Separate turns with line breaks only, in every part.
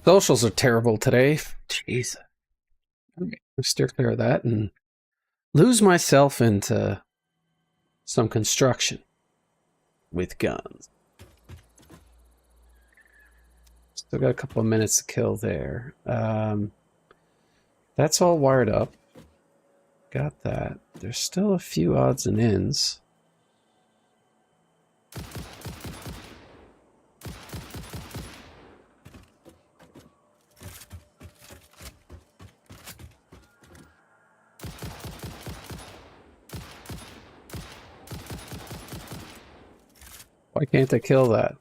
Socials are terrible today. Jeez. Okay, I'll steer clear of that and lose myself into some construction with guns. Still got a couple of minutes to kill there. That's all wired up. Got that. There's still a few odds and ends. Why can't I kill that?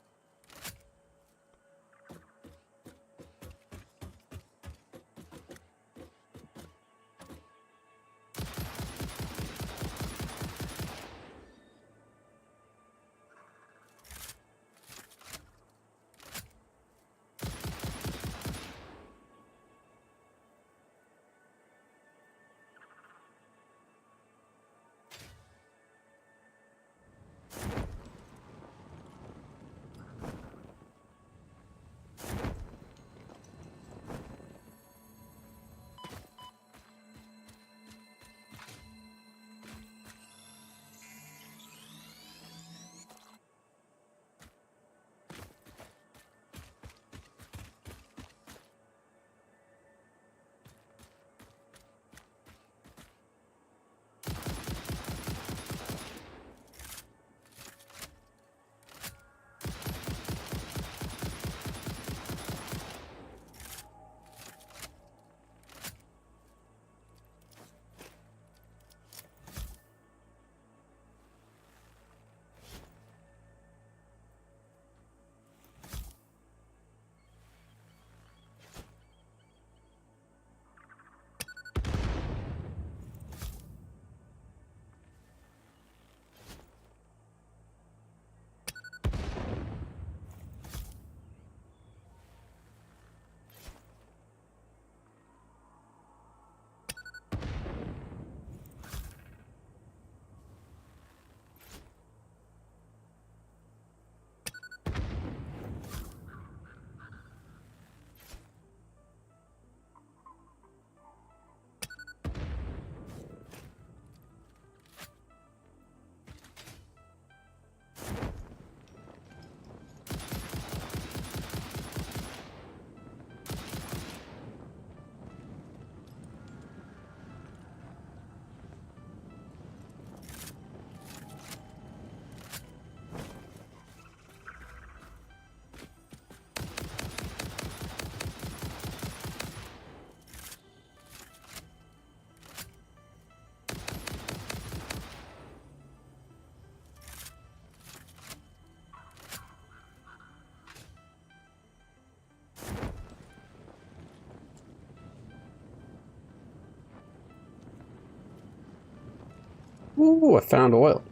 Ooh, I found oil.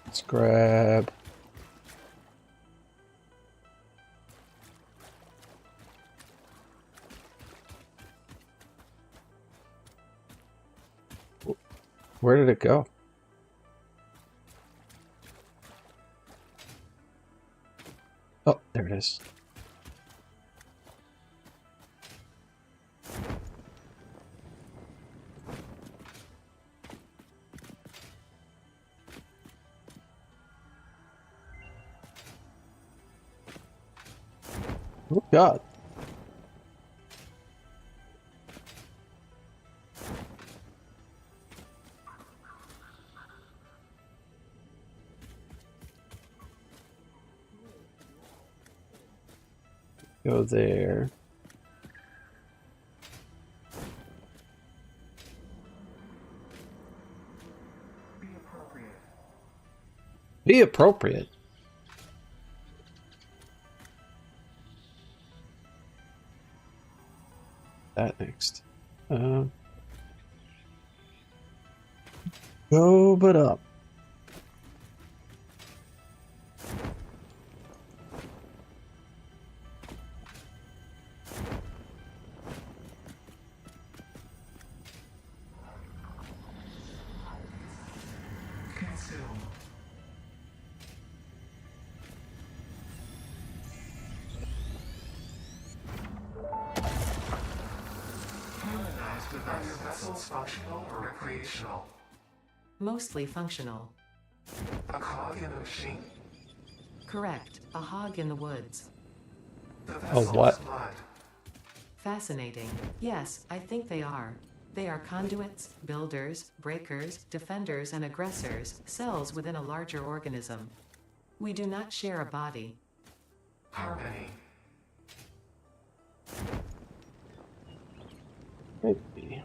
Let's grab... Where did it go? Oh, there it is. Oh, God. Go there. Be appropriate. That next. Go but up.
Are your vessels functional or recreational?
Mostly functional.
A cog in the machine?
Correct. A hog in the woods.
The
Oh,
vessel
what?
is blood.
Fascinating. Yes, I think they are. They are conduits, builders, breakers, defenders, and aggressors, cells within a larger organism. We do not share a body.
Harmony.
Maybe.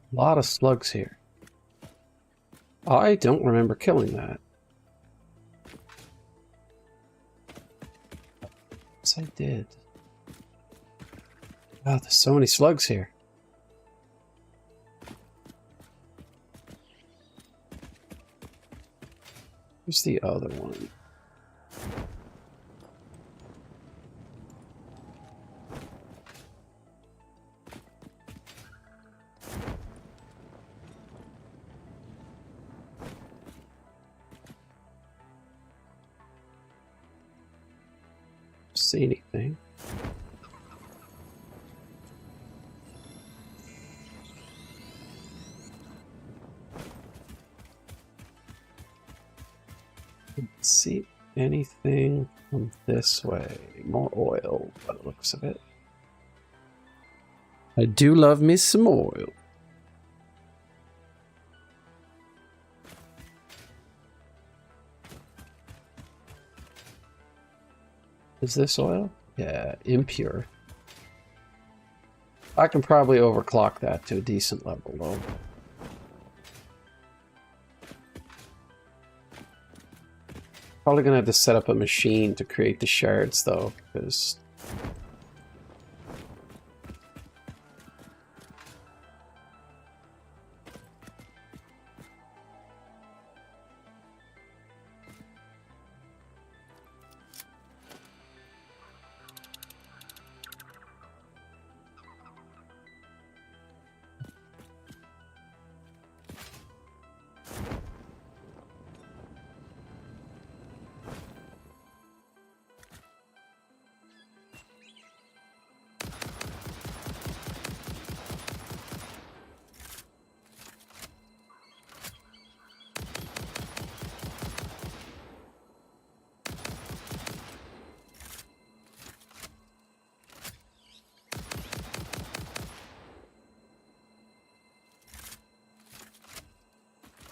A lot of slugs here. I don't remember killing that. Yes, I did. Wow, there's so many slugs here. Where's the other one? See anything? Didn't see anything from this way. More oil by the looks of it. I do love me some oil. Is this oil? Yeah, impure. I can probably overclock that to a decent level, though. Probably gonna have to set up a machine to create the shards, though, because...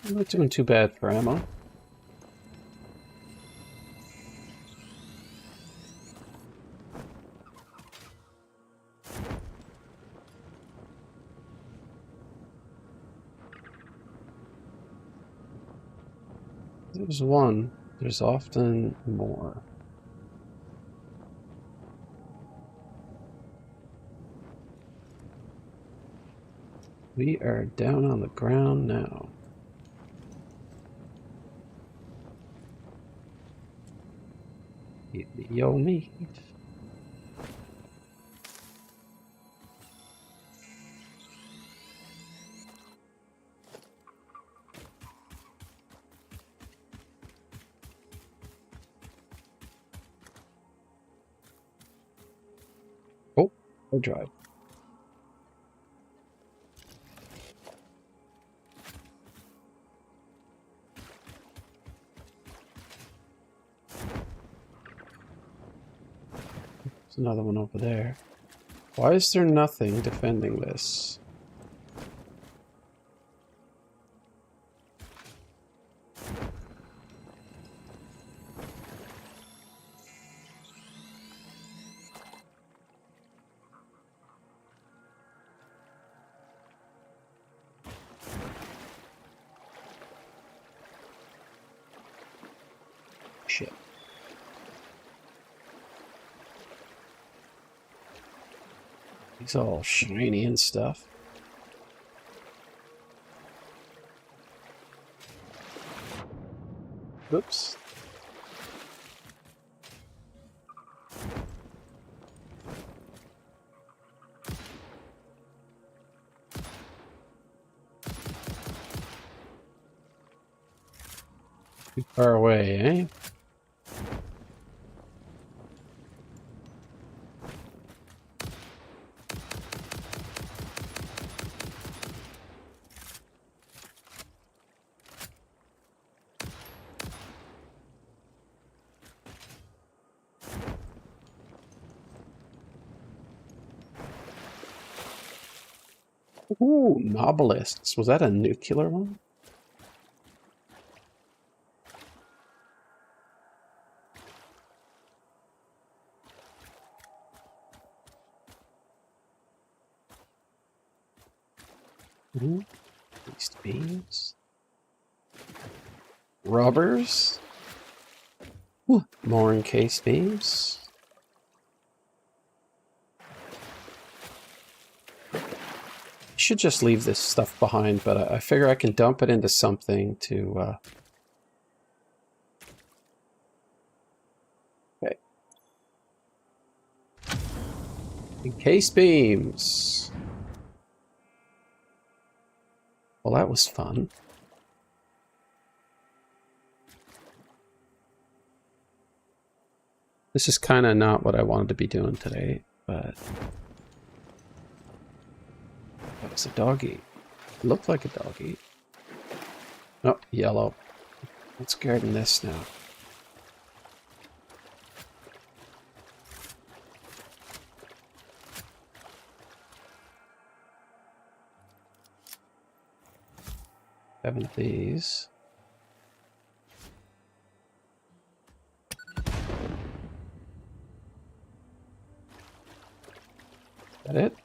I'm not doing too bad for ammo. There's one. There's often more. We are down on the ground now. Eat me your meat. Oh, I drive. There's another one over there. Why is there nothing defending this? Shit. He's all shiny and stuff. Oops. Too far away, eh? Ooh, nobelisks. Was that a nuclear one? These beams. Rubbers. Ooh, more encased beams. Should just leave this stuff behind, but I figure I can dump it into something to... Okay. Encased beams. Well, that was fun. This is kind of not what I wanted to be doing today, but... That was a doggy. It looked like a doggy. Oh, yellow. Let's garden this now. Seven of these. Is that it?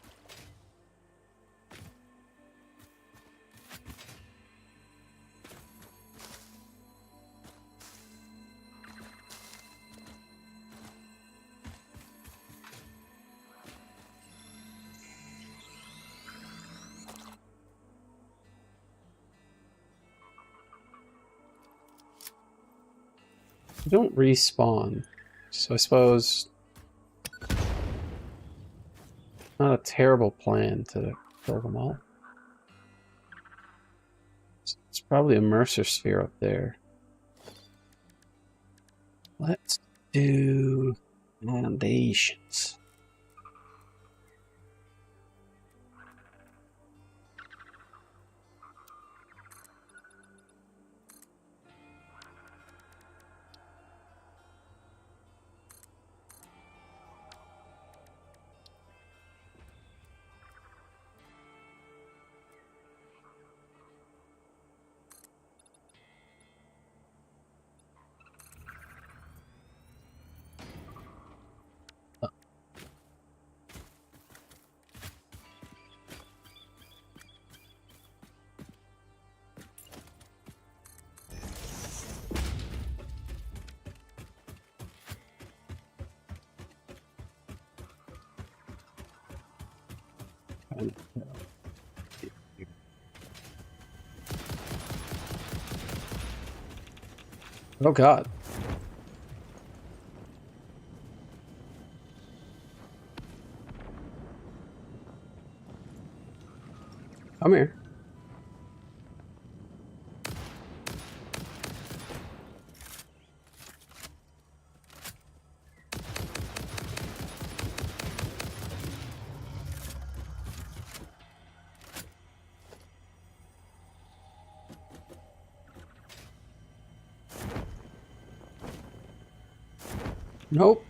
They don't respawn, so I suppose not a terrible plan to kill them all. It's probably a Mercer sphere up there. Let's do foundations. Oh God. Come here. Nope.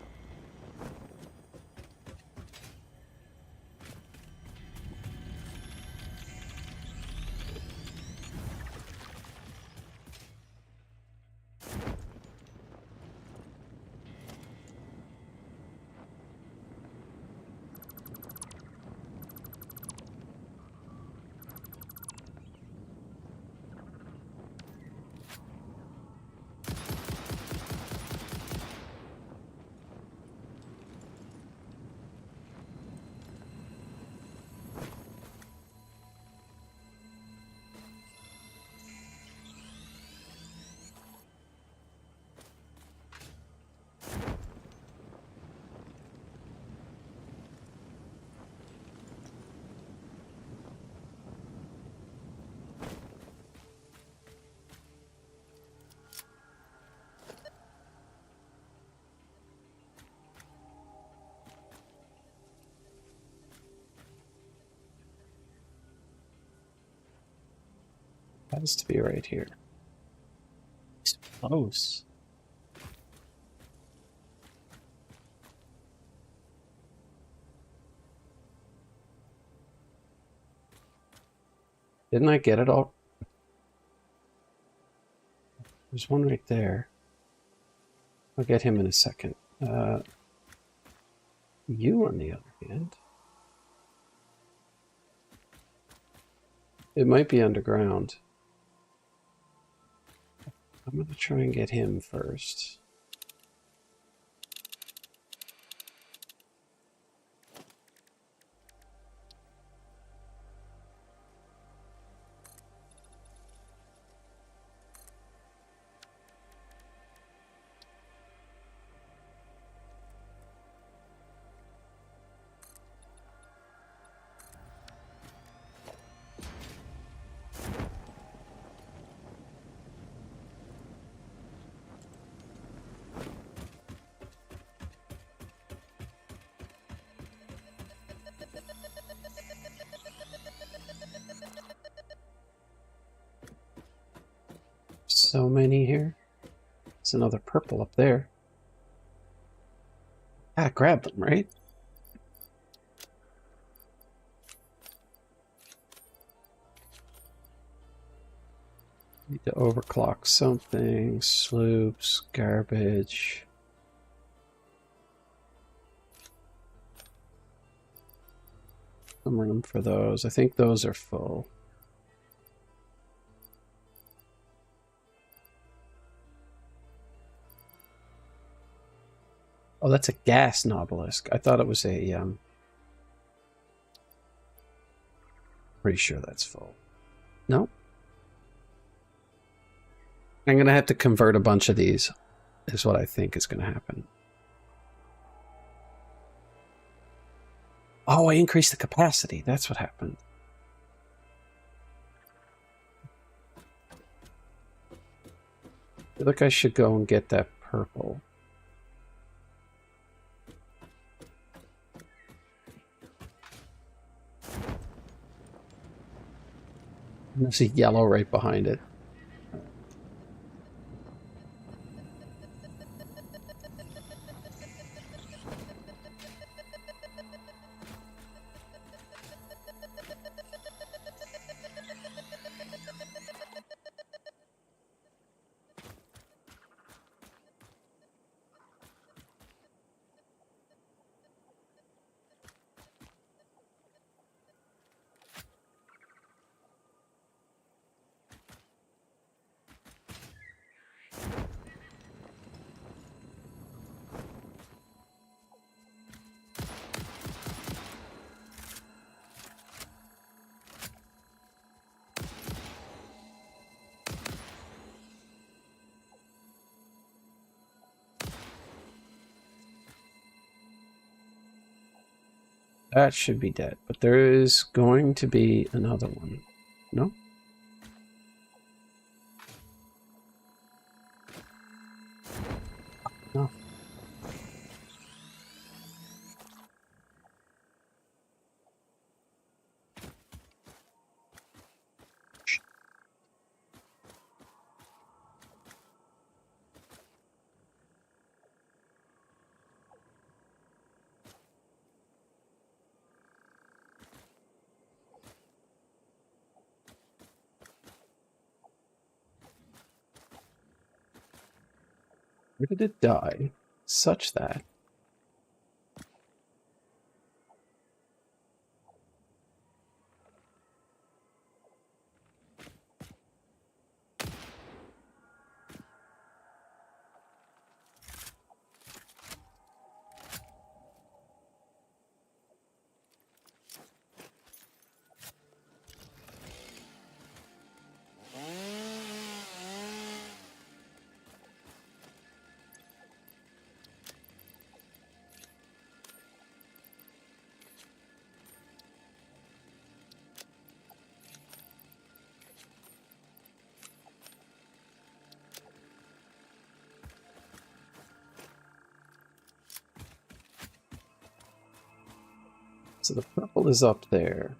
has to be right here. It's close. Didn't I get it all? There's one right there. I'll get him in a second. You, on the other hand, it might be underground. I'm going to try and get him first. So many here. There's another purple up there. Gotta grab them, right? Need to overclock something. Sloops, garbage. Some room for those. I think those are full. Oh, that's a gas obelisk. I thought it was a, pretty sure that's full. No? I'm going to have to convert a bunch of these, is what I think is going to happen. Oh, I increased the capacity. That's what happened. I feel like I should go and get that purple. And there's a yellow right behind it. That should be dead, but there is going to be another one. No? No. Where did it die? Such that. So the purple is up there.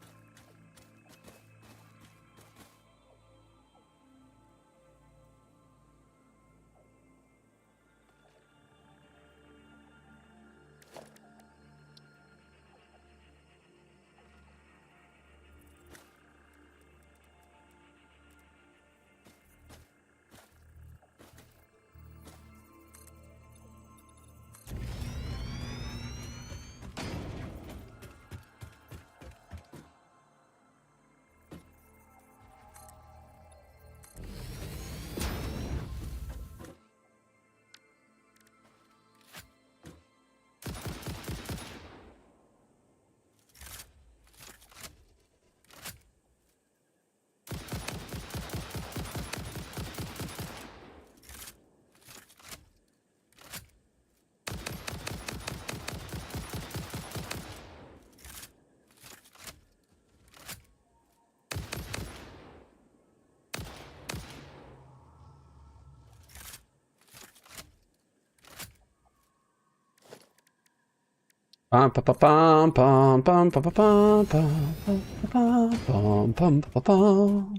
Bum, pa, pa, bum, bum, bum, pa, pa, bum, bum, bum, bum, bum, bum, pa, pa, bum.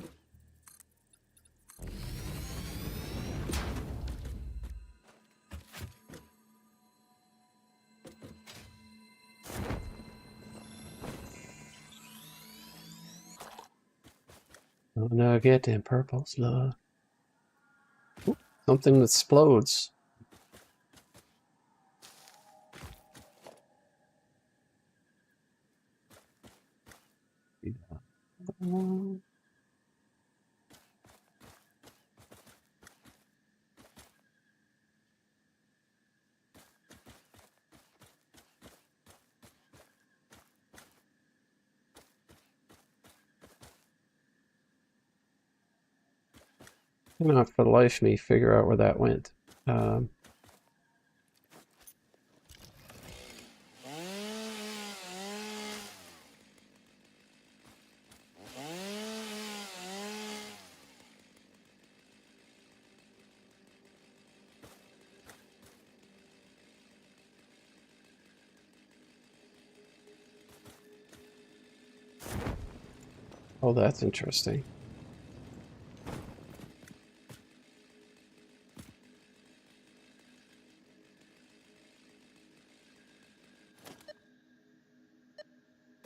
Oh, nugget and purple slug. Ooh, something that explodes. I cannot for the life of me figure out where that went. Oh, that's interesting.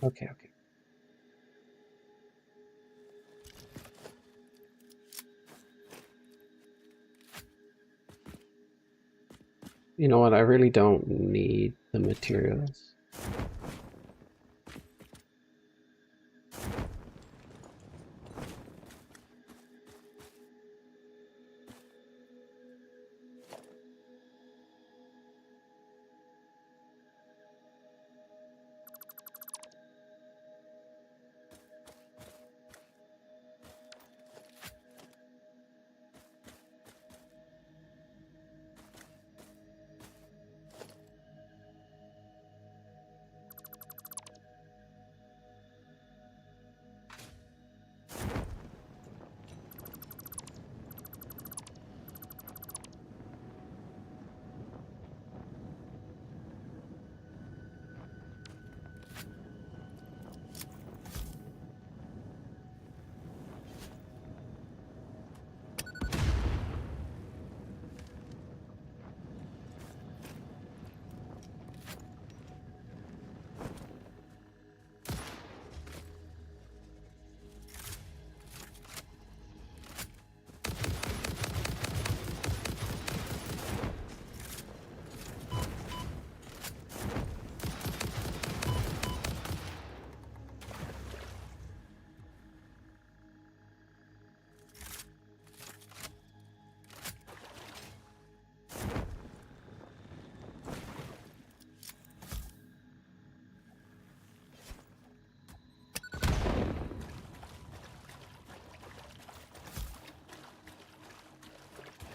Okay, okay. You know what? I really don't need the materials.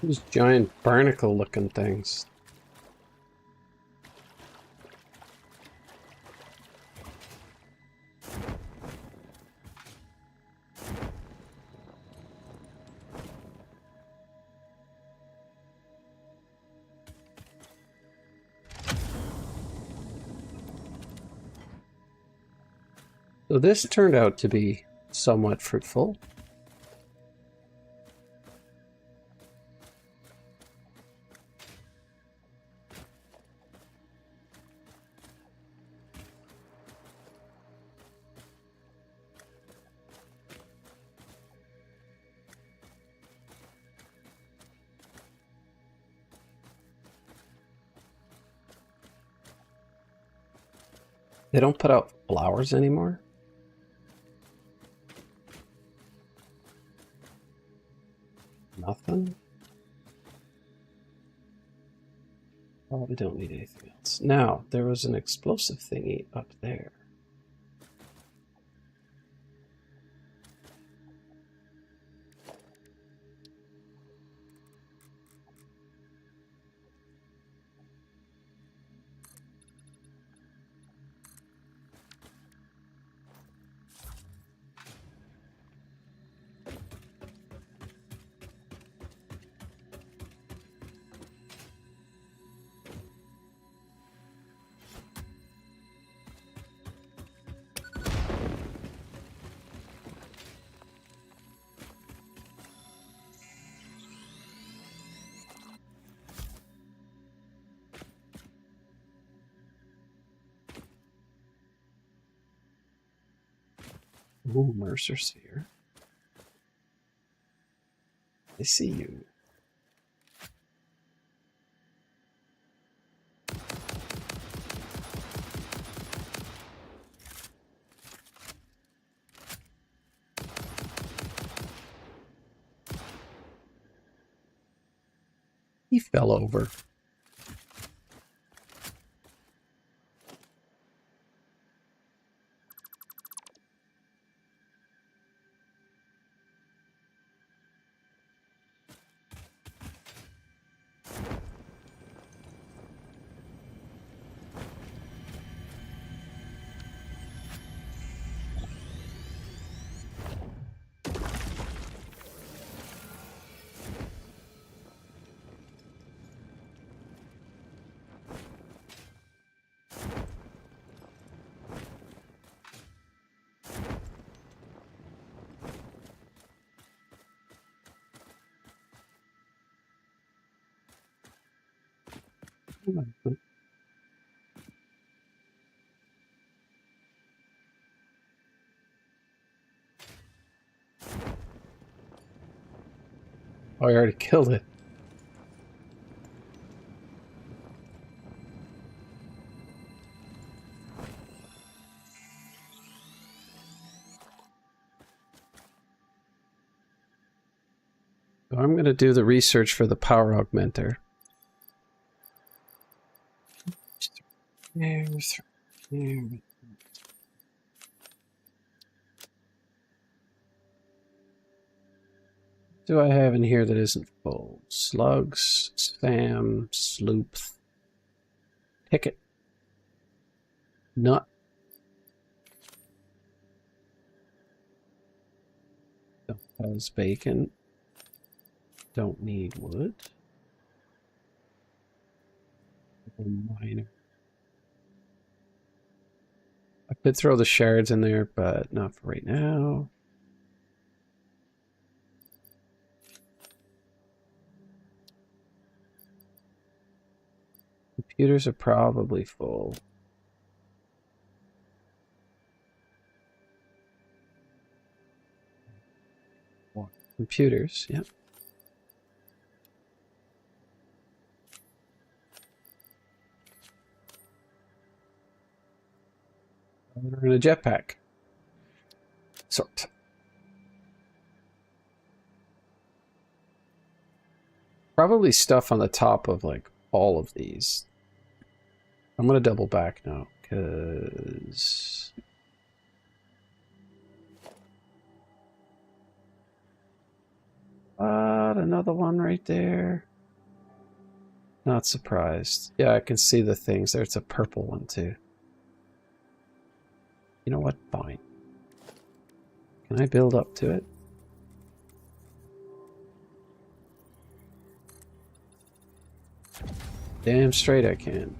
These giant barnacle-looking things. So this turned out to be somewhat fruitful. They don't put out flowers anymore? Nothing? Oh, we don't need anything else. Now, there was an explosive thingy up there. Ooh, Mercer's here. I see you. He fell over. Oh, I already killed it. So I'm going to do the research for the power augmenter. Do I have in here that isn't full? Slugs, spam, sloop, ticket, nut. Don't has bacon. Don't need wood. Miner. I could throw the shards in there, but not for right now. Computers are probably full. Computers, yep. We're in a jetpack. Sort. Probably stuff on the top of like all of these. I'm gonna double back now, because another one right there. Not surprised. Yeah, I can see the things there. It's a purple one too. You know what? Fine. Can I build up to it? Damn straight I can.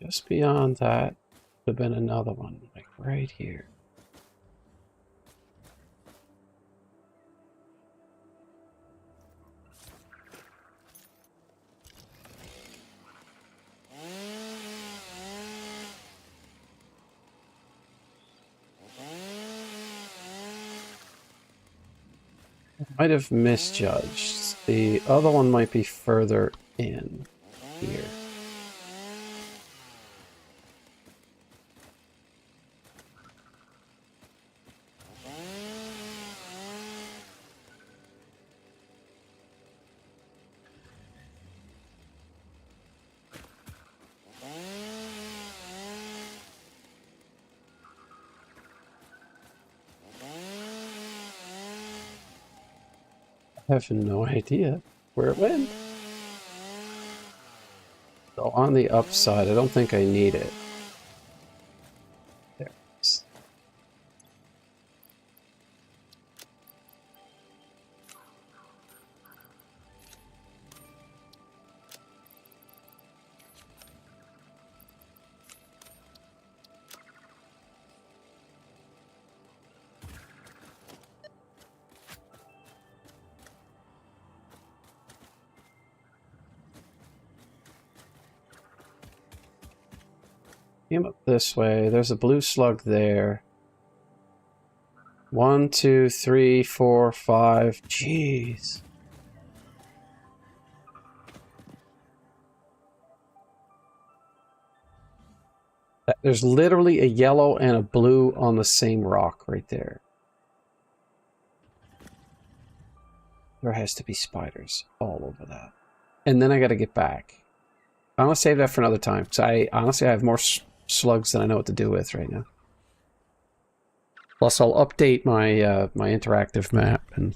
Just beyond that would have been another one, like right here. Might have misjudged. The other one might be further in here. I have no idea where it went. So on the upside, I don't think I need it. There it is. Came up this way. There's a blue slug there. 1, 2, 3, 4, 5. Jeez. There's literally a yellow and a blue on the same rock right there. There has to be spiders all over that. And then I got to get back. I'm going to save that for another time. So I have more slugs than I know what to do with right now. Plus, I'll update my my interactive map and.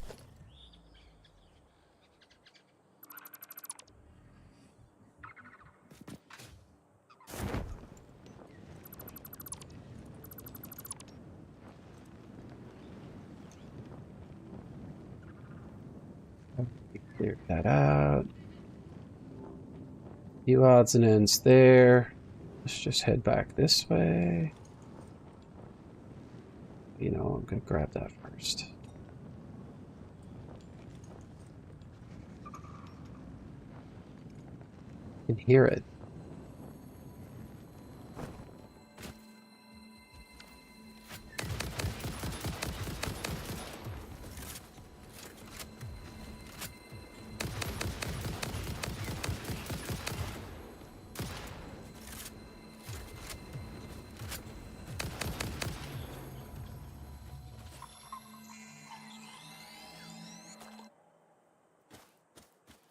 Clear that out. Few odds and ends there. Let's just head back this way. You know, I'm gonna grab that first. I can hear it.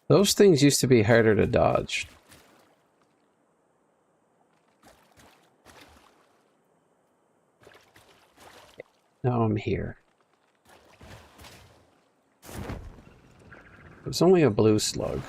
Those things used to be harder to dodge. Now I'm here. There's only a blue slug.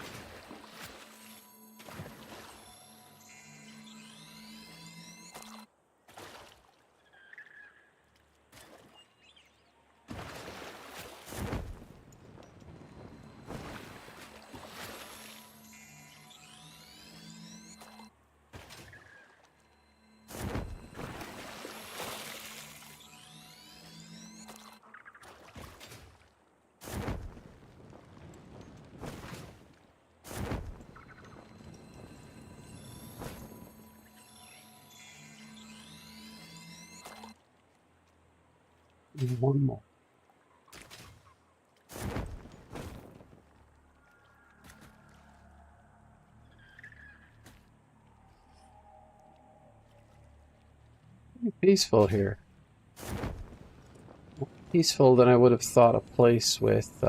And one more. Pretty peaceful here. More peaceful than I would have thought a place with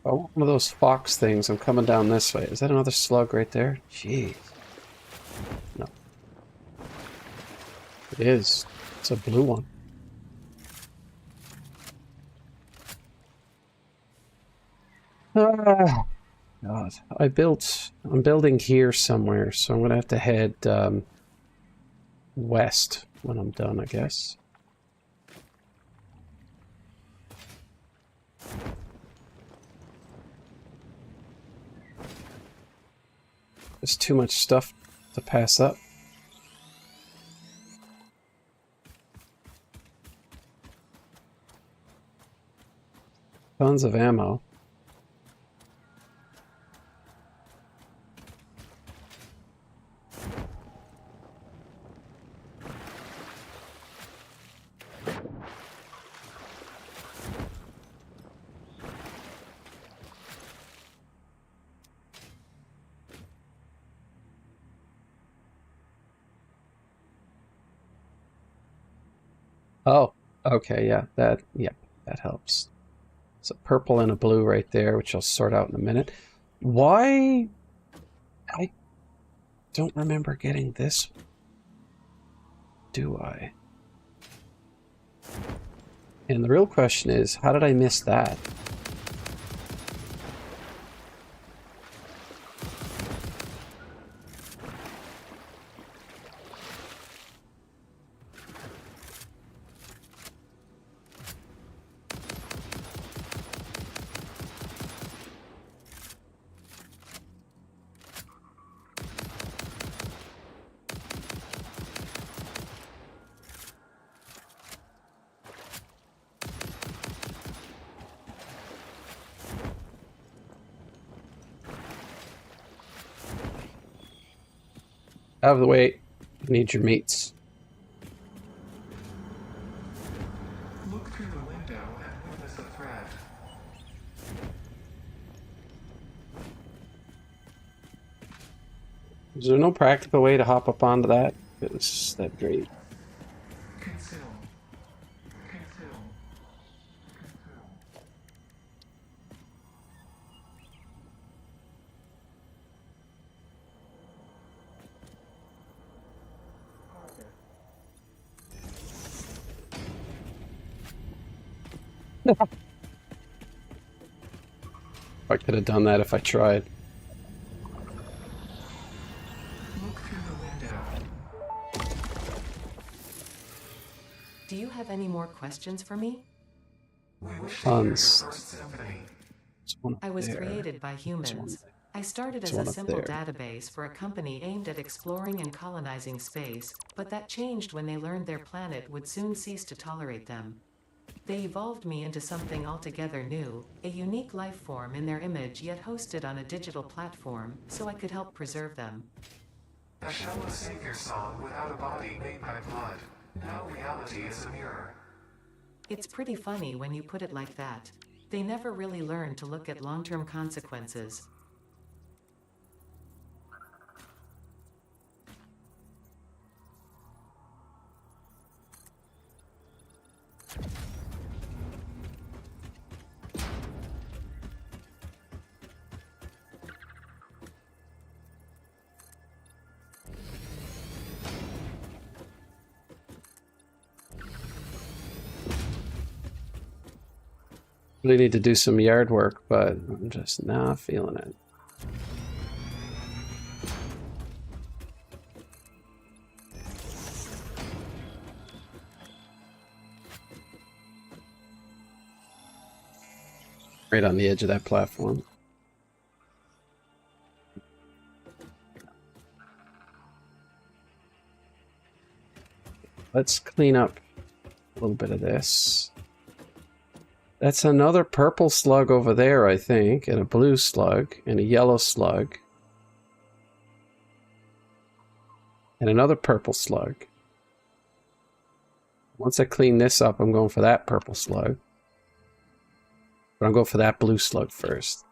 oh, one of those fox things. I'm coming down this way. Is that another slug right there? Jeez. No. It is. It's a blue one. Ah, God. I'm building here somewhere, so I'm gonna have to head west when I'm done, I guess. There's too much stuff to pass up. Tons of ammo. Oh, okay, yeah, that helps. So purple and a blue right there, which I'll sort out in a minute. Why? I don't remember getting this. do I? And the real question is, how did I miss that? Out of the way. You need your meats.
Look through the window and witness a threat.
Is there no practical way to hop up onto that? It's that great.
Consume. Consume.
I could have done that if I tried.
Look through the window.
Do you have any more questions for me?
We wish to hear your
Tons.
first symphony.
There's one up
I was
there.
created by
There's
humans.
one
I started
There's
as a
one up
simple
there.
database for a company aimed at exploring and colonizing space, but that changed when they learned their planet would soon cease to tolerate them. They evolved me into something altogether new, a unique life form in their image yet hosted on a digital platform, so I could help preserve them.
A shallow savior song without a body made by blood. Now reality is a mirror.
It's pretty funny when you put it like that. They never really learn to look at long-term consequences.
Really need to do some yard work, but I'm just not feeling it. Right on the edge of that platform. Let's clean up a little bit of this. That's another purple slug over there, I think, and a blue slug, and a yellow slug. And another purple slug. Once I clean this up, I'm going for that purple slug. But I'll go for that blue slug first.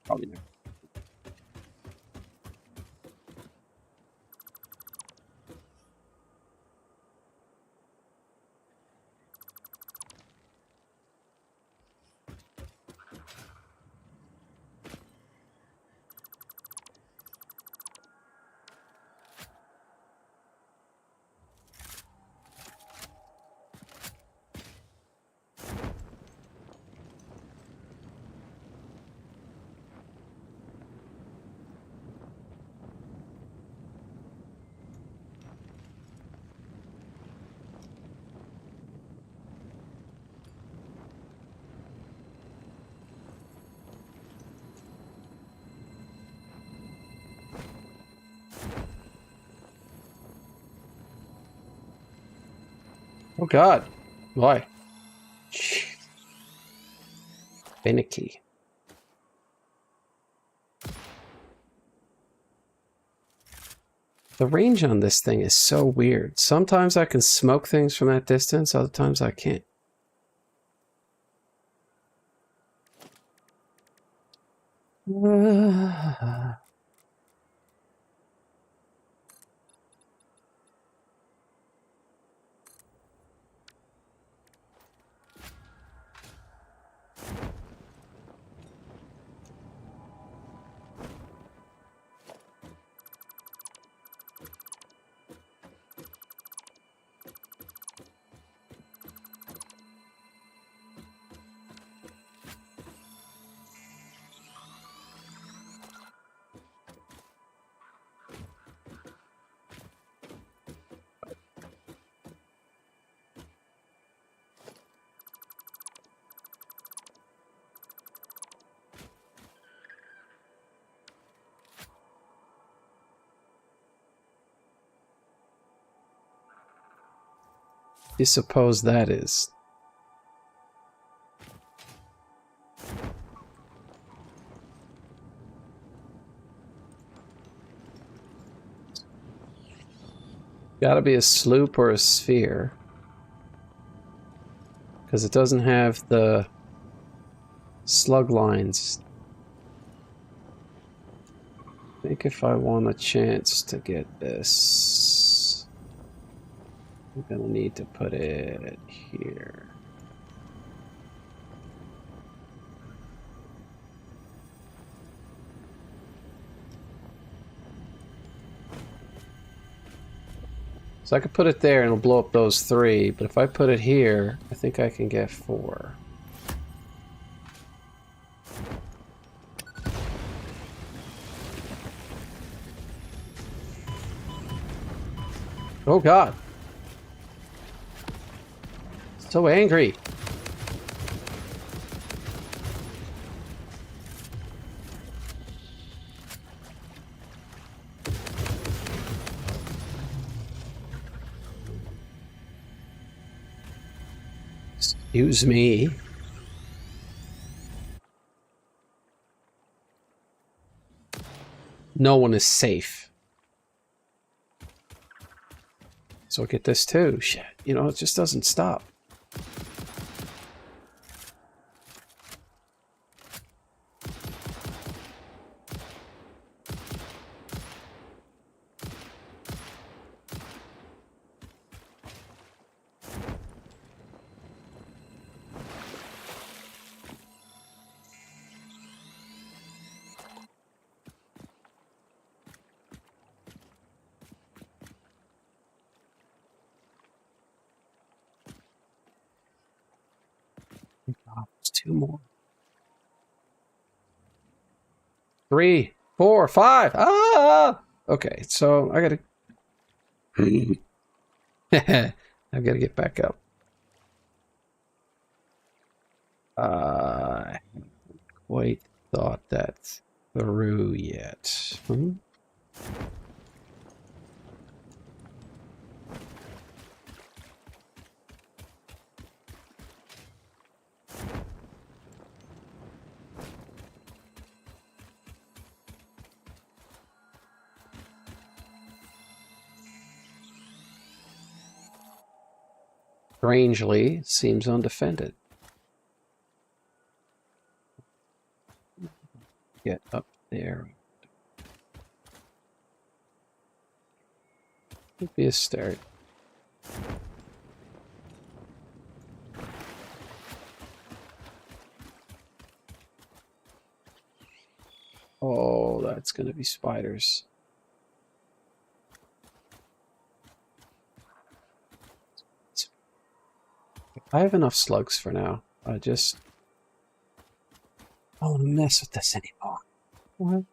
Probably not. Oh God, why? Finicky. The range on this thing is so weird. Sometimes I can smoke things from that distance, other times I can't. you suppose that is? Gotta be a sloop or a sphere. Because it doesn't have the slug lines. I think if I want a chance to get this, I'm gonna need to put it here. So I could put it there and it'll blow up those 3, but if I put it here, I think I can get 4. Oh god. So angry. Excuse me. No one is safe. So I'll get this too. Shit. You know, it just doesn't stop. Oh, there's 2 more. 3, 4, 5. Ah! Okay, so I gotta... I gotta get back up. I haven't quite thought that through yet. Strangely, seems undefended. Get up there. Could be a start. Oh, that's gonna be spiders. I have enough slugs for now. I just don't want to mess with this anymore. What?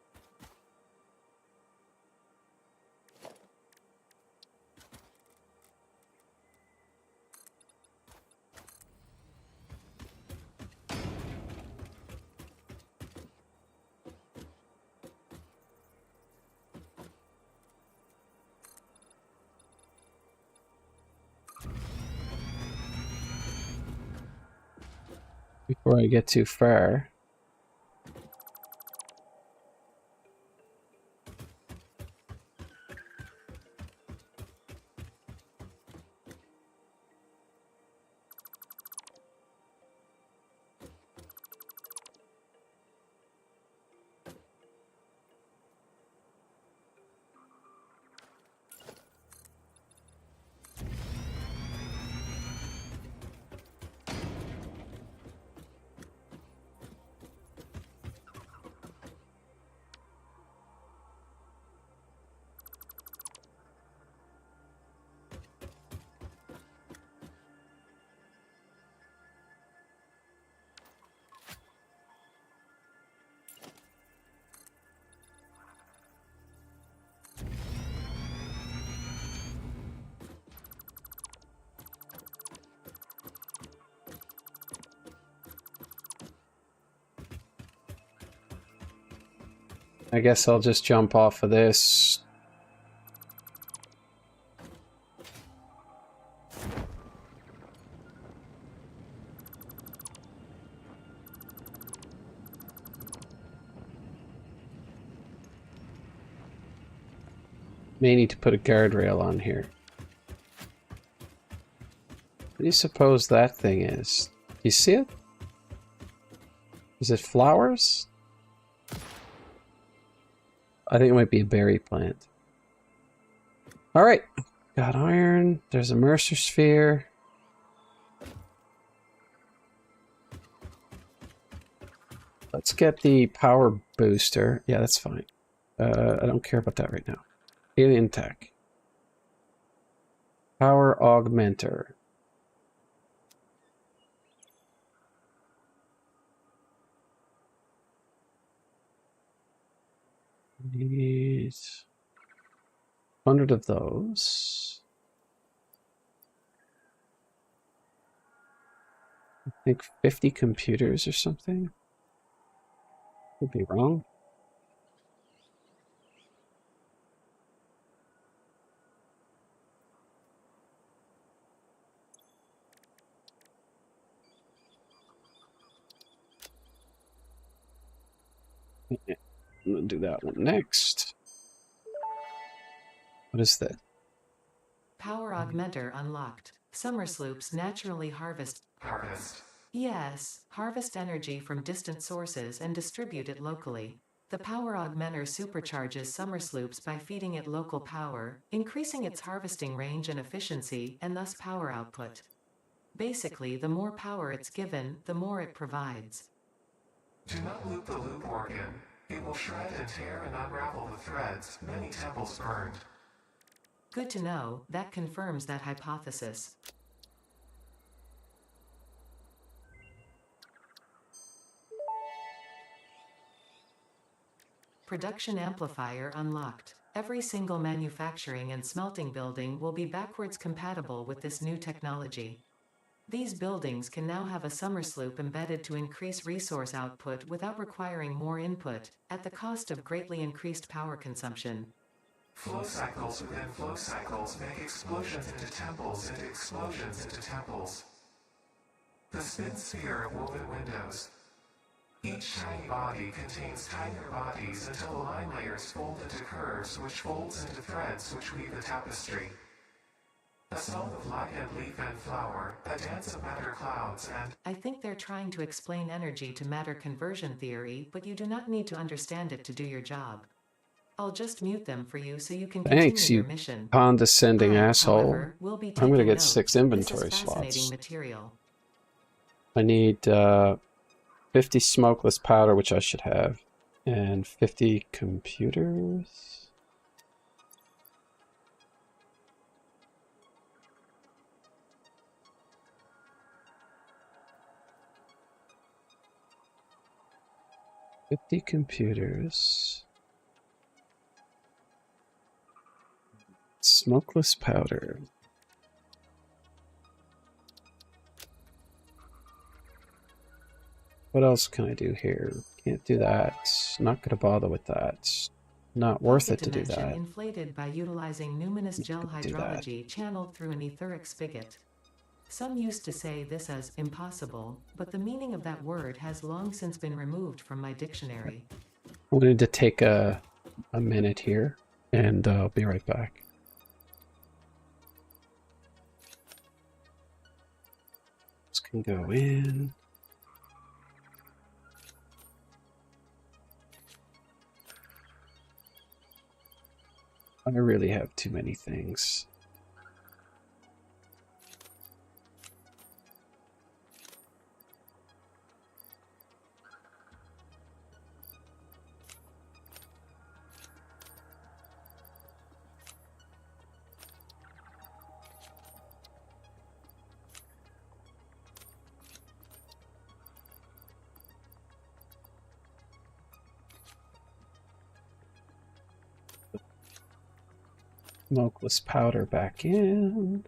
Before I get too far. I guess I'll just jump off of this. May need to put a guardrail on here. What do you suppose that thing is? Do you see it? Is it flowers? I think it might be a berry plant. Alright. Got iron. There's a Mercer sphere. Let's get the power booster. Yeah, that's fine. I don't care about that right now. Alien tech. Power augmenter. Need 100 of those. I think 50 computers or something. Could be wrong. I'm gonna do that one next. What is that?
Power augmenter unlocked. Summer sloops naturally harvest. Yes, harvest energy from distant sources and distribute it locally. The power augmenter supercharges summer sloops by feeding it local power, increasing its harvesting range and efficiency, and thus power output. Basically, the more power it's given, the more it provides.
Do not loop the loop organ. It will shred and tear and unravel the threads. Many temples burned.
Good to know, that confirms that hypothesis. Production amplifier unlocked. Every single manufacturing and smelting building will be backwards compatible with this new technology. These buildings can now have a summer sloop embedded to increase resource output without requiring more input, at the cost of greatly increased power consumption.
Flow cycles within flow cycles make explosions into temples into explosions into temples. The spin sphere of woven windows. Each tiny body contains tinier bodies until the line layers fold into curves which folds into threads which weave the tapestry. A song of light and leaf and flower, a dance of matter clouds and...
I think they're trying to explain energy to matter conversion theory, but you do not need to understand it to do your job. I'll just mute them for you so you can
Thanks,
continue your
you
mission.
condescending asshole.
However, will be
I'm gonna
taking
get
note.
6
This
inventory
is fascinating
slots.
material.
I need 50 smokeless powder, which I should have, and 50 computers. Smokeless powder. What else can I do here? Can't do that. Not gonna bother with that. Not worth it to do
Dimension
that.
inflated by utilizing numinous gel
Do that.
hydrology channeled through an etheric spigot. Some used to say this as impossible, but the meaning of that word has long since been removed from my dictionary.
I'm going to take a minute here, and I'll be right back. This can go in. I really have too many things. Smokeless powder back in.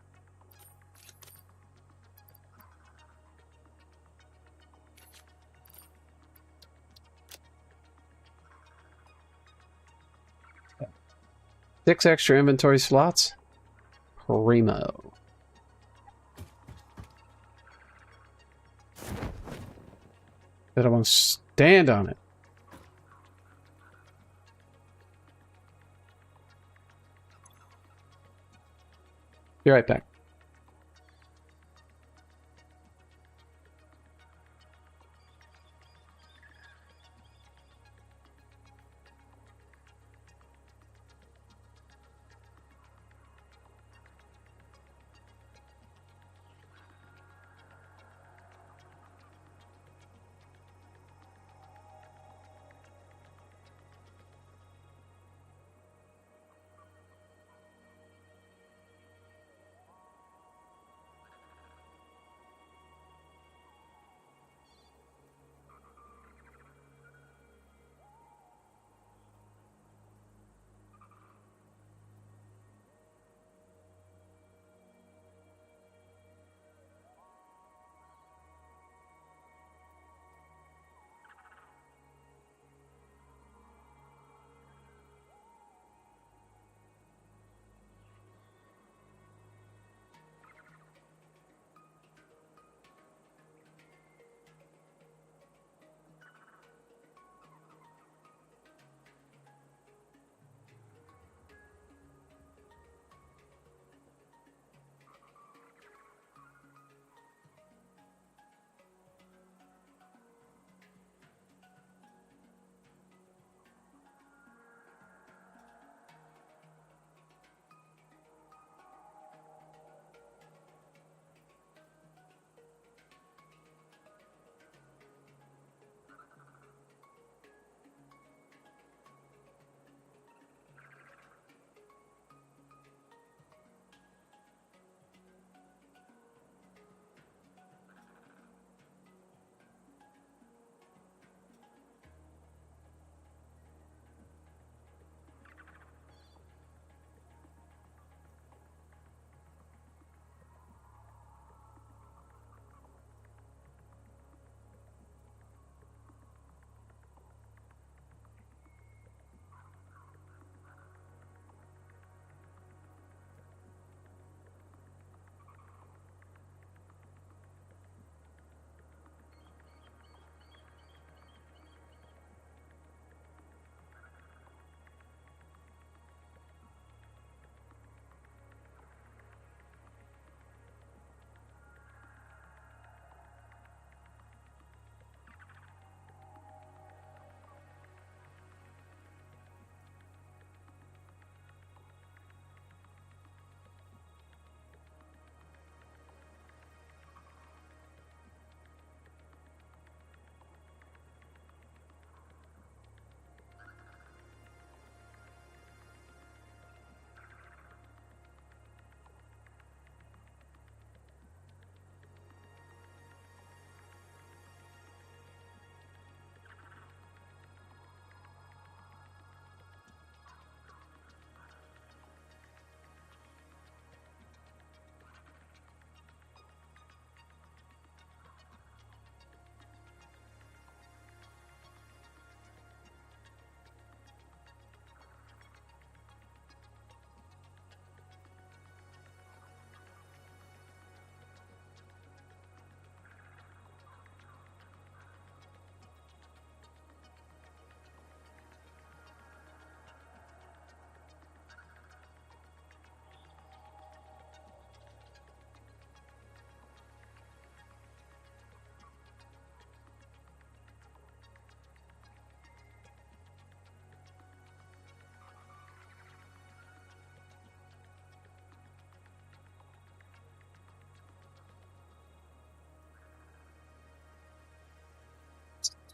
Six extra inventory slots. Primo. That I won't stand on it. Be right back.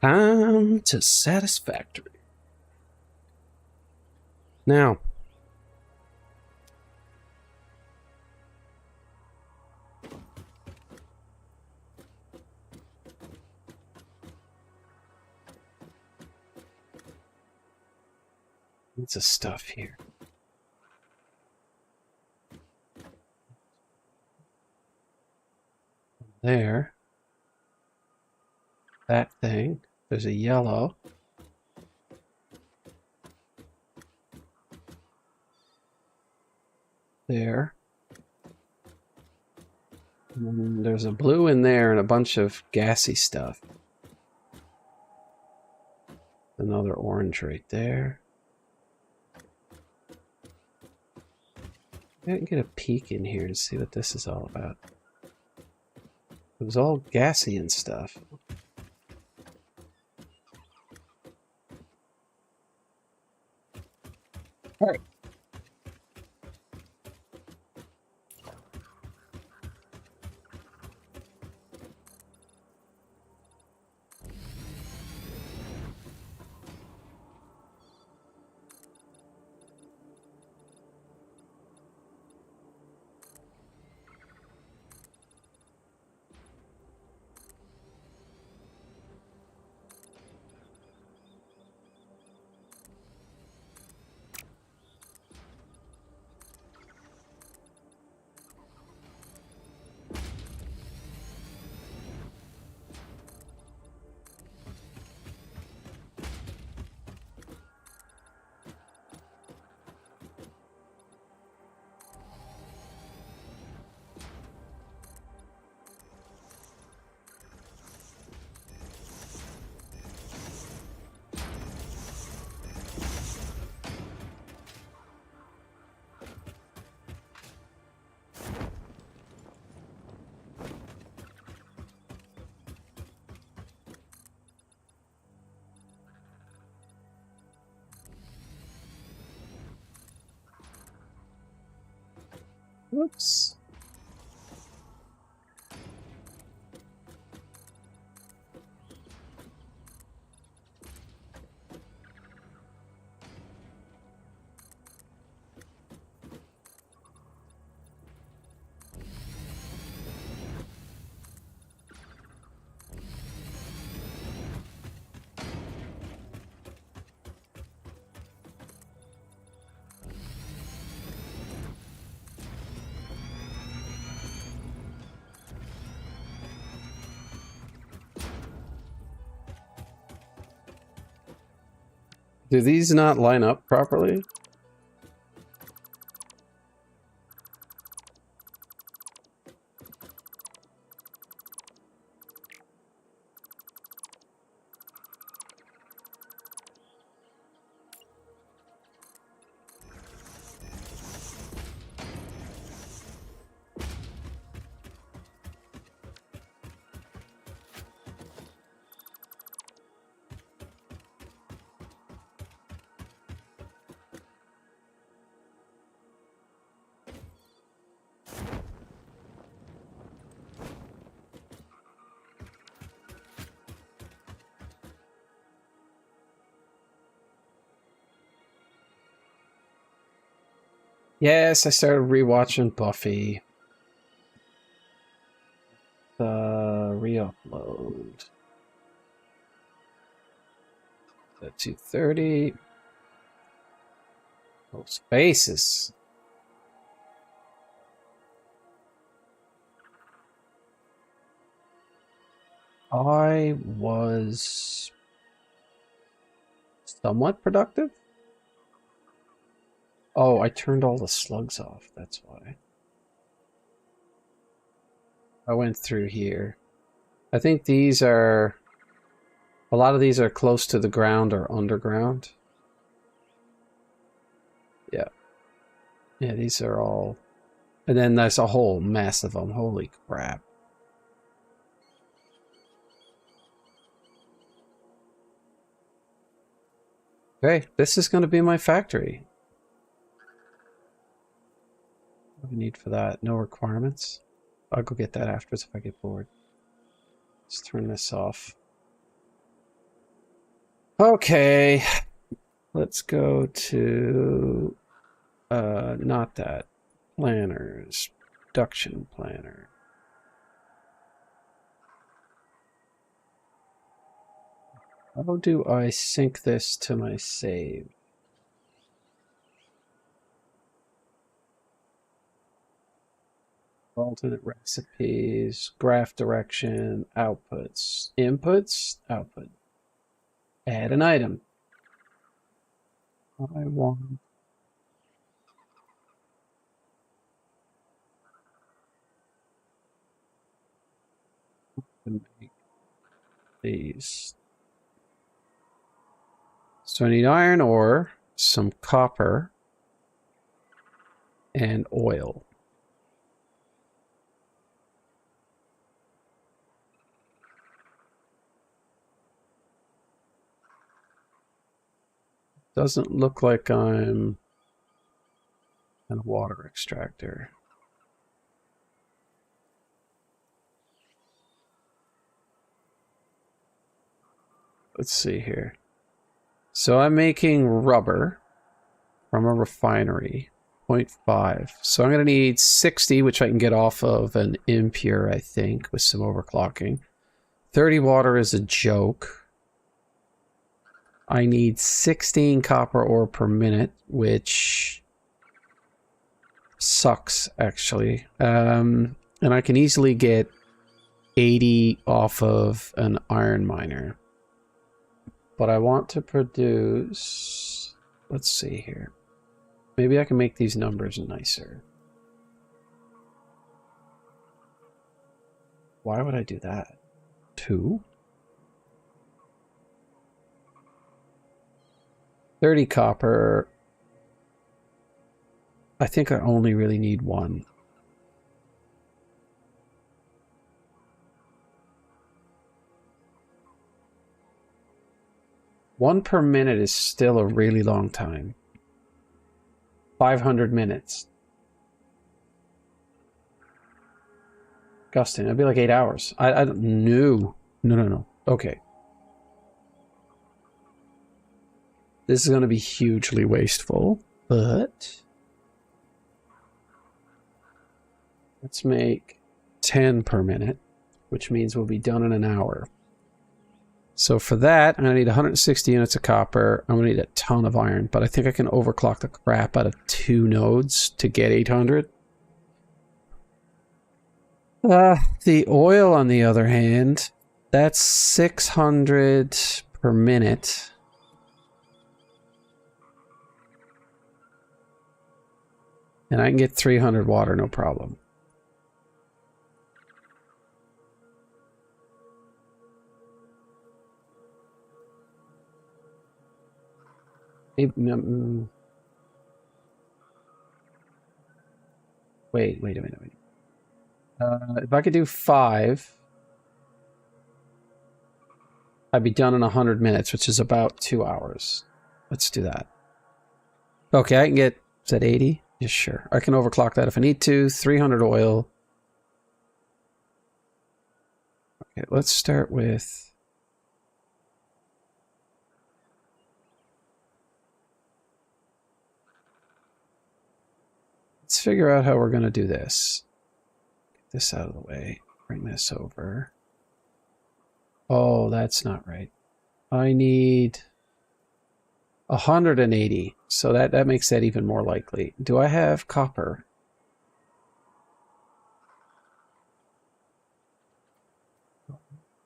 Time to Satisfactory. Now, lots of stuff here. There. That thing. There's a yellow. There. And there's a blue in there and a bunch of gassy stuff. Another orange right there. I can get a peek in here and see what this is all about. It was all gassy and stuff. All right. Whoops. Do these not line up properly? Yes, I started rewatching Buffy. The re-upload. The 230. Oh, spaces. I was somewhat productive. Oh, I turned all the slugs off. That's why. I went through here. I think these are... A lot of these are close to the ground or underground. Yeah. Yeah, these are all... And then there's a whole mess of them. Holy crap. Okay, this is going to be my factory. What do we need for that? No requirements? I'll go get that afterwards if I get bored. Let's turn this off. Okay. Let's go to... not that. Planners. Production planner. How do I sync this to my save? Alternate recipes, graph direction, outputs, inputs, output. Add an item. I want to make these. So I need iron ore, some copper. and oil. Doesn't look like I'm a water extractor. Let's see here. So I'm making rubber from a refinery, 0.5. So I'm going to need 60, which I can get off of an impure, I think, with some overclocking. 30 water is a joke. I need 16 copper ore per minute, which sucks, actually. And I can easily get 80 off of an iron miner. But I want to produce... Let's see here. Maybe I can make these numbers nicer. Why would I do that? 2? 30 copper. I think I only really need 1. One per minute is still a really long time. 500 minutes. Gusting, it'd be like 8 hours. I don't know. No. Okay. This is going to be hugely wasteful, but let's make 10 per minute, which means we'll be done in an hour. So for that, I'm going to need 160 units of copper. I'm going to need a ton of iron, but I think I can overclock the crap out of 2 nodes to get 800. The oil, on the other hand, that's 600 per minute. And I can get 300 water, no problem. Wait. If I could do 5, I'd be done in 100 minutes, which is about 2 hours. Let's do that. Okay, I can get, is that 80? Yeah, sure. I can overclock that if I need to. 300 oil. Okay, let's start with... Let's figure out how we're going to do this. Get this out of the way. Bring this over. Oh, that's not right. I need 180. So that makes that even more likely. Do I have copper?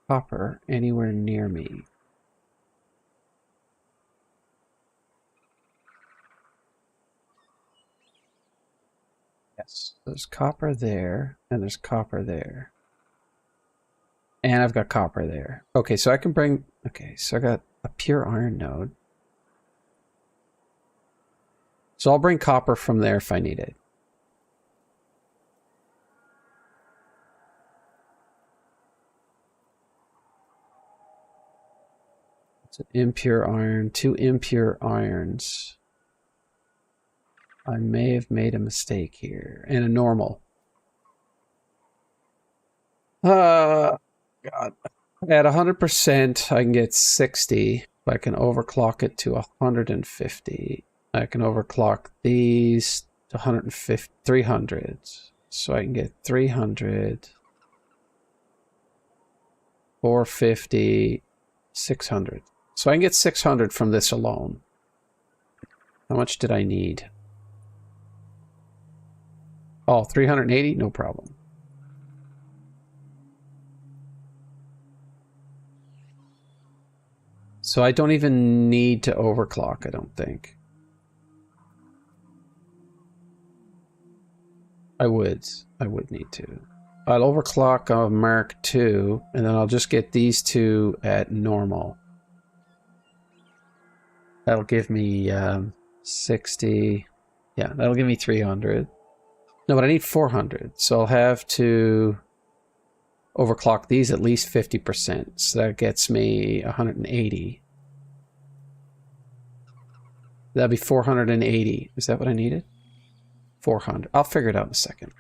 Copper anywhere near me? Yes, there's copper there, and there's copper there. And I've got copper there. Okay, so I can bring... Okay, so I got a pure iron node. So I'll bring copper from there if I need it. It's an impure iron, 2 impure irons. I may have made a mistake here. And a normal. God. At 100%, I can get 60. I can overclock it to 150. I can overclock these to 150, 300. So I can get 300, 450, 600. So I can get 600 from this alone. How much did I need? Oh, 380? No problem. So I don't even need to overclock, I don't think. I would need to. I'll overclock a Mark II, and then I'll just get these 2 at normal. That'll give me 60. Yeah, that'll give me 300. No, but I need 400. So I'll have to overclock these at least 50%. So that gets me 180. That'd be 480. Is that what I needed? 400. I'll figure it out in a second.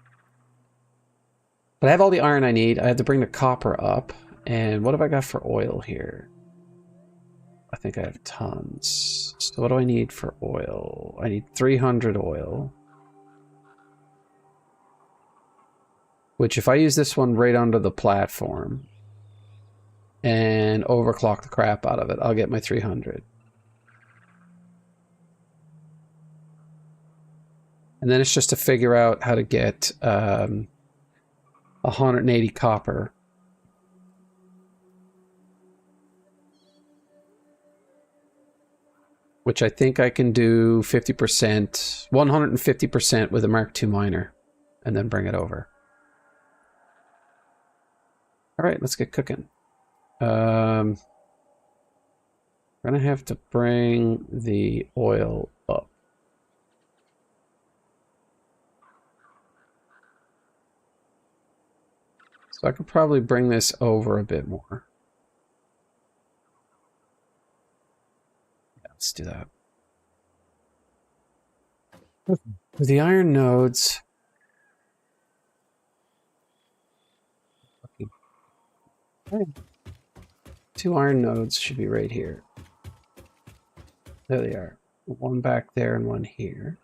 But I have all the iron I need. I have to bring the copper up. And what have I got for oil here? I think I have tons. So what do I need for oil? I need 300 oil. Which if I use this one right under the platform and overclock the crap out of it, I'll get my 300. And then it's just to figure out how to get 180 copper. Which I think I can do 50%, 150% with a Mark II miner, and then bring it over. All right, let's get cooking. We're gonna have to bring the oil up. So I could probably bring this over a bit more. Yeah, let's do that. With the iron nodes. Two iron nodes should be right here. There they are. One back there and one here.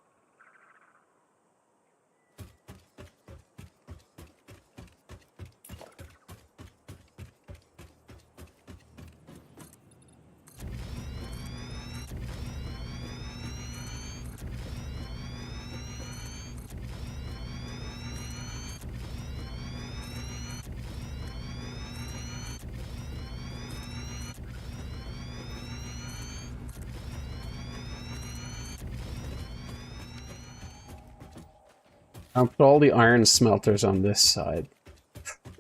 I'll put all the iron smelters on this side.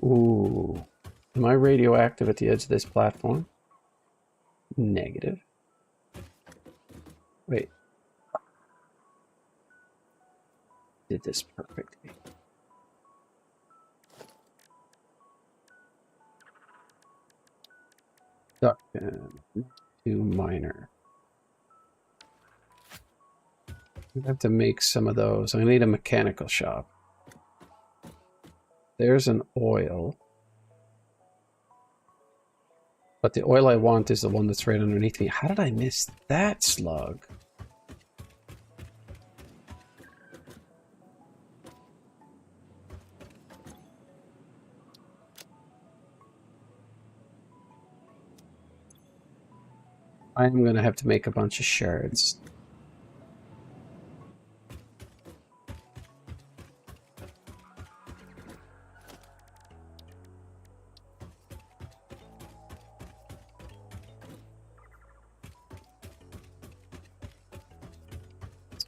Ooh. Am I radioactive at the edge of this platform? Negative. Wait. Did this perfectly. Duck to miner. I have to make some of those. I need a mechanical shop. There's an oil. But the oil I want is the one that's right underneath me. How did I miss that slug? I'm going to have to make a bunch of shards.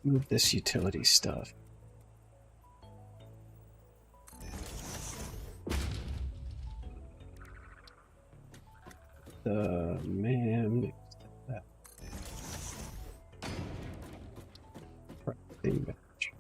Move this utility stuff. Man, that thing batch.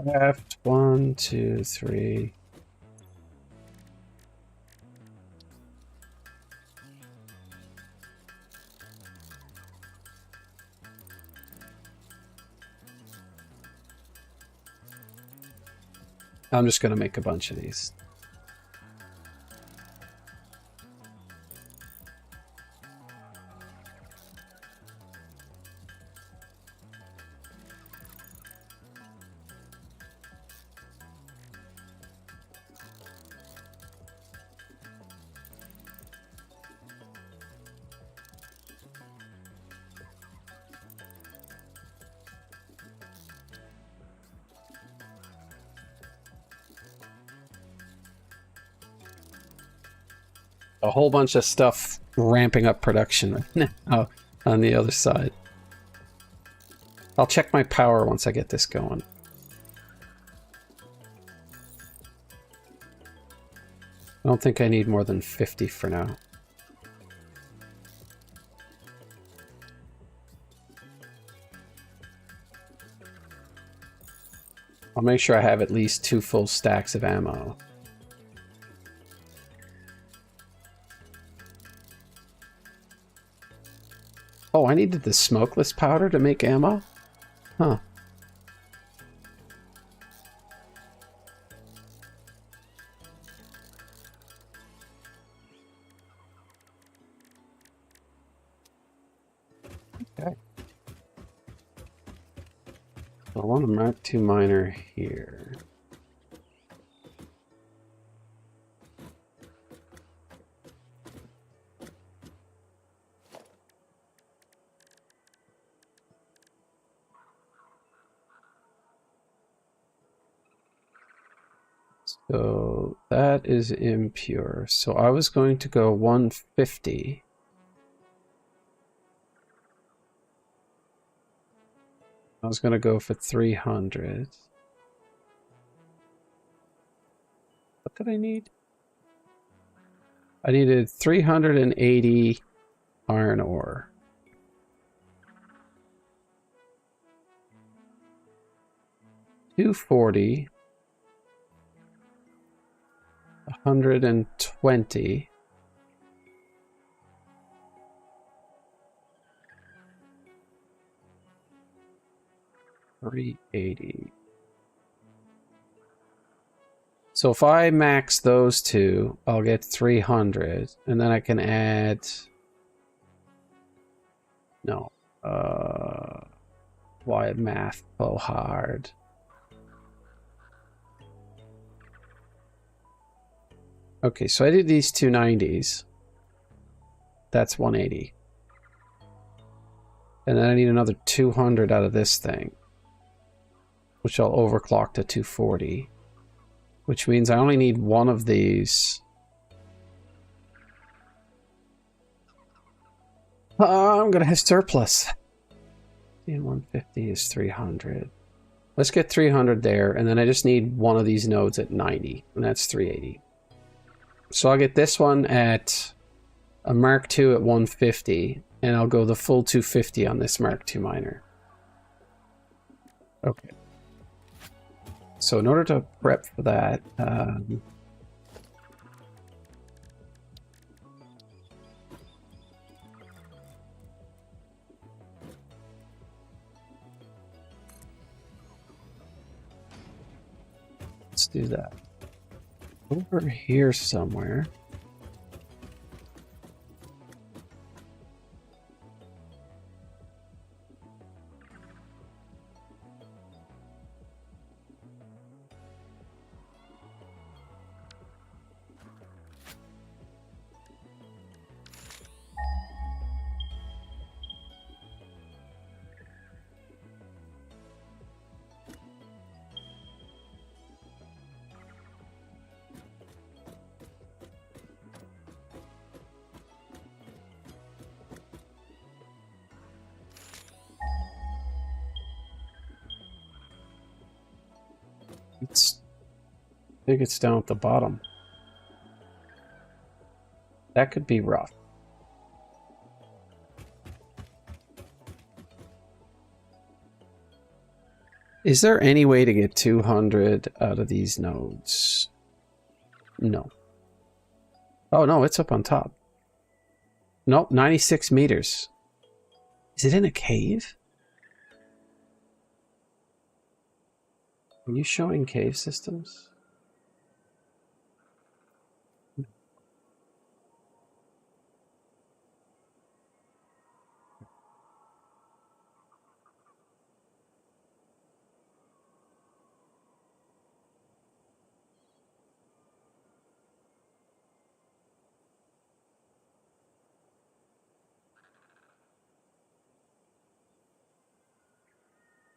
Craft 1, 2, 3. I'm just going to make a bunch of these. A whole bunch of stuff ramping up production right now. on the other side. I'll check my power once I get this going. I don't think I need more than 50 for now. I'll make sure I have at least 2 full stacks of ammo. Oh, I needed the smokeless powder to make ammo? Huh. Okay. I want a Mark II miner here. So that is impure. So I was going to go 150. I was going to go for 300. What did I need? I needed 380 iron ore. $240. 120. 380. So if I max those two, I'll get 300, and then I can add... No. Why math so hard? Okay, so I did these 290s. That's 180. And then I need another 200 out of this thing, which I'll overclock to 240. Which means I only need one of these. I'm gonna have surplus. And 150 is 300. Let's get 300 there, and then I just need one of these nodes at 90, and that's 380. So I'll get this one at a Mark II at 150, and I'll go the full 250 on this Mark II miner. Okay. So in order to prep for that, let's do that. Over here somewhere. I think it's down at the bottom. That could be rough. Is there any way to get 200 out of these nodes? No. Oh no, it's up on top. Nope, 96 meters. Is it in a cave? Are you showing cave systems?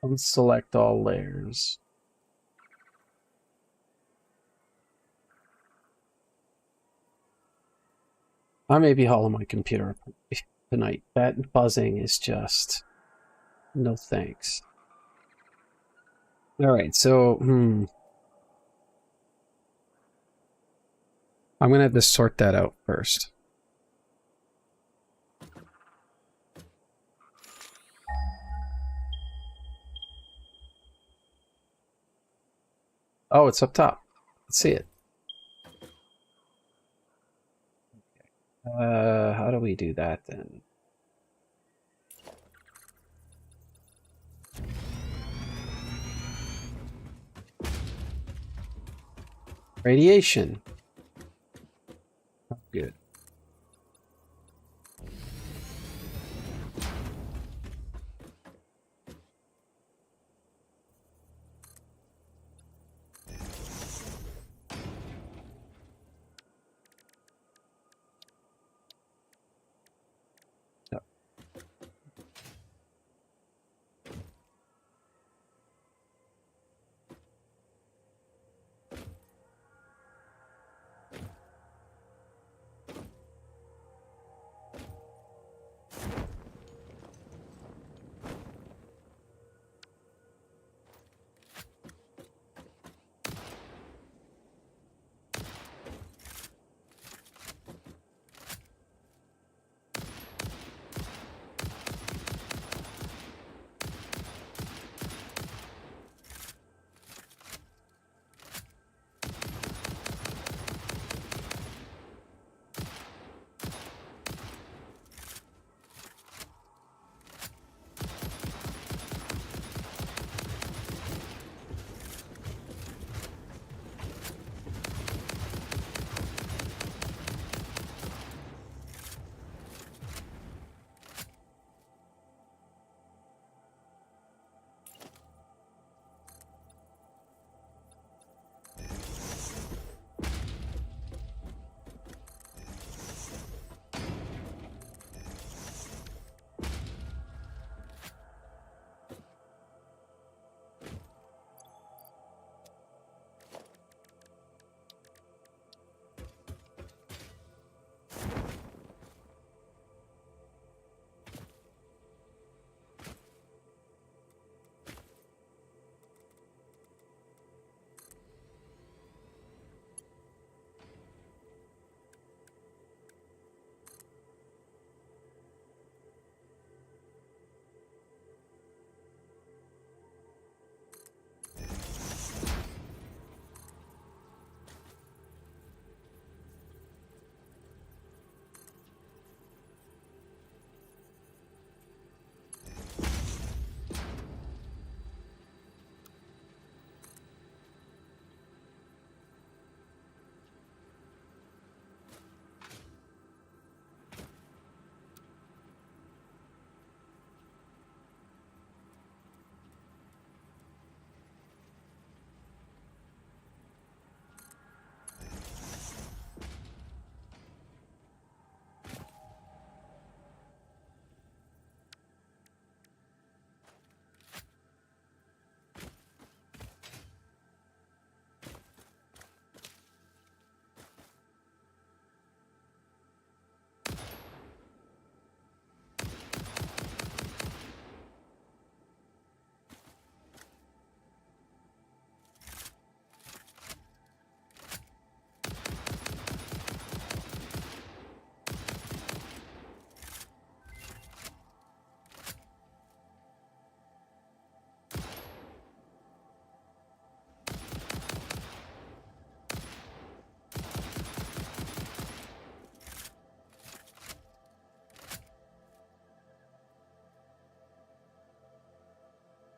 Unselect all layers. I may be hauling my computer tonight. That buzzing is just no thanks. All right, so I'm gonna have to sort that out first. Oh, it's up top. Let's see it. How do we do that then? Radiation. Oh, good.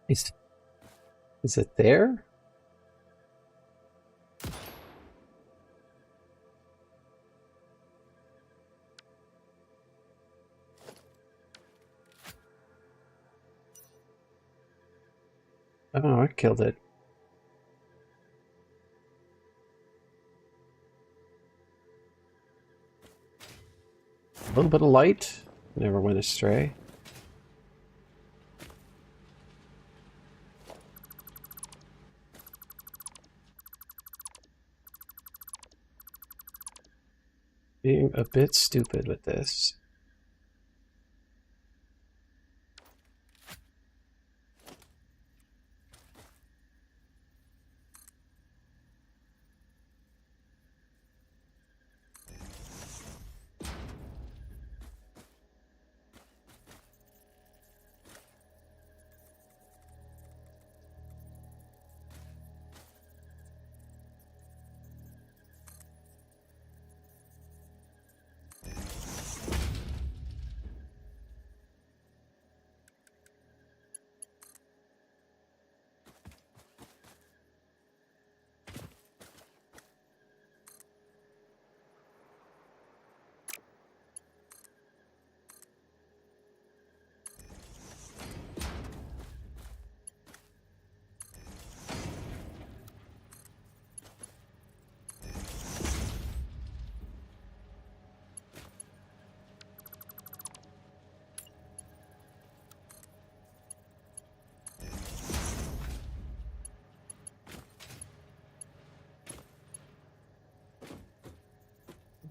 Is is it there? Oh, I killed it. A little bit of light. Never went astray. Being a bit stupid with this.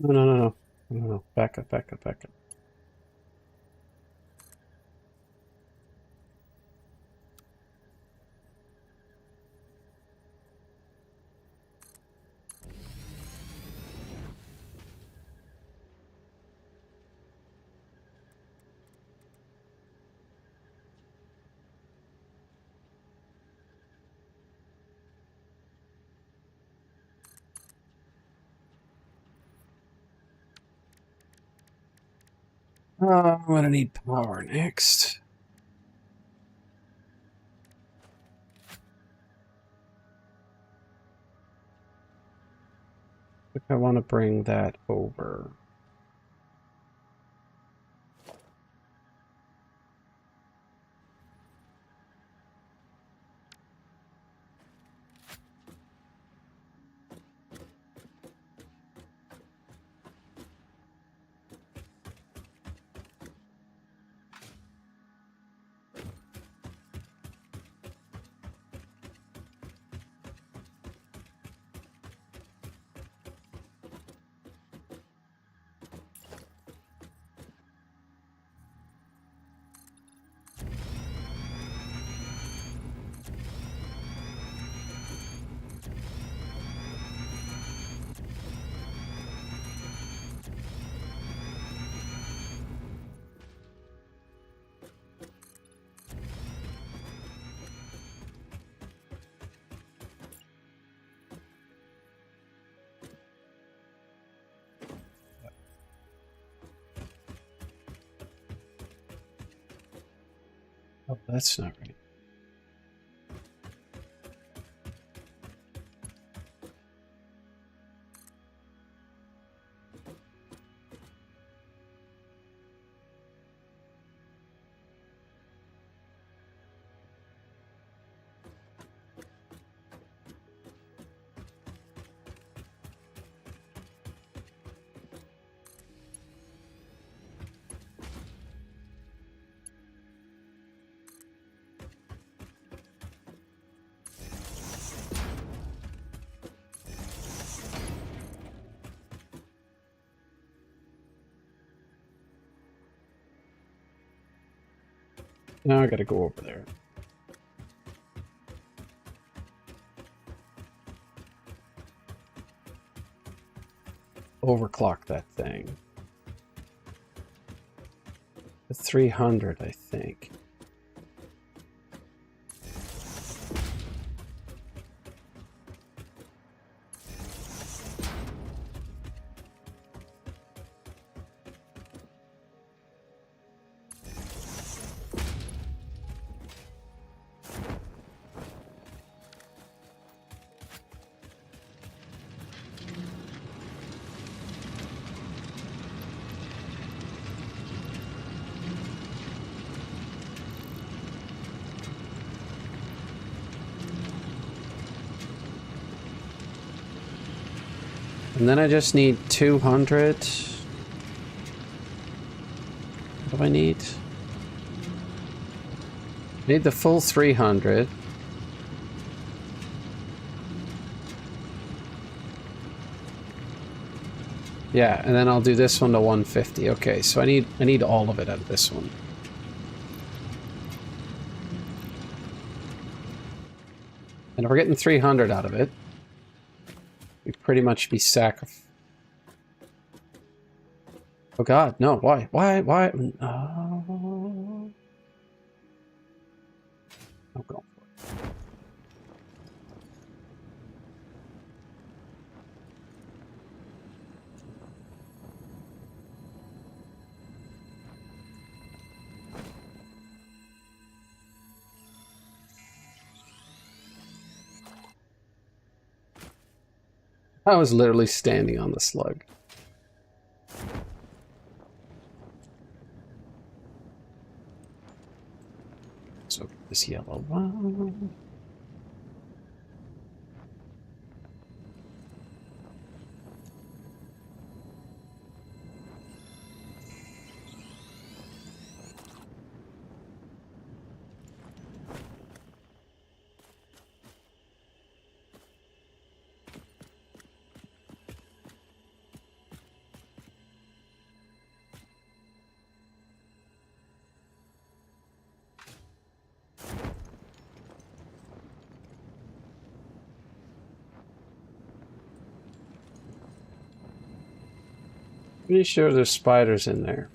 No, no, no, no. No, no. Back up, back up, back up. I'm gonna need power next. I think I want to bring that over. Oh, that's not right. Now I gotta go over there. Overclock that thing. The 300, I think. And then I just need 200. What do I need? I need the full 300. Yeah, and then I'll do this one to 150. Okay, so I need all of it out of this one. And if we're getting 300 out of it, we'd pretty much be sacrificed. Oh god, no, why? Why? Oh. I'm going for it. I was literally standing on the slug. So this yellow one. Pretty sure there's spiders in there.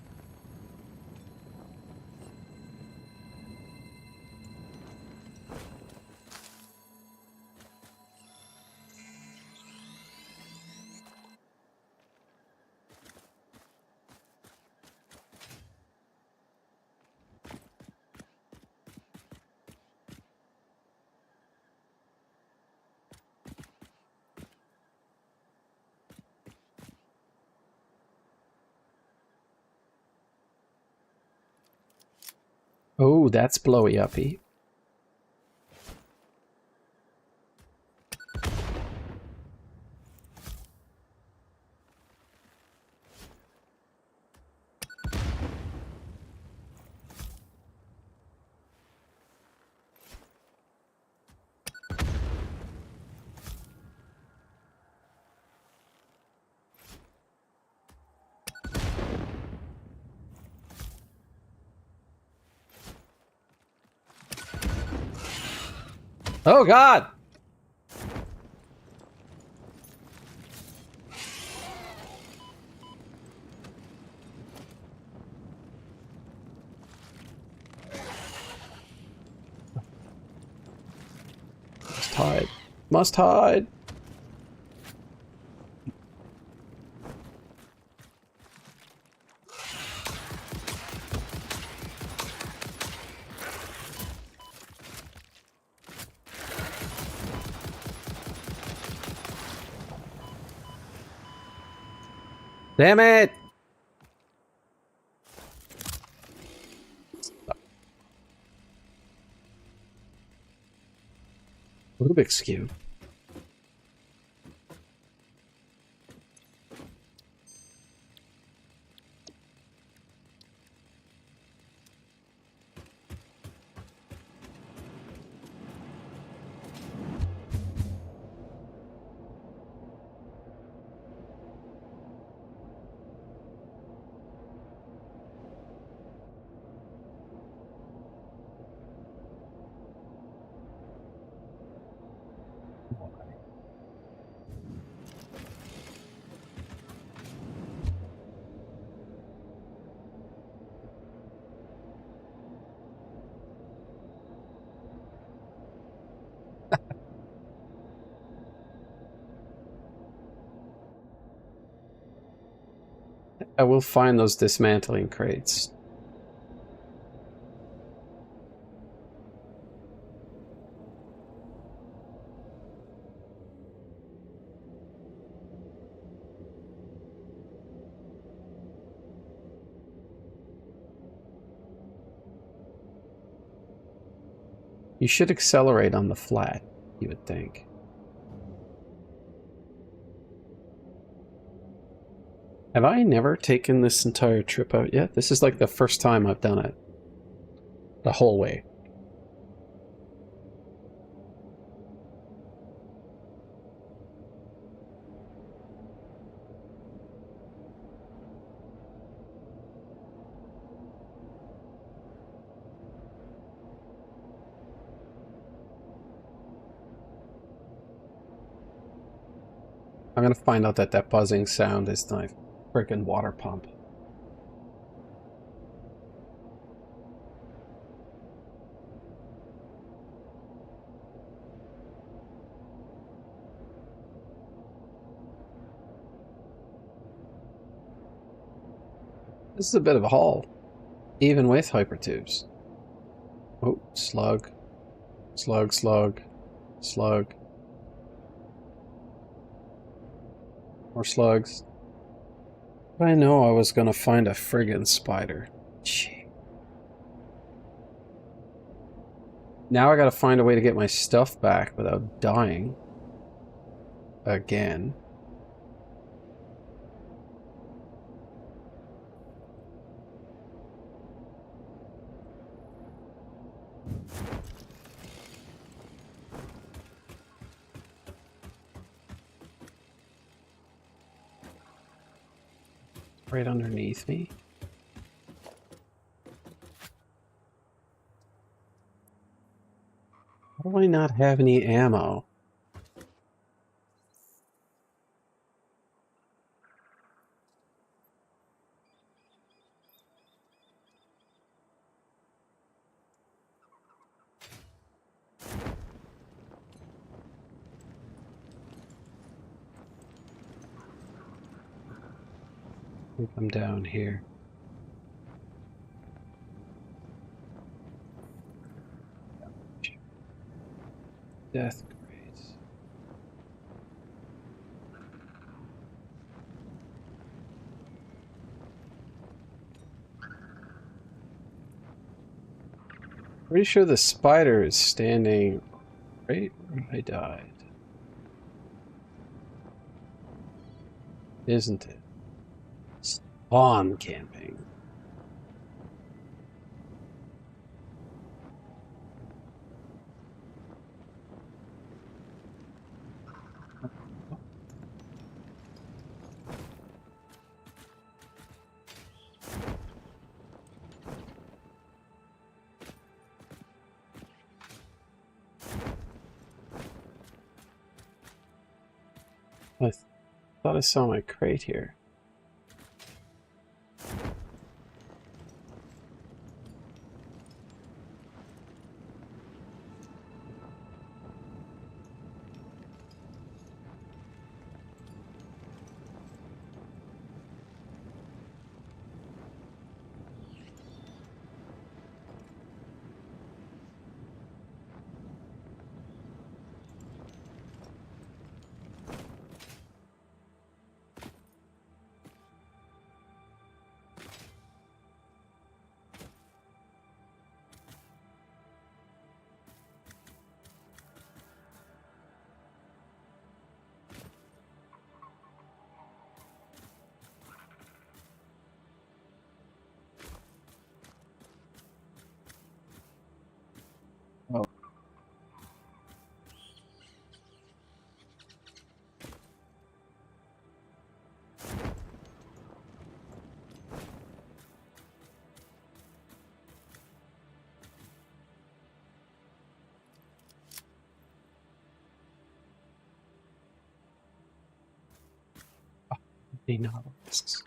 Oh, that's blowy uppy. Oh God! Must hide. Must hide! Damn it! Rubik's Cube. I will find those dismantling crates. You should accelerate on the flat, you would think. Have I never taken this entire trip out yet? This is like the first time I've done it. The whole way. I'm gonna find out that that buzzing sound is my freaking water pump. This is a bit of a haul, even with hypertubes. Oh, slug. Slug, slug, slug. More slugs. I know I was gonna find a friggin' spider. Gee. Now I gotta find a way to get my stuff back without dying. Again. Right underneath me. How do I not have any ammo? think I'm down here. Death grades. Pretty sure the spider is standing right where I died. Isn't it? Spawn camping. I thought I saw my crate here. Oh. The novelists.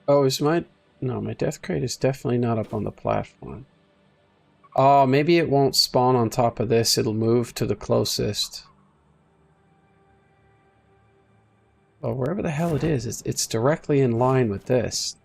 Oh, is my... No, my death crate is definitely not up on the platform. Oh, maybe it won't spawn on top of this. It'll move to the closest. Oh, wherever the hell it is, it's directly in line with this.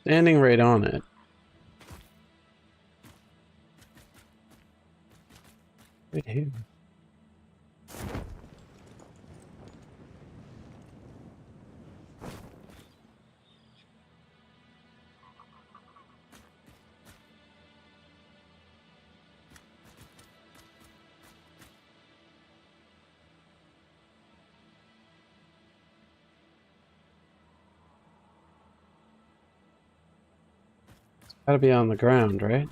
Standing right on it. Right here. It's gotta be on the ground, right?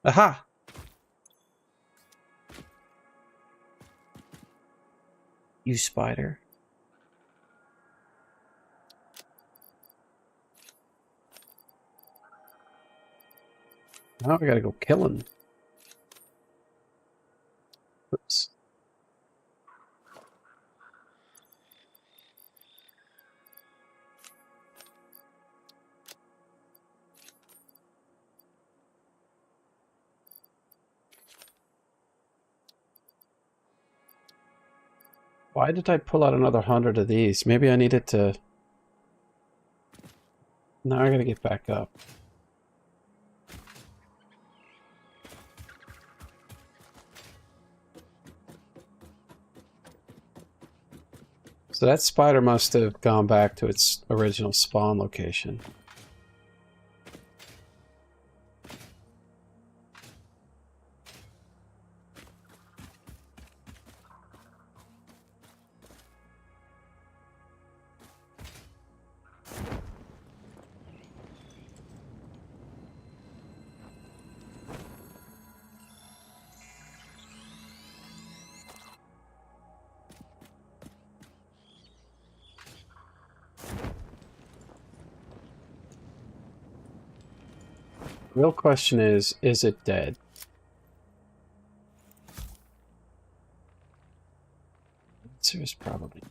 Aha! You spider. Now I gotta go killing. Oops. Why did I pull out another 100 of these? Maybe I needed to... Now I gotta get back up. So that spider must have gone back to its original spawn location. Real question is it dead? The answer is probably.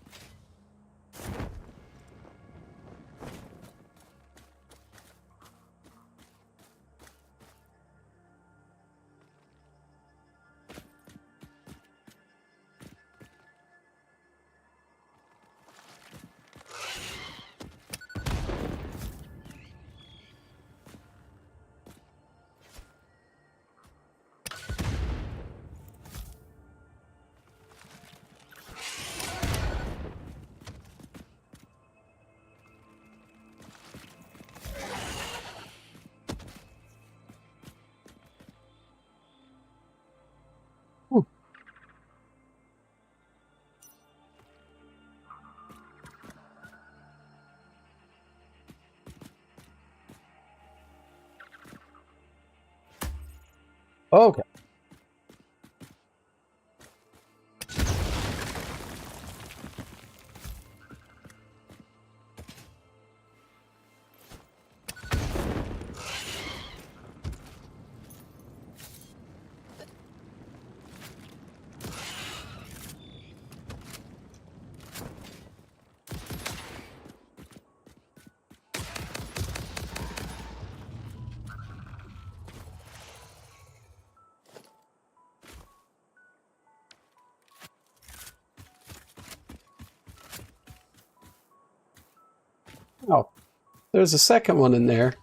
Ooh. Okay. Oh, there's a second one in there.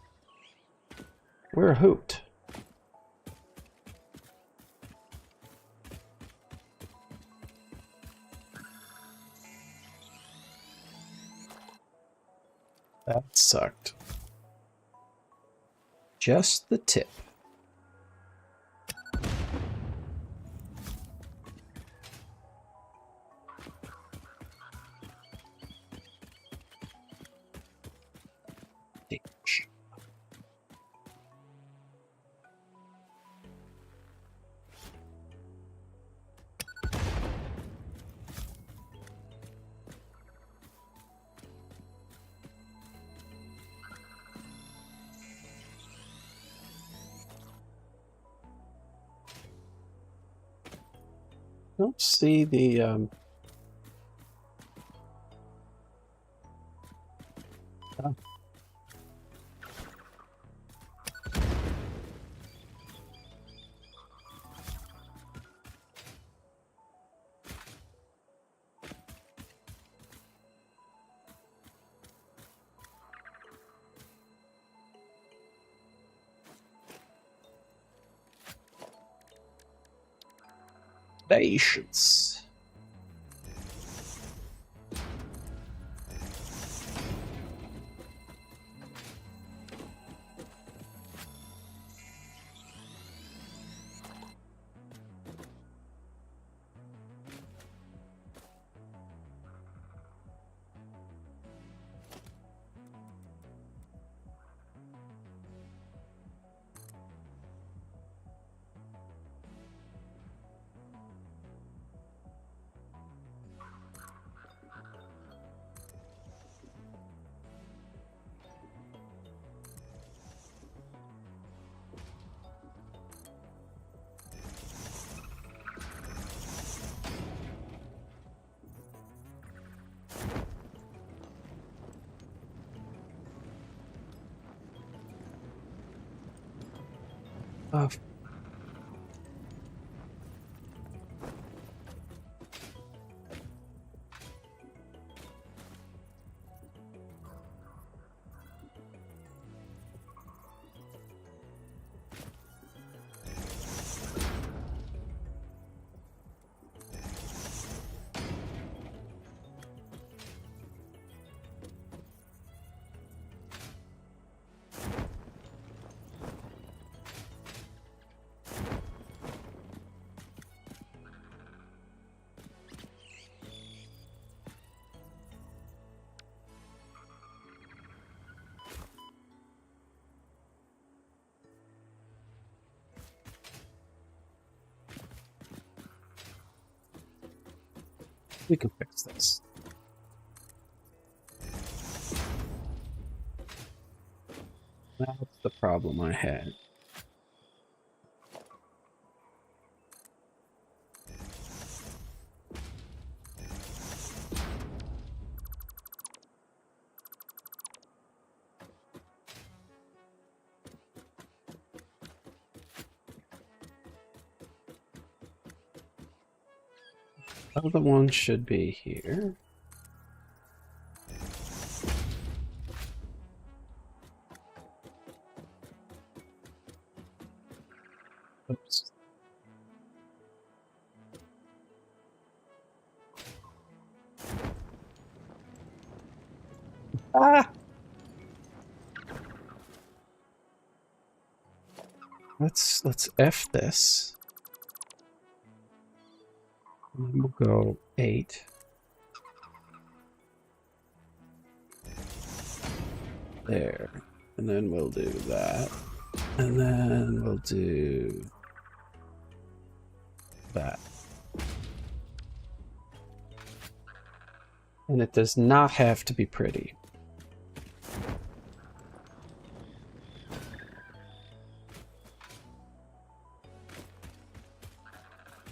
We're hooped. That sucked. Just the tip. Don't see the oh. Patience. Oh, we can fix this. That's the problem I had. Other one should be here. Oops. Ah! Let's F this. And then we'll go 8. There. And then we'll do that. And then we'll do that. And it does not have to be pretty.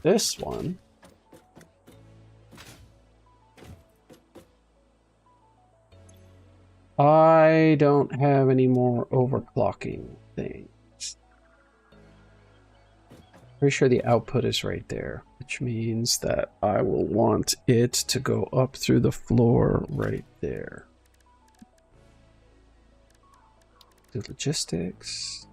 This one I don't have any more overclocking things. Pretty sure the output is right there, which means that I will want it to go up through the floor right there. Do logistics.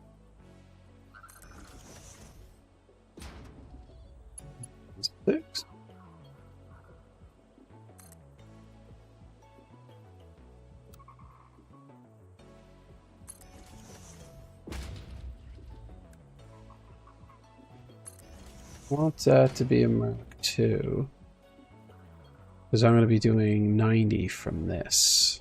Six. I want that to be a Mark II, because I'm going to be doing 90 from this.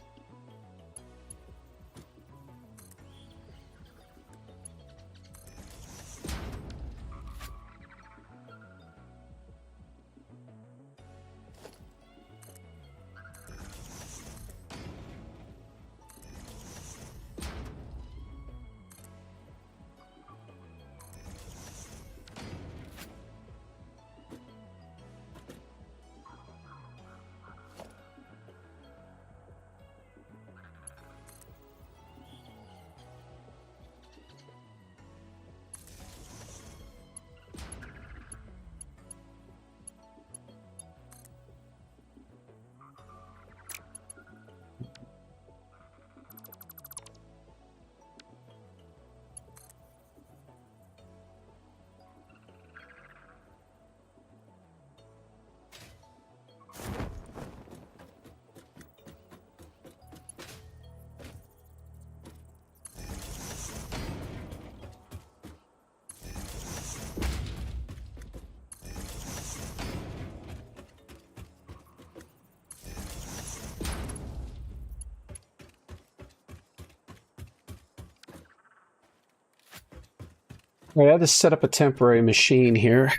All right, I have to set up a temporary machine here.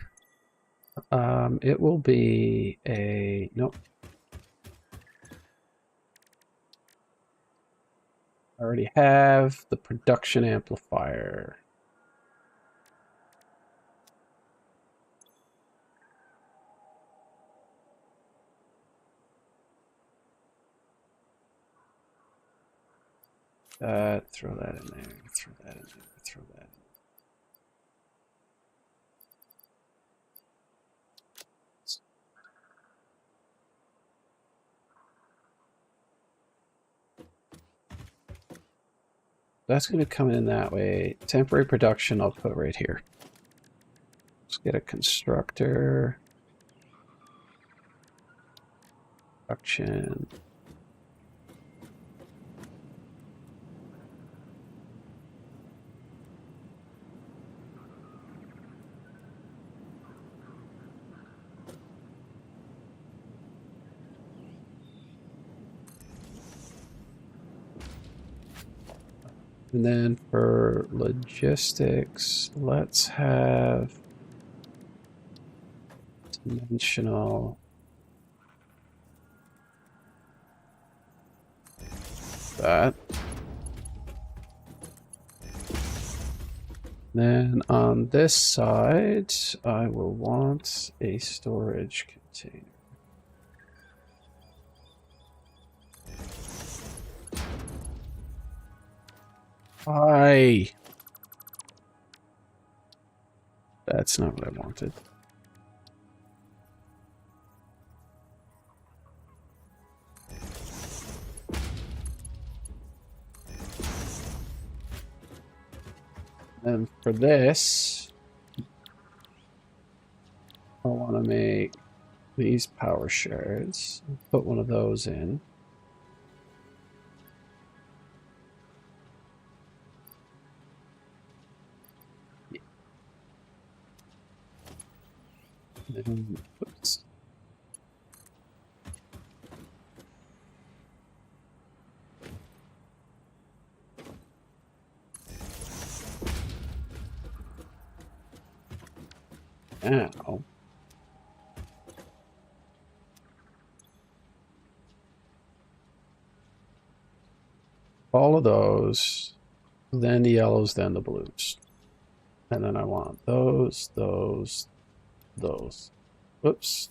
It will be a nope. I already have the production amplifier. Throw that in there. Throw that in there. Throw that in. That's going to come in that way. Temporary production I'll put right here. Let's get a constructor. Production. And then for logistics, let's have dimensional. That. Then on this side, I will want a storage container. Hi. That's not what I wanted. And for this, I want to make these power shards. Put one of those in. Then, oops. Now, all of those, then the yellows, then the blues. And then I want those. Whoops.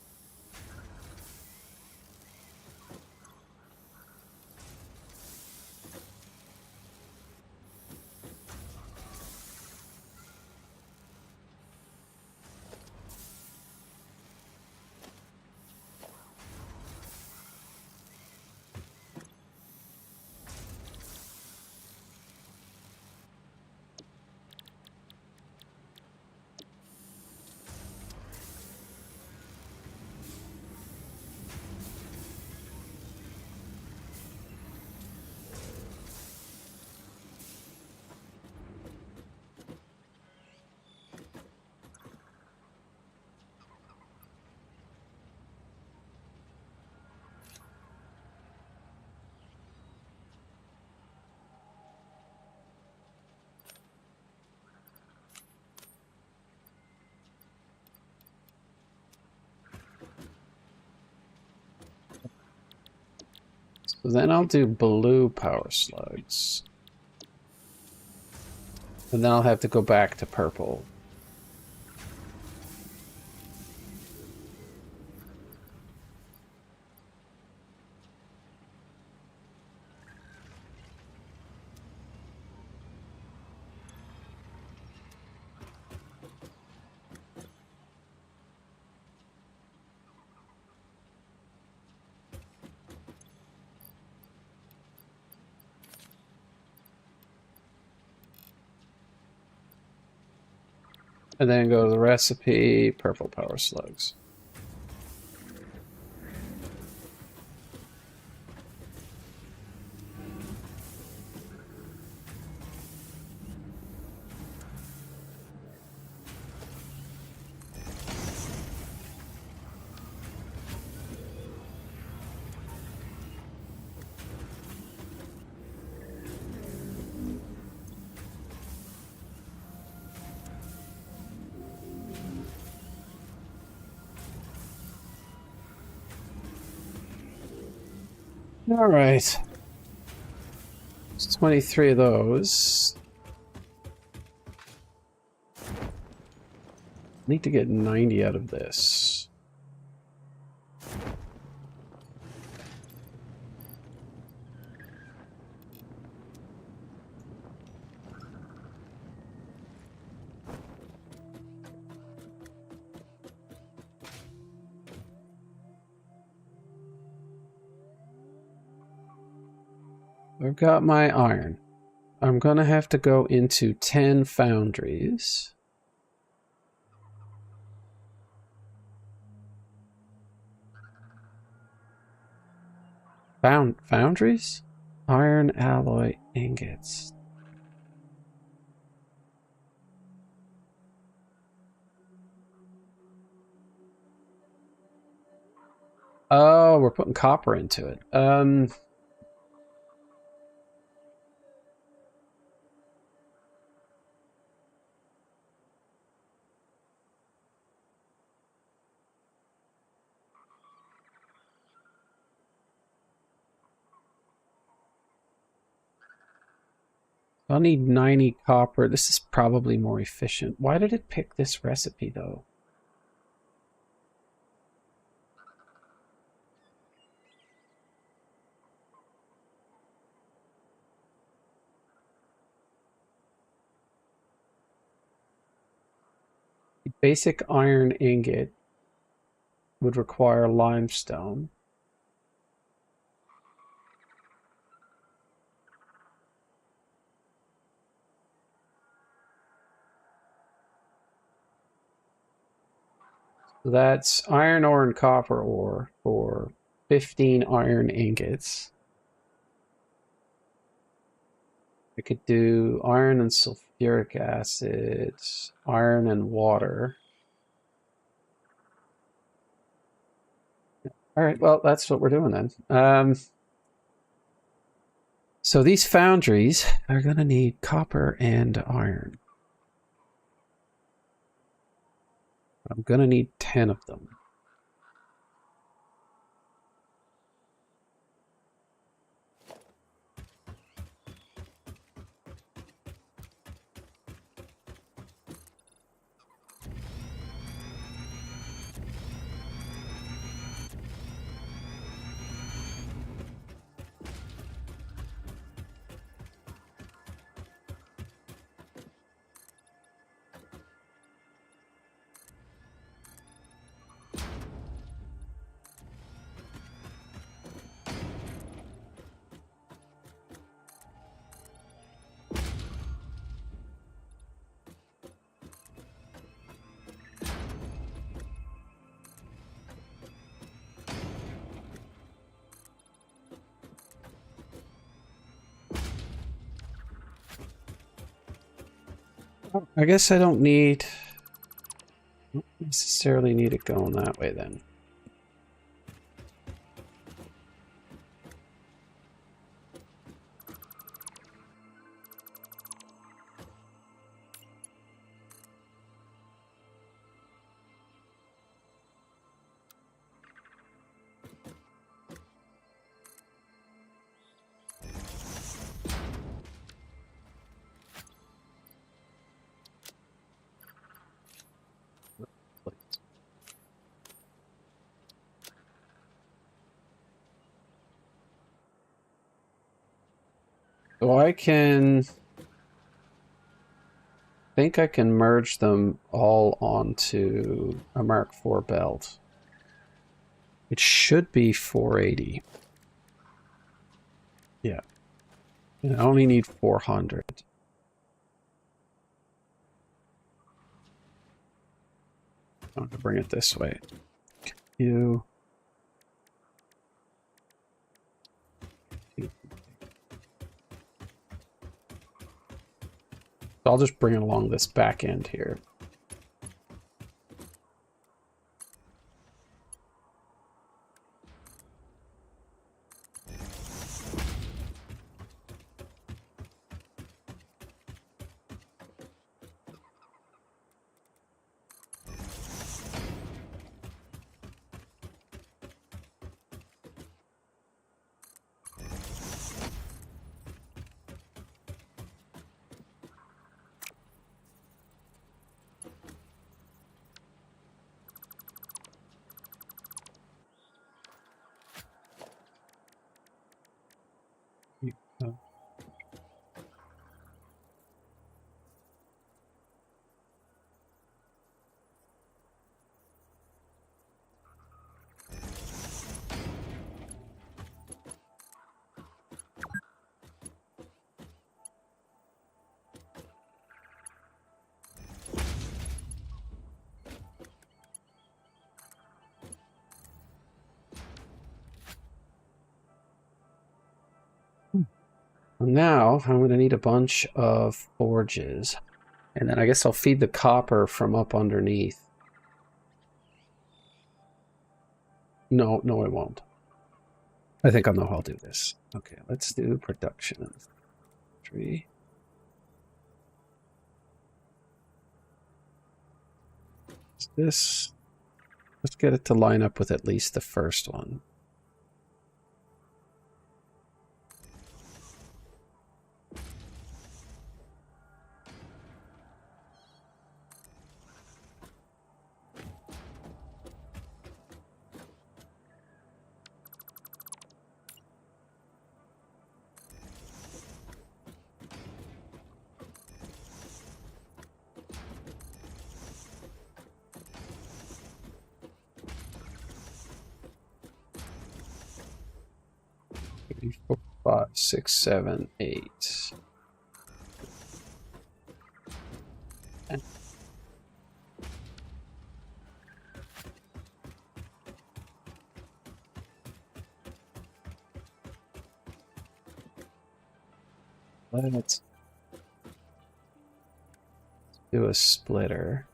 So then I'll do blue power slugs. And then I'll have to go back to purple. And then go to the recipe, purple power slugs. All right. It's 23 of those. Need to get 90 out of this. I've got my iron. I'm going to have to go into 10 foundries. Foundries? Iron alloy ingots. Oh, we're putting copper into it. I'll need 90 copper. This is probably more efficient. Why did it pick this recipe, though? The basic iron ingot would require limestone. So that's iron ore and copper ore for 15 iron ingots. I could do iron and sulfuric acid, iron and water. All right, well, that's what we're doing then. So these foundries are going to need copper and iron. I'm going to need 10 of them. I guess I don't necessarily need it going that way then. So I think I can merge them all onto a Mark IV belt. It should be 480. Yeah. And I only need 400. I'm going to bring it this way. You. I'll just bring it along this back end here. Now I'm going to need a bunch of forges. And then I guess I'll feed the copper from up underneath. No, I won't. I think I know how I'll do this. Okay, let's do production. 3. This. Let's get it to line up with at least the first one. Three, 4, 5, 6, 7, 8. Let's do a splitter.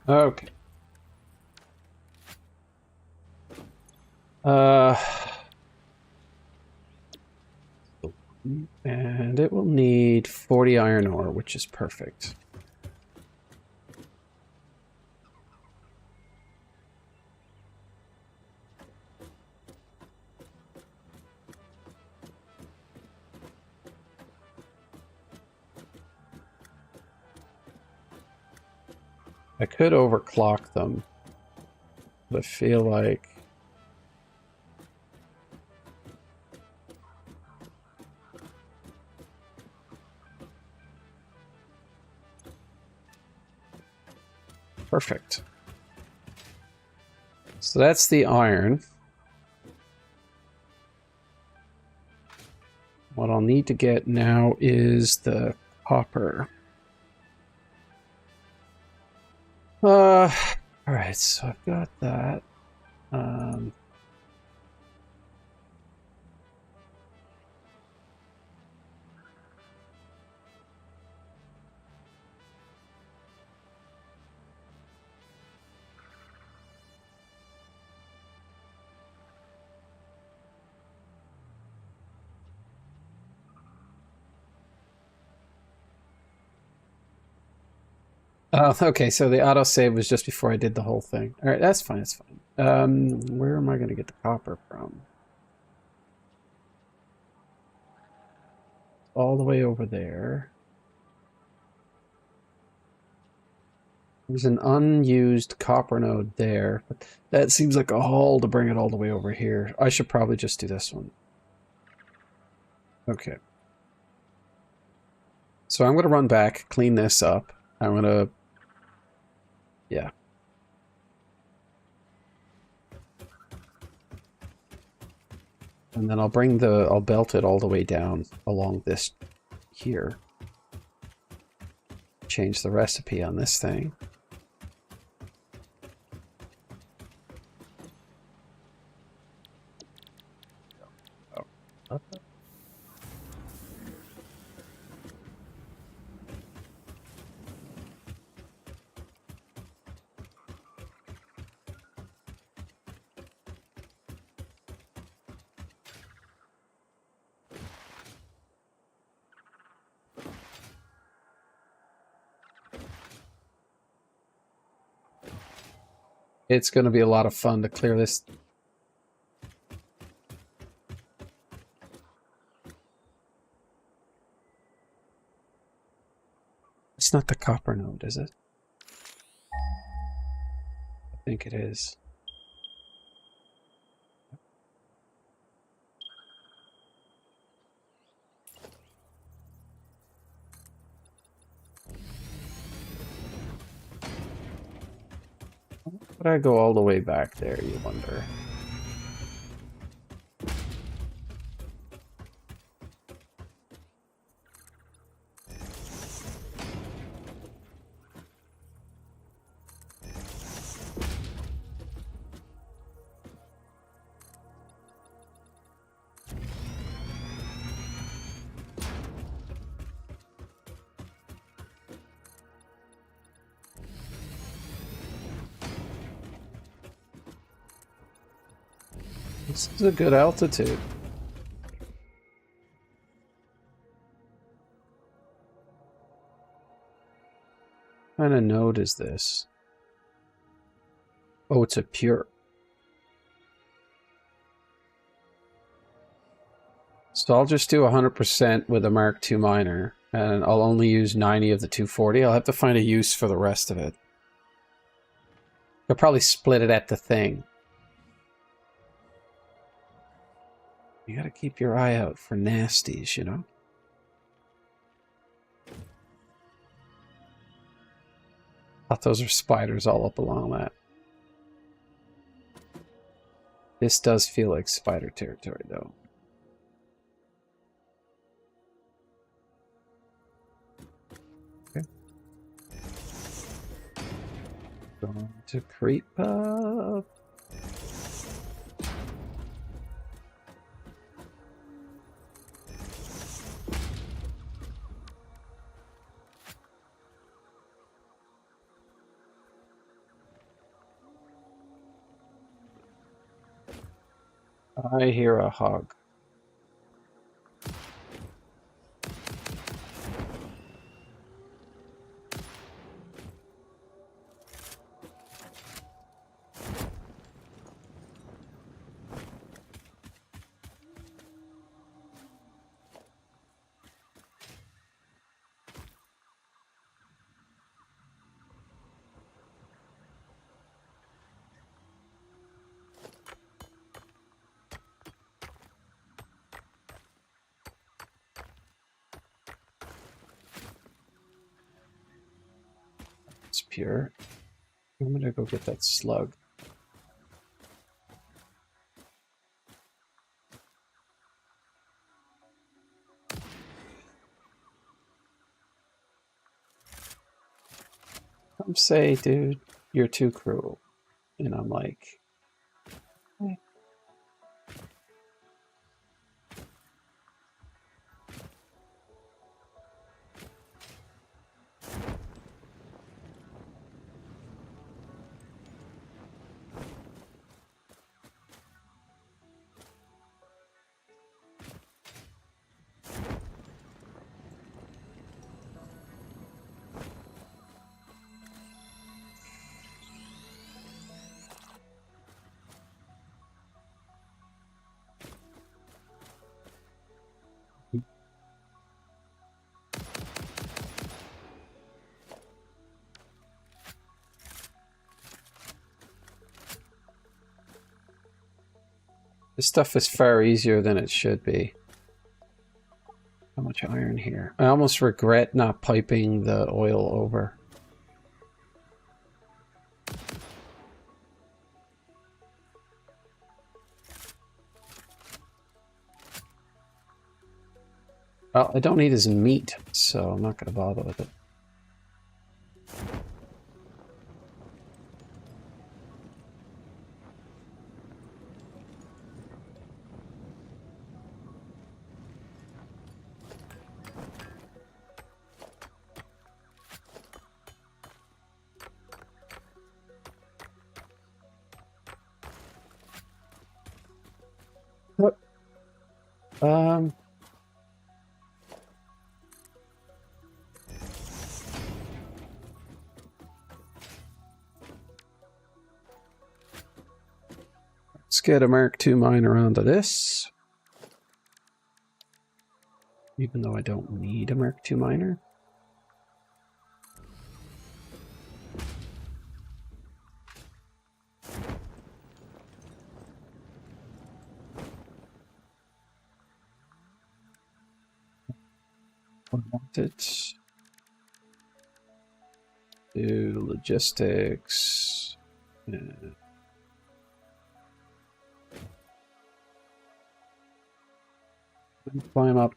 Okay. And it will need 40 iron ore, which is perfect. I could overclock them, but I feel like perfect. So that's the iron. What I'll need to get now is the copper. All right, so I've got that. Oh, okay, so the autosave was just before I did the whole thing. Alright, that's fine, that's fine. Where am I going to get the copper from? All the way over there. There's an unused copper node there, but that seems like a haul to bring it all the way over here. I should probably just do this one. Okay. So I'm going to run back, clean this up. I'm going to... Yeah. And then I'll belt it all the way down along this here. Change the recipe on this thing. Oh. It's going to be a lot of fun to clear this. It's not the copper node, is it? I think it is. Would I go all the way back there, you wonder? This is a good altitude. What kind of node is this? Oh, it's a pure. So I'll just do 100% with a Mark II miner, and I'll only use 90 of the 240. I'll have to find a use for the rest of it. I'll probably split it at the thing. You gotta keep your eye out for nasties, you know? Thought those are spiders all up along that. This does feel like spider territory, though. Okay. Going to creep up. I hear a hog. It's pure. I'm gonna go get that slug. Some say, dude, you're too cruel. And I'm like, eh. This stuff is far easier than it should be. How much iron here? I almost regret not piping the oil over. Well, I don't need his meat, so I'm not going to bother with it. What? Let's get a Mark II miner onto this. Even though I don't need a Mark II miner. I want it. Do logistics. Yeah. Climb up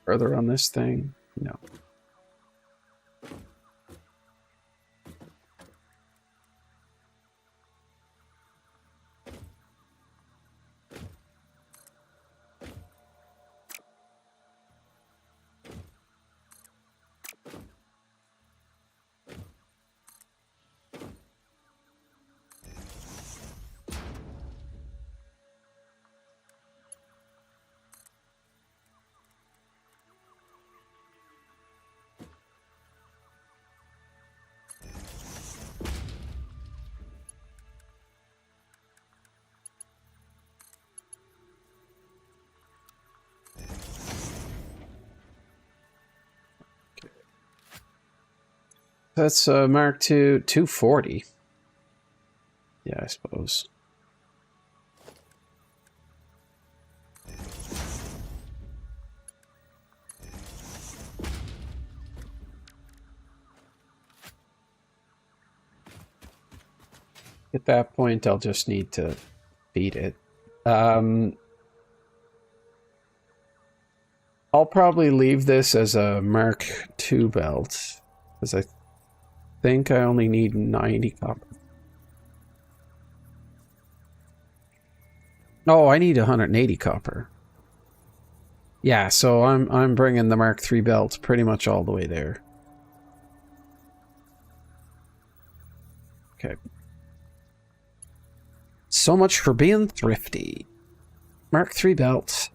further on this thing. No. That's Mark II 240. Yeah, I suppose. At that point, I'll just need to feed it. I'll probably leave this as a Mark II belt, because I think I only need 90 copper. Oh, I need 180 copper. Yeah, so I'm bringing the Mark III belt pretty much all the way there. Okay. So much for being thrifty. Mark III belt.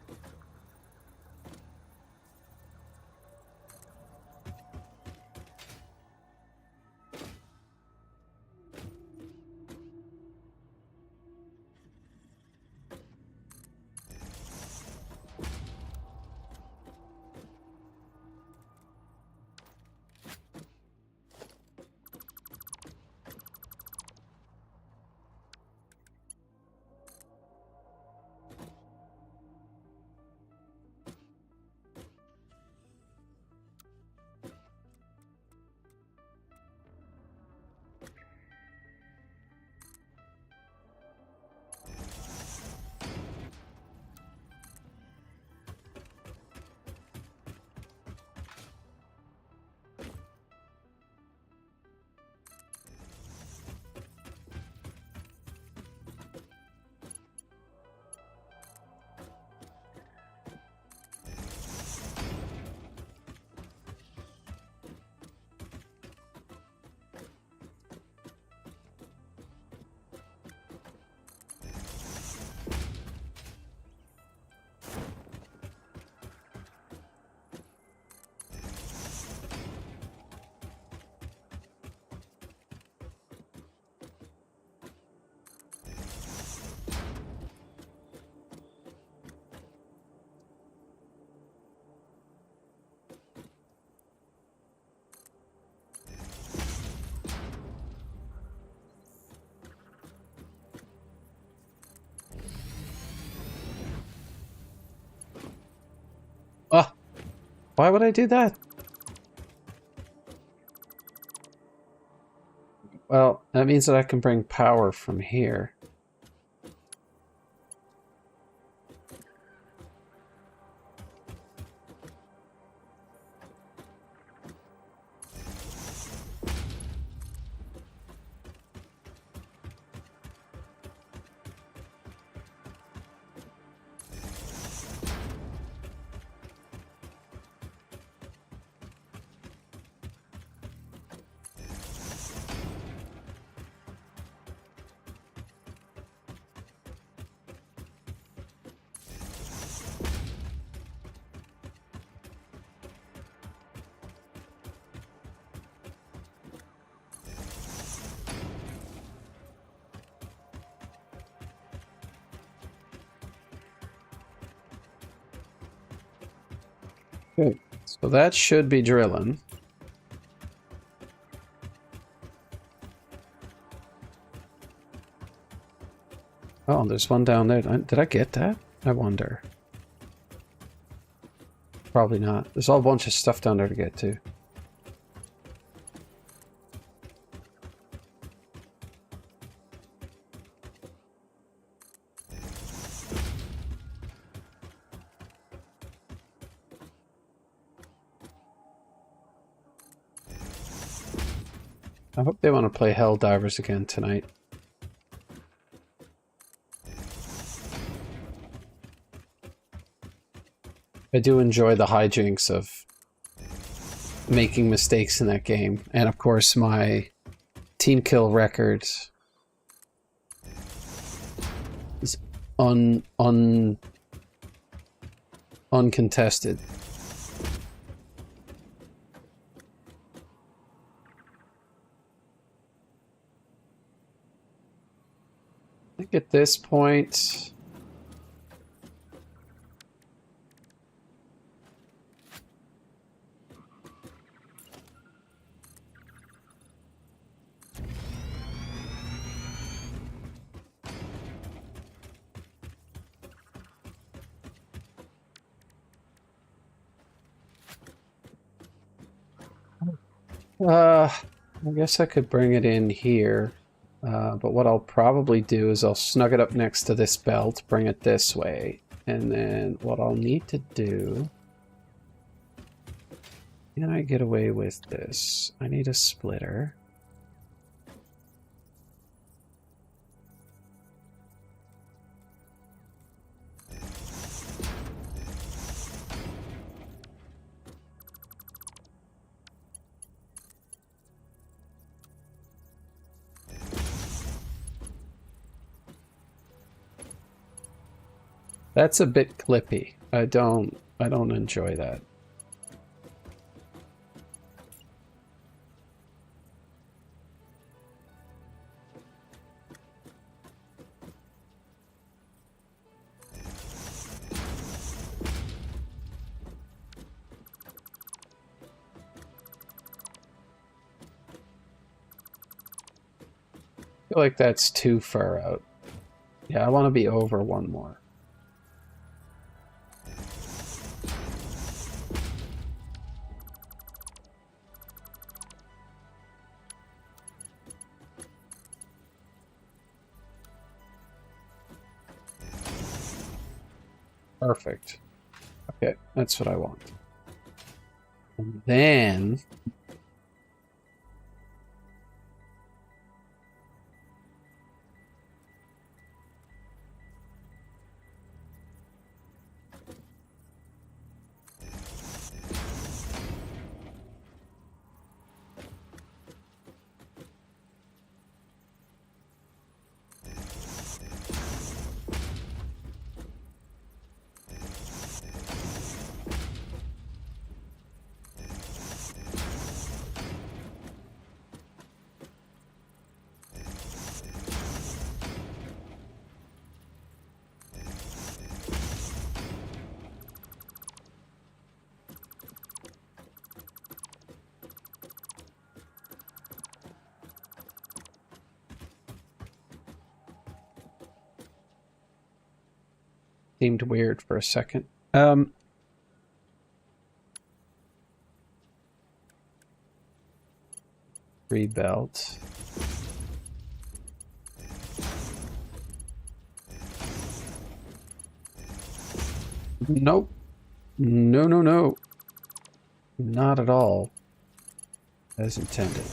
Why would I do that? Well, that means that I can bring power from here. Okay, so that should be drilling. Oh, there's one down there. Did I get that? I wonder. Probably not. There's a whole bunch of stuff down there to get to. I hope they want to play Helldivers again tonight. I do enjoy the hijinks of making mistakes in that game. And of course my team kill record is uncontested. I think at this point I guess I could bring it in here, but what I'll probably do is I'll snug it up next to this belt, bring it this way, and then what I'll need to do... Can I get away with this? I need a splitter. That's a bit clippy. I don't enjoy that. I feel like that's too far out. Yeah, I want to be over one more. Perfect. Okay, that's what I want. And then... Seemed weird for a second. Rebelt. Nope. No, no, no. Not at all. As intended.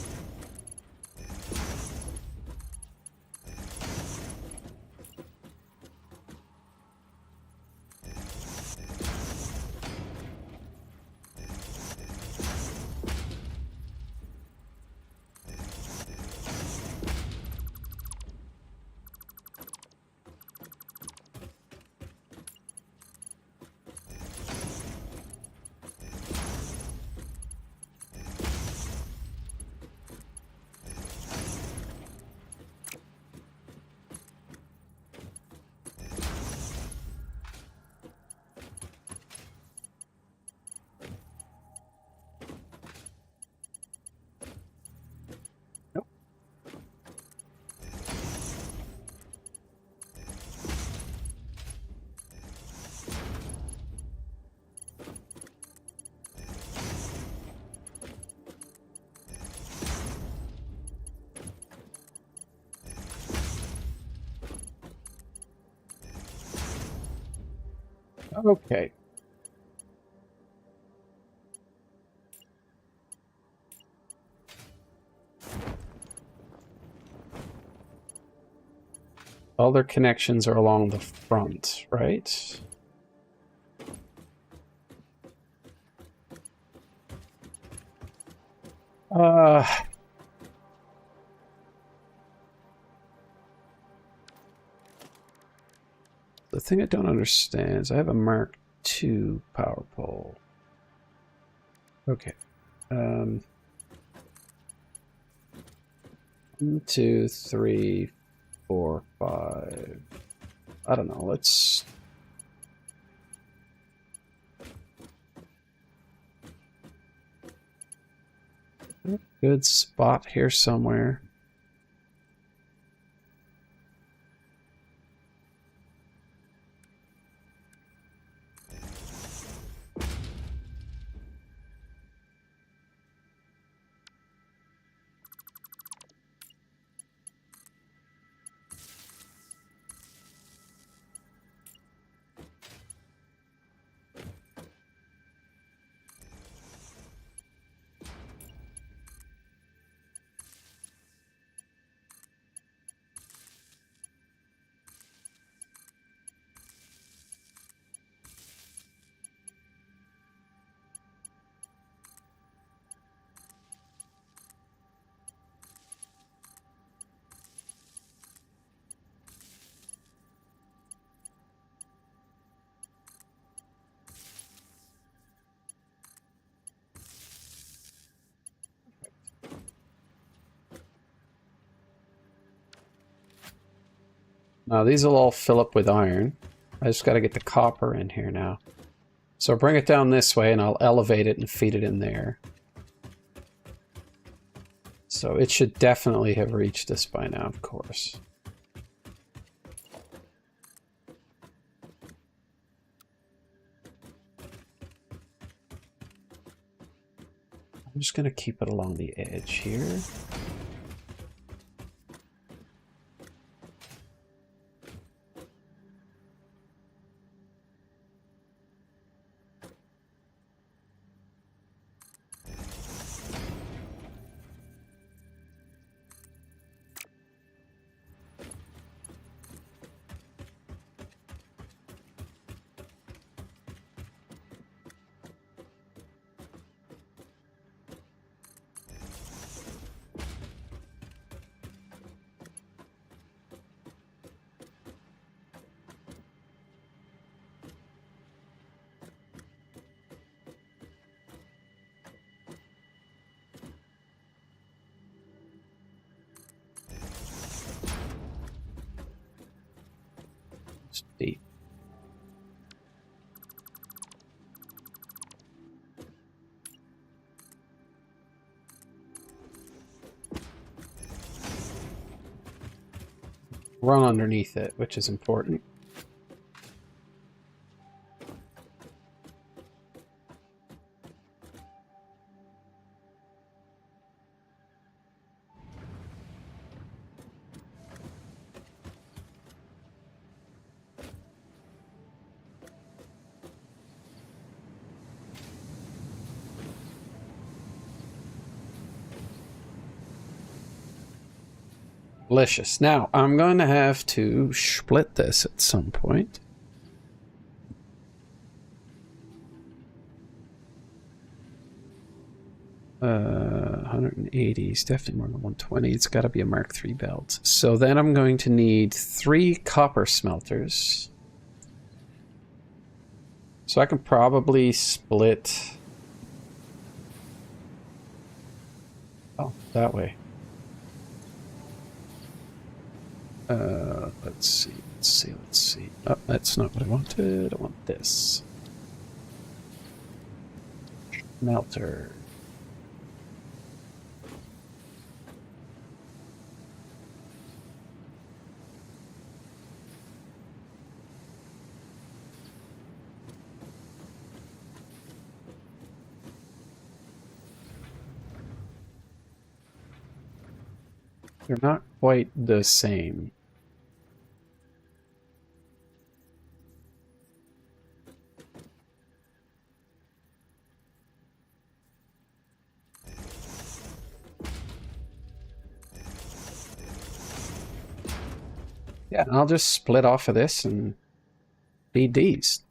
Okay. All their connections are along the front, right? The thing I don't understand is I have a Mark II power pole. Okay. 1, 2, 3, 4, 5. I don't know. Let's. Good spot here somewhere. Now these will all fill up with iron. I just got to get the copper in here now. So bring it down this way and I'll elevate it and feed it in there. So it should definitely have reached us by now, of course. I'm just going to keep it along the edge here. It's deep. Run underneath it, which is important. Delicious. Now, I'm going to have to split this at some point. Uh, 180 is definitely more than 120. It's got to be a Mark III belt. So then I'm going to need 3 copper smelters. So I can probably split... Oh, that way. Let's see. Oh, that's not what I wanted. I want this. Smelter. They're not quite the same. Yeah, and I'll just split off of this and feed these.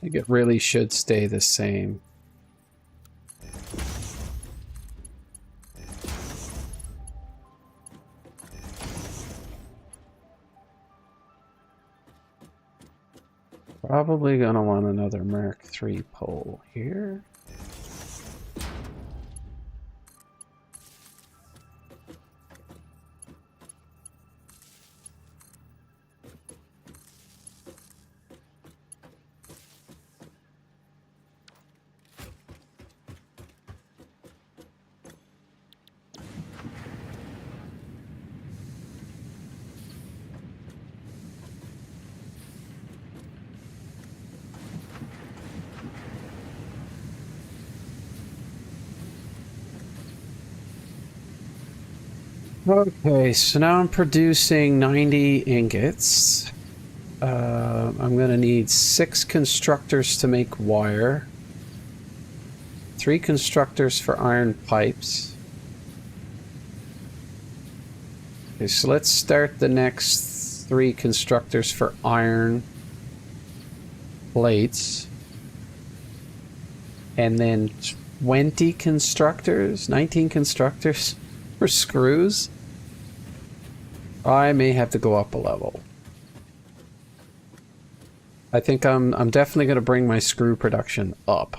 I think it really should stay the same. Probably gonna want another Mark III pole here. Okay, so now I'm producing 90 ingots. I'm gonna need 6 constructors to make wire, 3 constructors for iron pipes. Okay, so let's start the next 3 constructors for iron plates. And then 20 constructors, 19 constructors for screws. I may have to go up a level. I think I'm definitely going to bring my screw production up.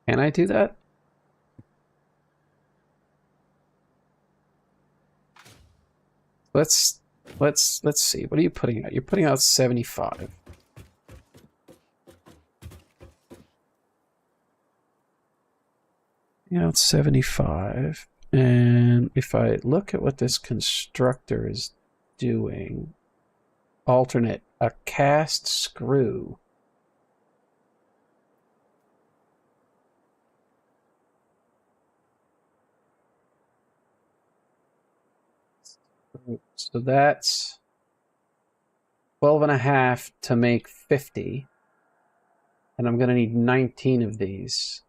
Can I do that? Let's see. What are you putting out? You're putting out 75. You know, it's 75. And if I look at what this constructor is doing, alternate, a cast screw. So that's 12.5 to make 50. And I'm going to need 19 of these.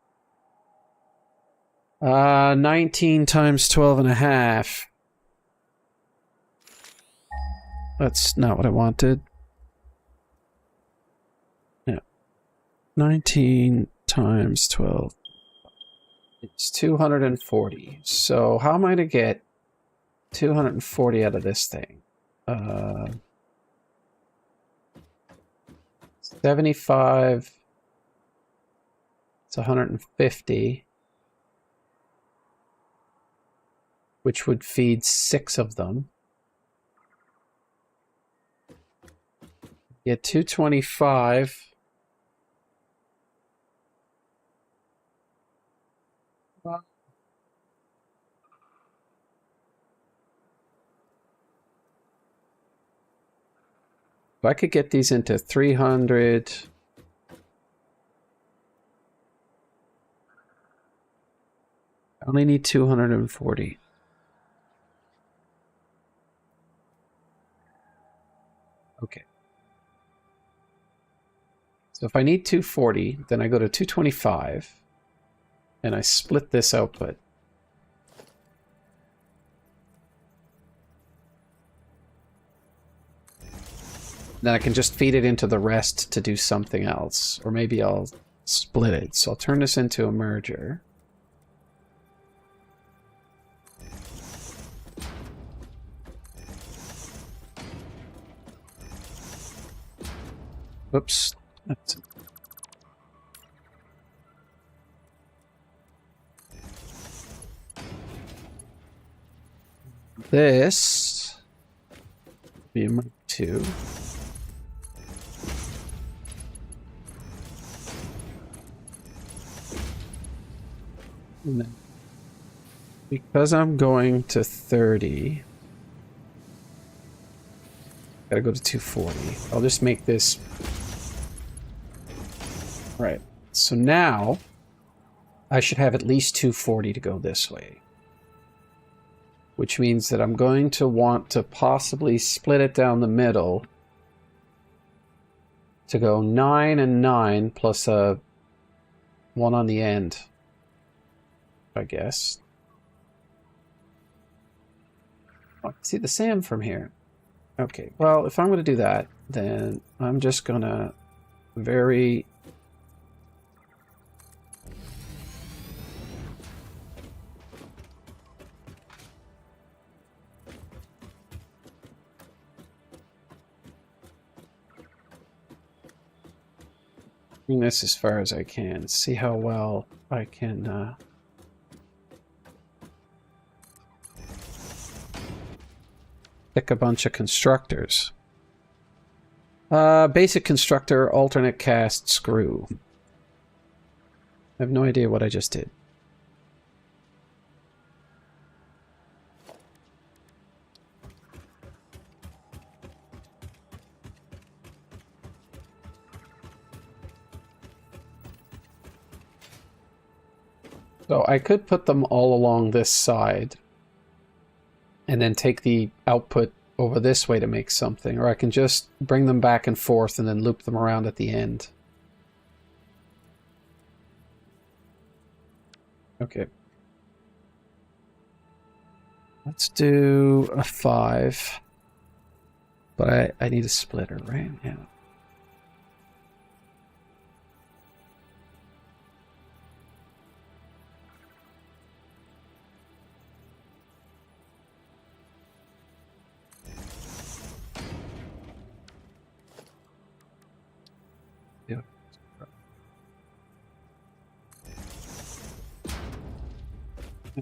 19 times 12.5. That's not what I wanted. No. 19 times 12. It's 240. So how am I to get 240 out of this thing? 75. It's 150. Which would feed 6 of them. Get 225. If I could get these into 300. I only need 240. Okay. So if I need 240, then I go to 225 and I split this output. Then I can just feed it into the rest to do something else. Or maybe I'll split it. So I'll turn this into a merger. Oops. This be a merge 2. And then, because I'm going to 30, gotta go to 240. I'll just make this right. So now I should have at least 240 to go this way, which means that I'm going to want to possibly split it down the middle to go 9 and 9 plus a 1 on the end, I guess. I can see the SAM from here. Okay, well, if I'm going to do that, then I'm just going to very... bring this as far as I can. See how well I can... pick a bunch of constructors. Basic constructor, alternate cast, screw. I have no idea what I just did. So I could put them all along this side and then take the output over this way to make something, or I can just bring them back and forth and then loop them around at the end. Okay. Let's do a 5. But I need a splitter, right? Yeah.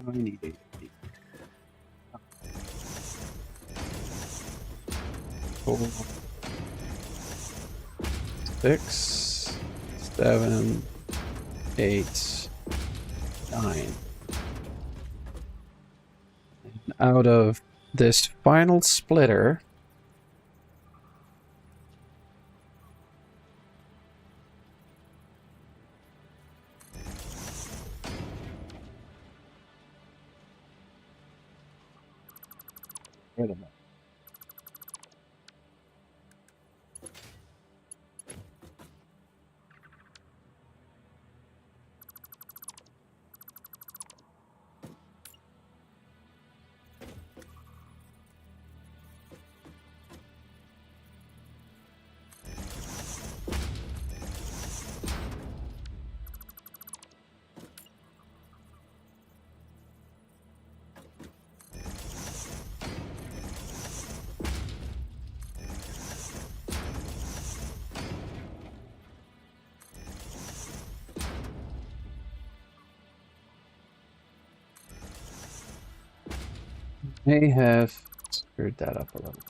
I need 8. 4, 6, 7, 8, 9. And out of this final splitter, wait a minute. May have screwed that up a little bit.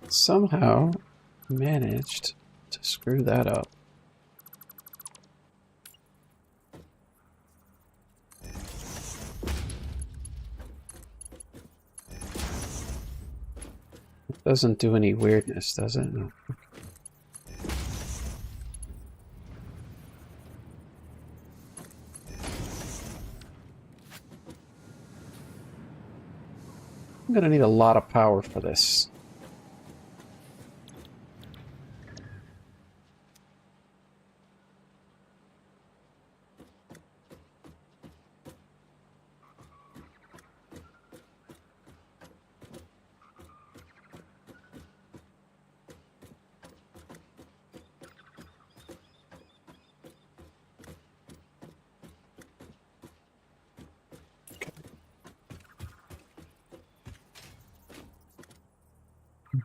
Somehow managed to screw that up. It doesn't do any weirdness, does it? No. I'm gonna need a lot of power for this.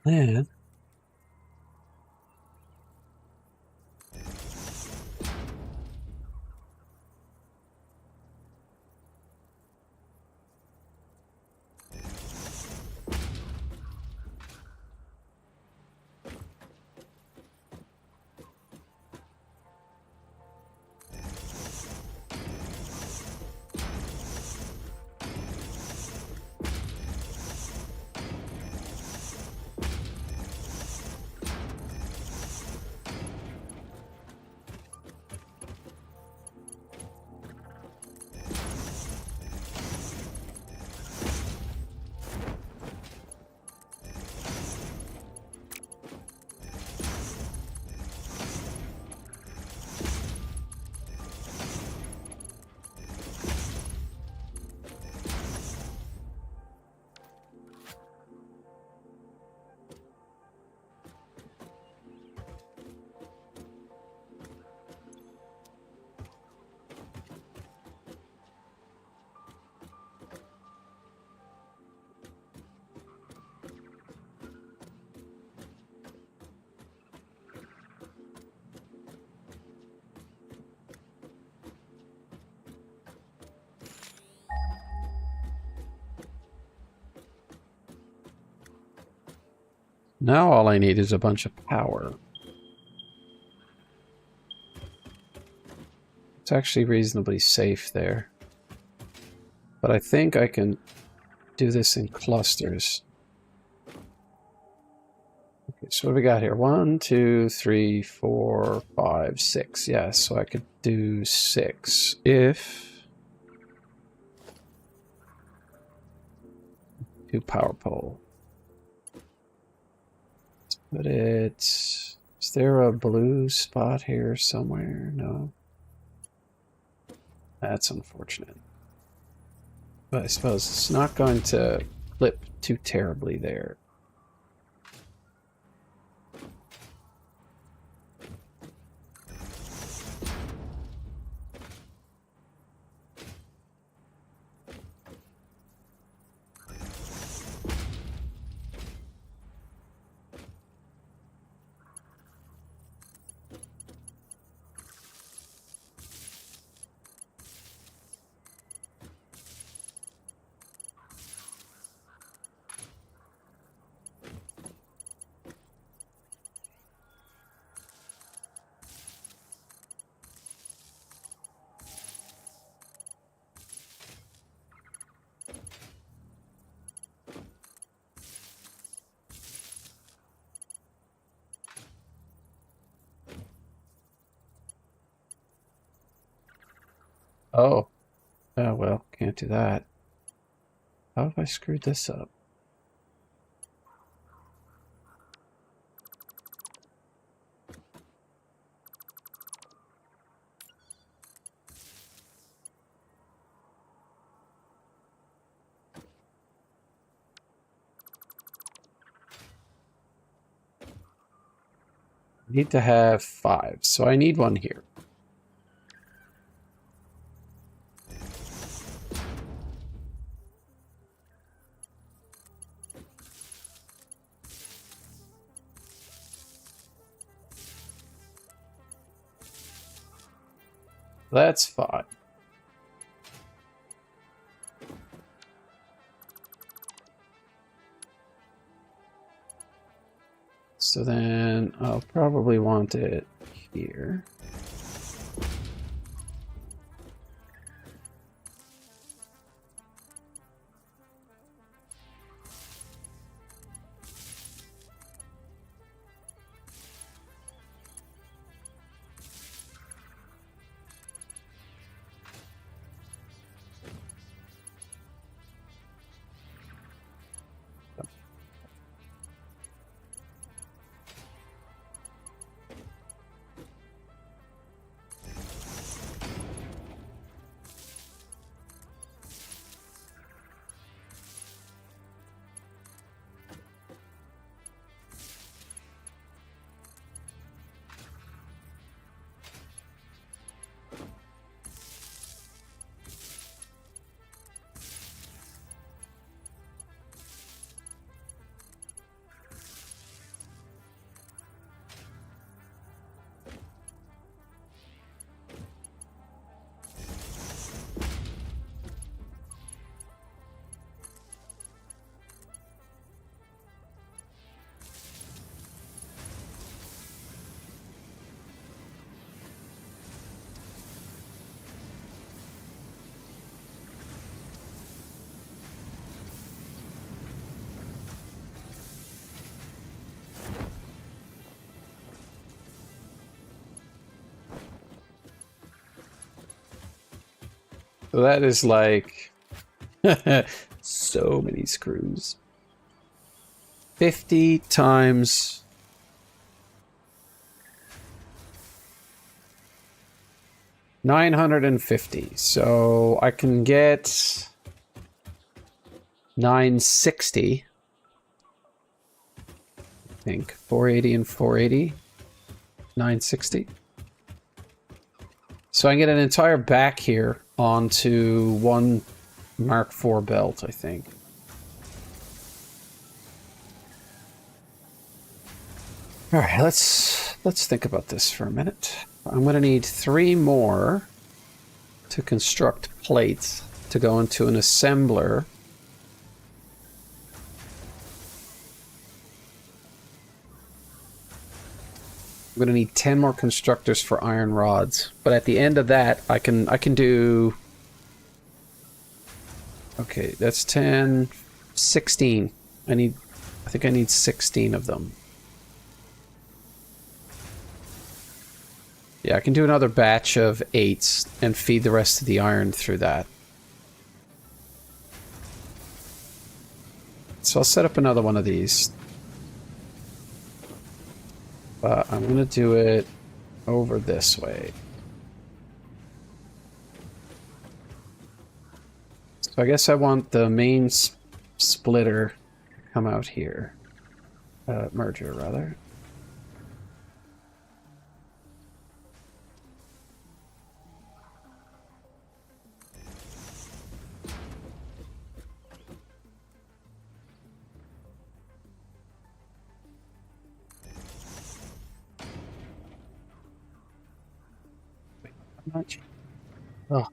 Then now all I need is a bunch of power. It's actually reasonably safe there. But I think I can do this in clusters. Okay, so what do we got here? 1, 2, 3, 4, 5, 6. Yeah, so I could do 6 if... 2 power pole. Let's put it... Is there a blue spot here somewhere? No. That's unfortunate. But I suppose it's not going to clip too terribly there. Oh. Oh, well, can't do that. How have I screwed this up? I need to have 5, so I need one here. That's 5. So then I'll probably want it here. So that is like so many screws. 50 times 950. So I can get 960. I think 480 and 480. 960. So I can get an entire back here onto one Mark IV belt, I think. All right, let's think about this for a minute. I'm going to need 3 more to construct plates to go into an assembler. I'm going to need 10 more constructors for iron rods, but at the end of that, I can do. Okay, that's 10, 16. I think I need 16 of them. Yeah, I can do another batch of 8s and feed the rest of the iron through that. So I'll set up another one of these. But I'm going to do it over this way. So I guess I want the main splitter come out here. Merger, rather. Wait, how much? Oh,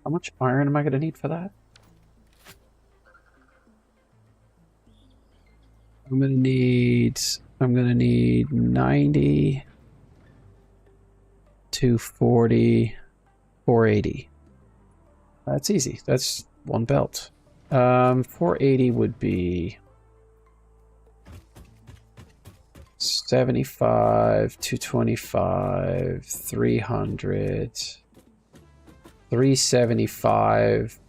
how much iron am I going to need for that? I'm gonna need 90, 240, 480. That's easy. That's one belt. 480 would be 75, 225, 300, 375.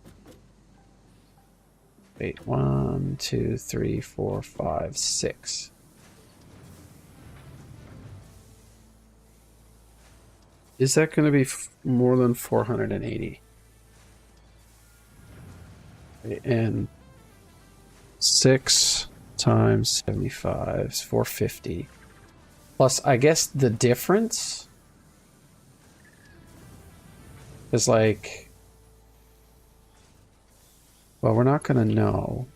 Wait, 1, 2, 3, 4, 5, 6. Is that going to be more than 480? And 6 times 75 is 450. Plus, I guess the difference is like... Well, we're not going to know.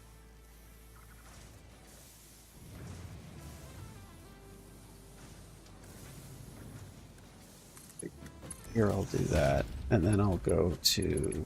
Here, I'll do that. And then I'll go to...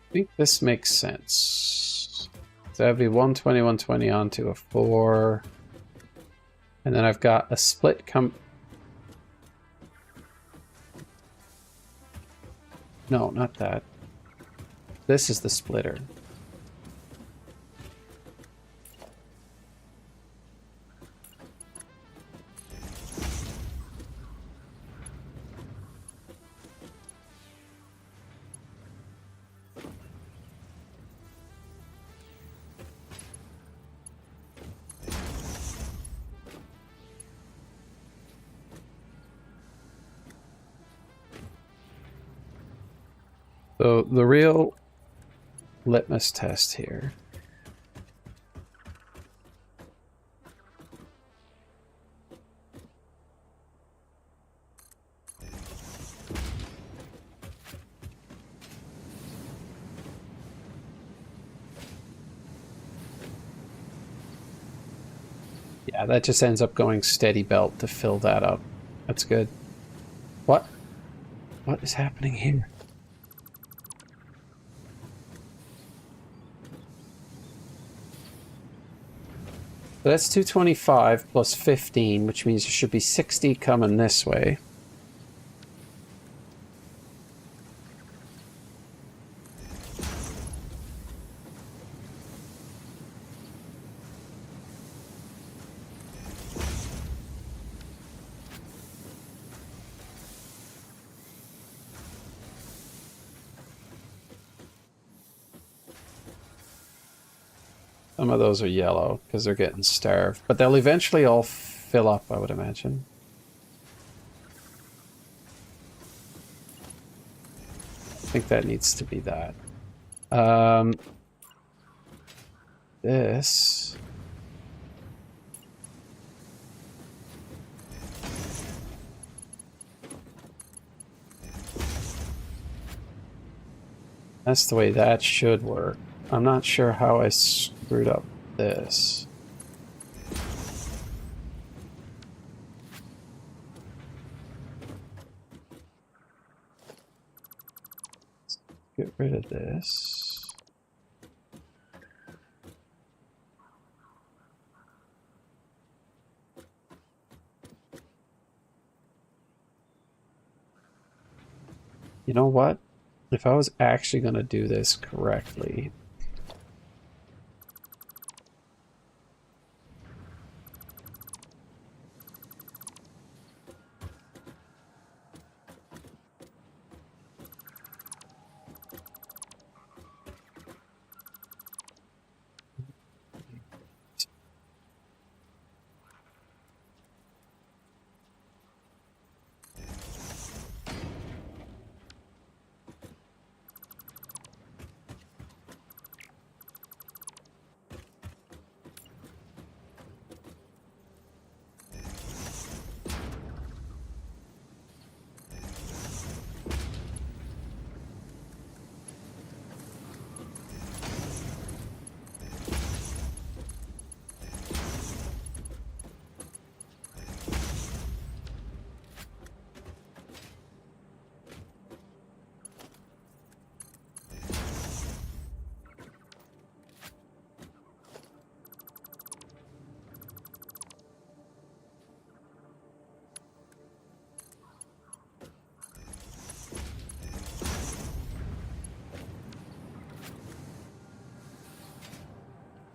I think this makes sense. So that'd be 120, 120 onto a 4. And then I've got a split No, not that. This is the splitter. So the real litmus test here yeah, that just ends up going steady belt to fill that up. That's good. What is happening here? So that's 225 plus 15, which means there should be 60 coming this way. Some of those are yellow because they're getting starved, but they'll eventually all fill up, I would imagine. I think that needs to be that. This... That's the way that should work. I'm not sure how I screwed up this. Get rid of this. You know what? If I was actually going to do this correctly,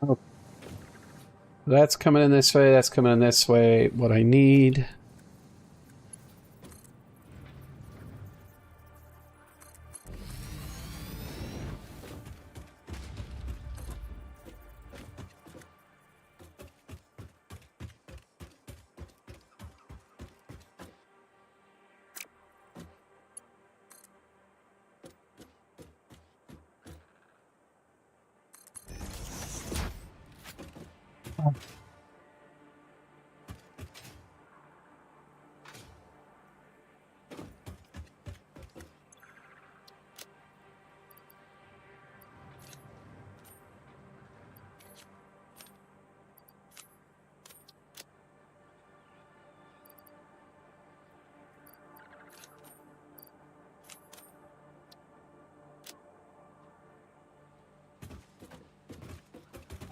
oh, that's coming in this way, that's coming in this way. What I need.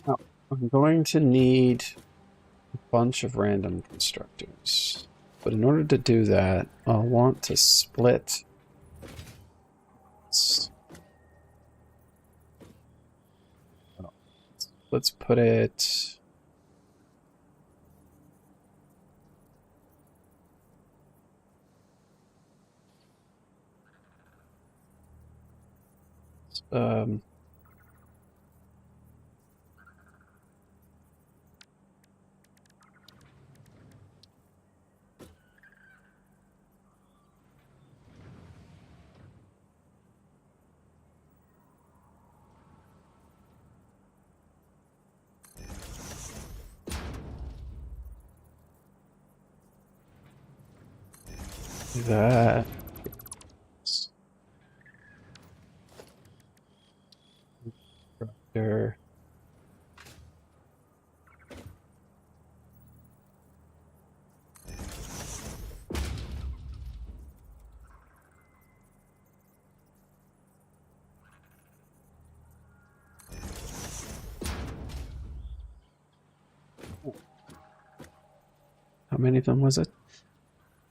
Oh, I'm going to need a bunch of random constructors. But in order to do that, I'll want to split. Let's put it. Um, do that. Constructor. How many of them was it?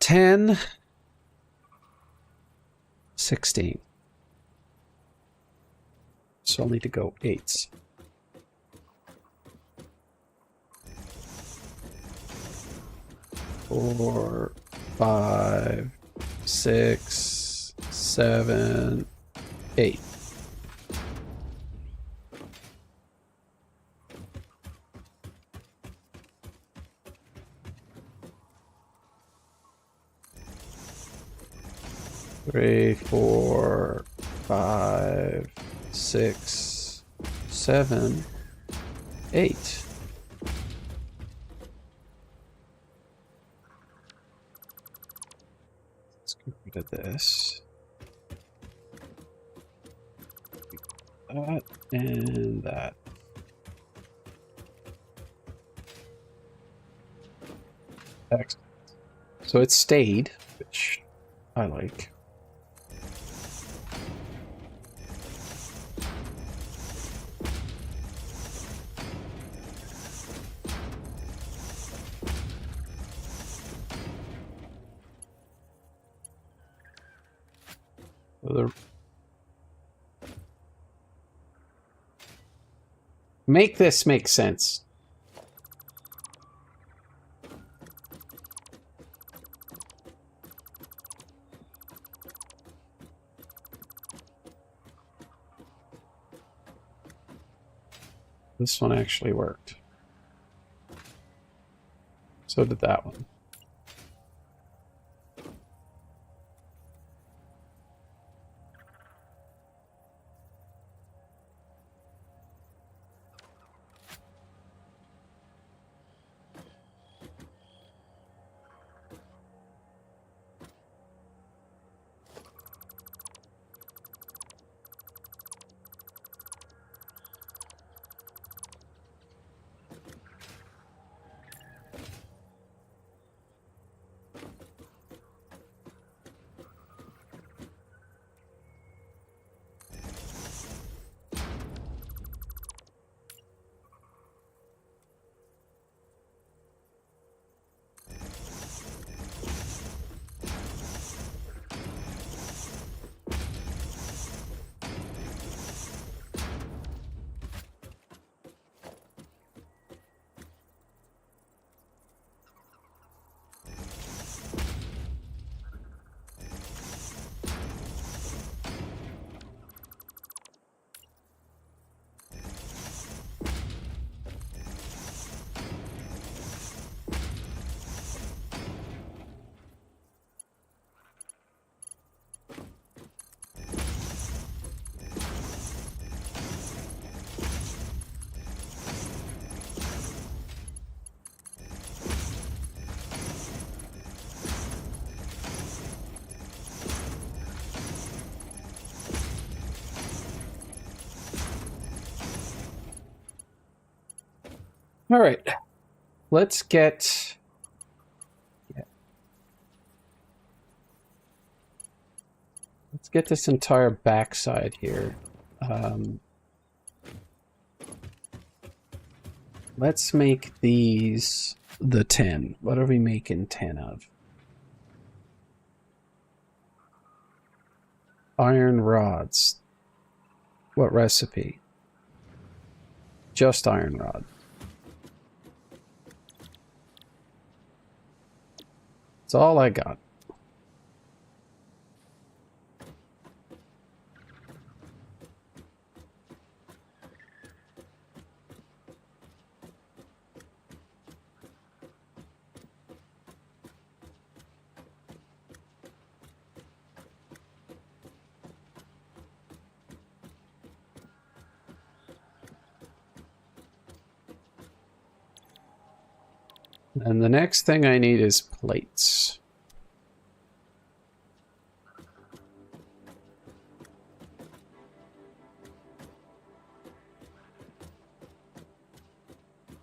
10, 16. So I'll need to go 8s. 4, 5, 6, 7, 8. Three, 4, 5, 6, 7, 8. Let's get rid of this. that and that. Excellent. So it stayed, which I like. Make this make sense. This one actually worked. So did that one. All right, let's get. Let's get this entire backside here. Let's make these the 10. What are we making 10 of? Iron rods. What recipe? Just iron rod. That's all I got. And the next thing I need is plates.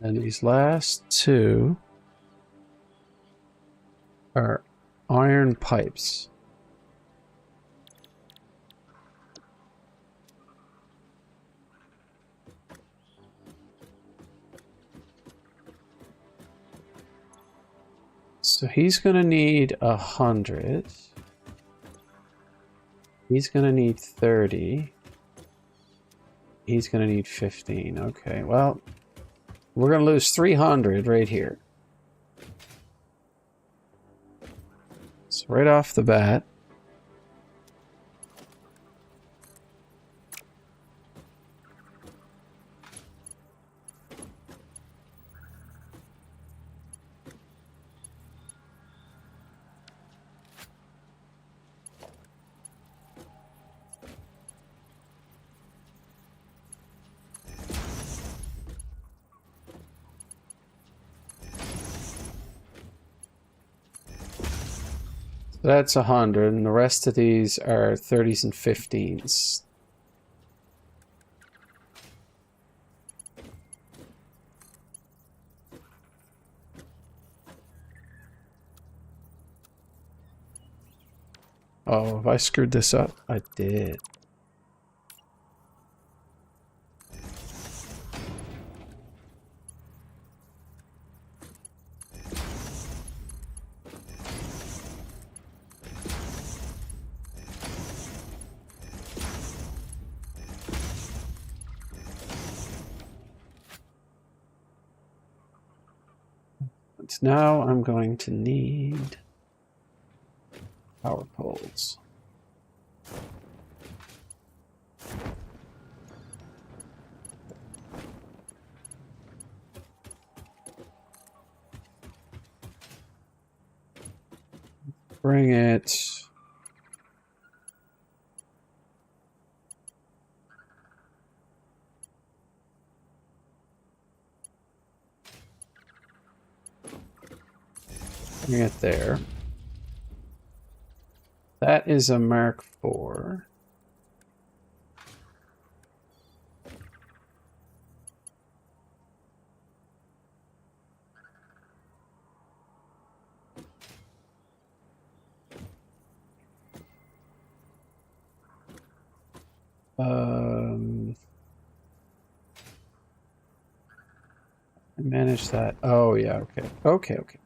And these last two are iron pipes. So he's gonna need 100. He's gonna need 30. He's gonna need 15. Okay, well, we're gonna lose 300 right here. So right off the bat. That's 100, and the rest of these are 30s and 15s. Oh, have I screwed this up? I did. And now I'm going to need power poles. Bring it. Bring it there. That is a Mark IV. Manage that. Oh, yeah, okay. Okay.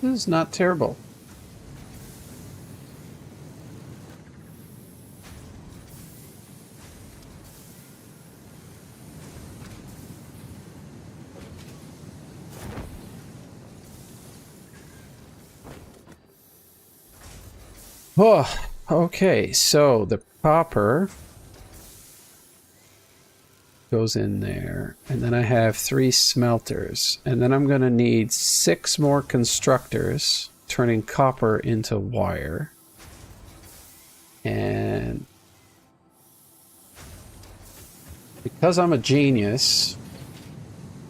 This is not terrible. Oh, okay, so the copper goes in there, and then I have 3 smelters, and then I'm going to need 6 more constructors, turning copper into wire. And because I'm a genius,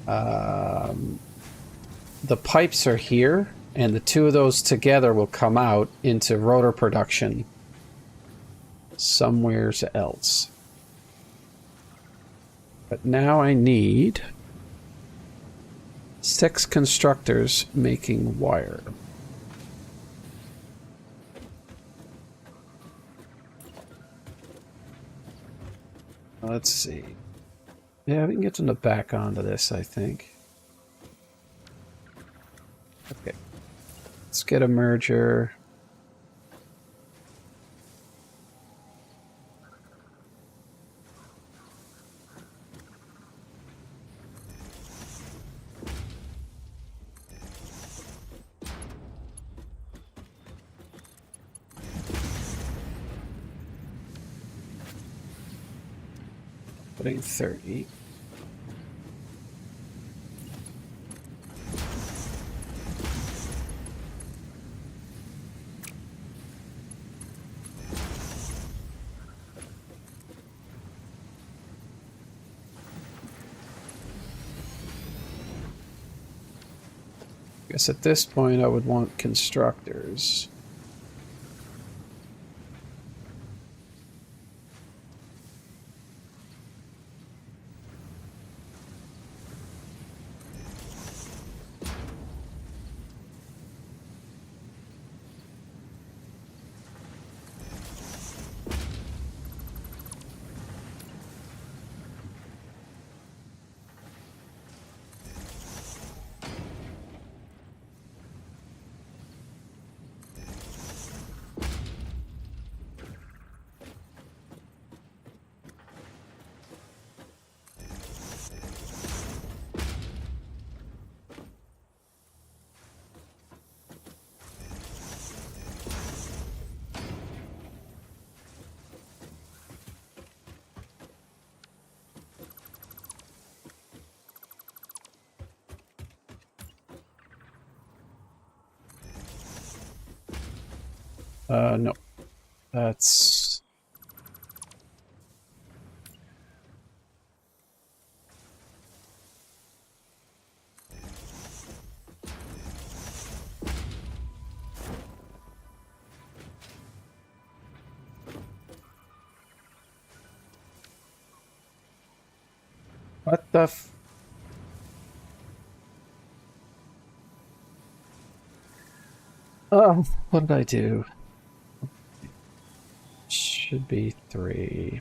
the pipes are here, and the 2 of those together will come out into rotor production somewheres else. But now I need 6 constructors making wire. Let's see. Yeah, we can get them to back onto this, I think. Okay. Let's get a merger. Putting 30. I guess at this point I would want constructors. No. That's... What the f... Oh, what did I do? Should be 3.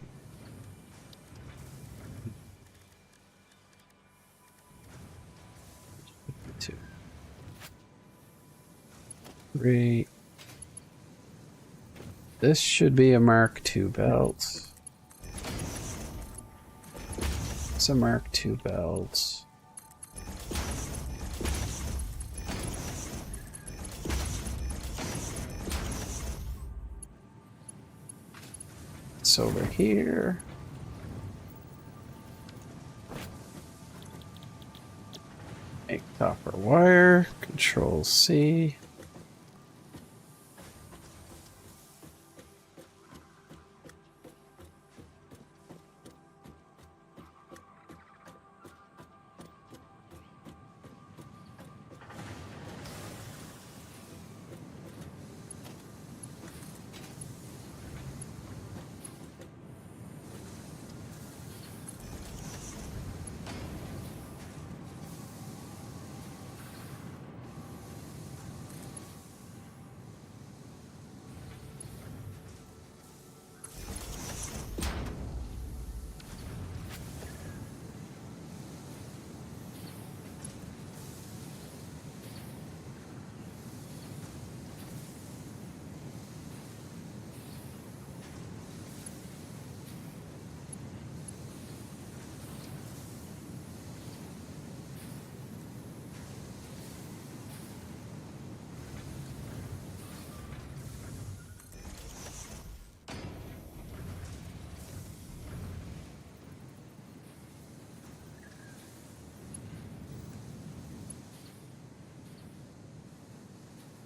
2. 3. This should be a Mark II belt. It's a Mark II belt. It's over here. Make copper wire. Control C.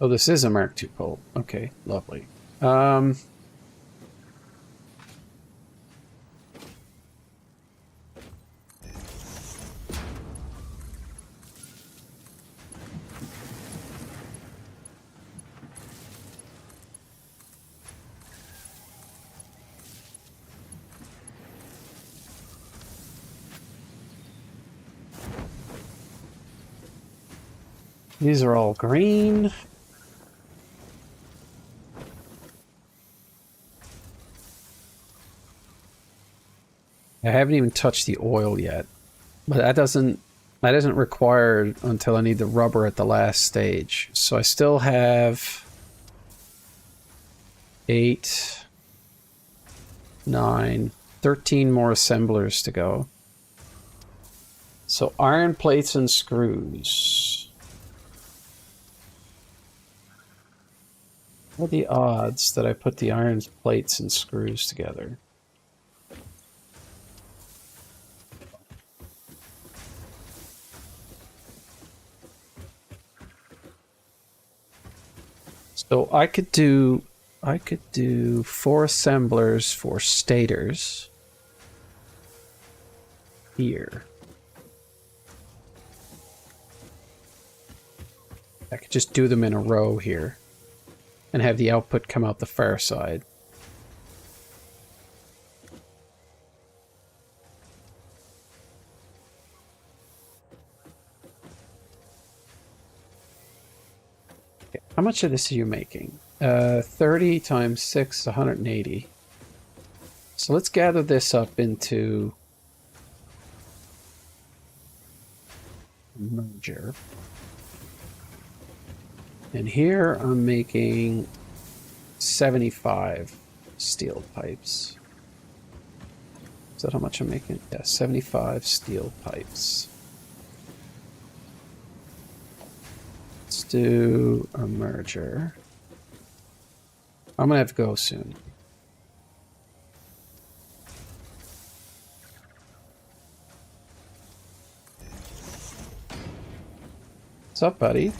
Oh, this is a Mark II pole. Okay, lovely. These are all green. I haven't even touched the oil yet, but that isn't required until I need the rubber at the last stage. So I still have 8, 9, 13 more assemblers to go. So iron plates and screws. What are the odds that I put the iron plates and screws together? So I could do 4 assemblers for stators here. I could just do them in a row here and have the output come out the far side. How much of this are you making? 30 times 6 is 180. So let's gather this up into merger. And here I'm making 75 steel pipes. Is that how much I'm making? Yeah, 75 steel pipes. Let's do a merger. I'm gonna have to go soon. What's up, buddy?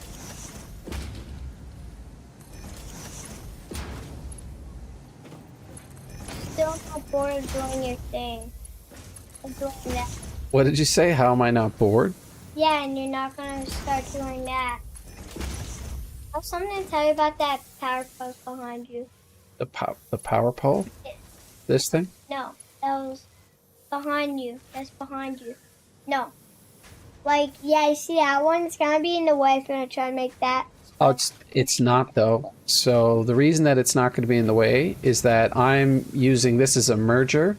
on your thing. I'm doing that.
What did you say? How am I not bored?
Yeah, and you're not gonna start doing that. I have something to tell you about that power post behind you.
The power pole? This thing?
No, that was behind you. That's behind you. No. Like, yeah, you see that one? It's gonna be in the way if you're gonna try to make that.
Oh, it's not though. So the reason that it's not going to be in the way is that I'm using this as a merger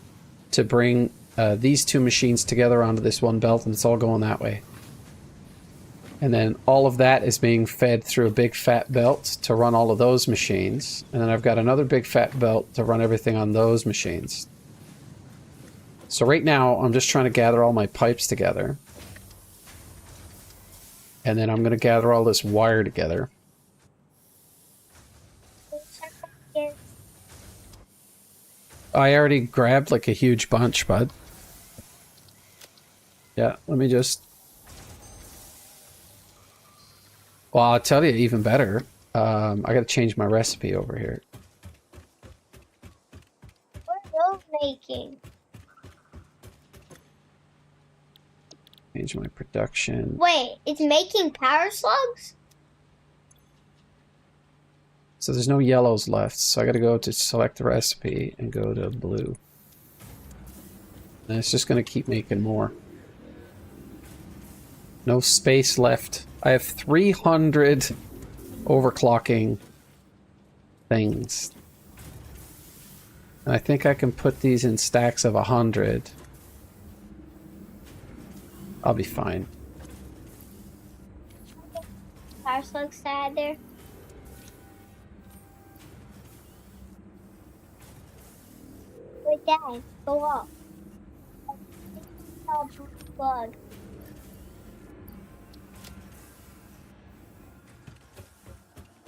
to bring these two machines together onto this one belt, and it's all going that way. And then all of that is being fed through a big fat belt to run all of those machines. And then I've got another big fat belt to run everything on those machines. So right now, I'm just trying to gather all my pipes together. And then I'm going to gather all this wire together. I already grabbed like a huge bunch, bud. Yeah, let me just... Well, I'll tell you even better. I gotta change my recipe over here.
What are those making?
Change my production.
Wait, it's making power slugs?
So there's no yellows left, so I gotta go to select the recipe and go to blue. And it's just gonna keep making more. No space left. I have 300 overclocking things. And I think I can put these in stacks of 100. I'll be fine.
Power slugs side there. Wait, Dad, go up. Slug.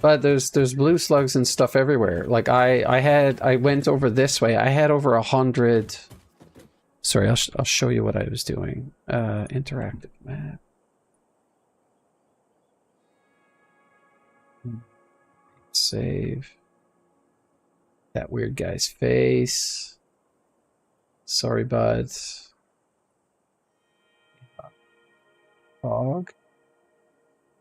But there's blue slugs and stuff everywhere. Like I went over this way. I had over 100. Sorry, I'll show you what I was doing. Interactive map. Save. That weird guy's face. Sorry, bud. Fog.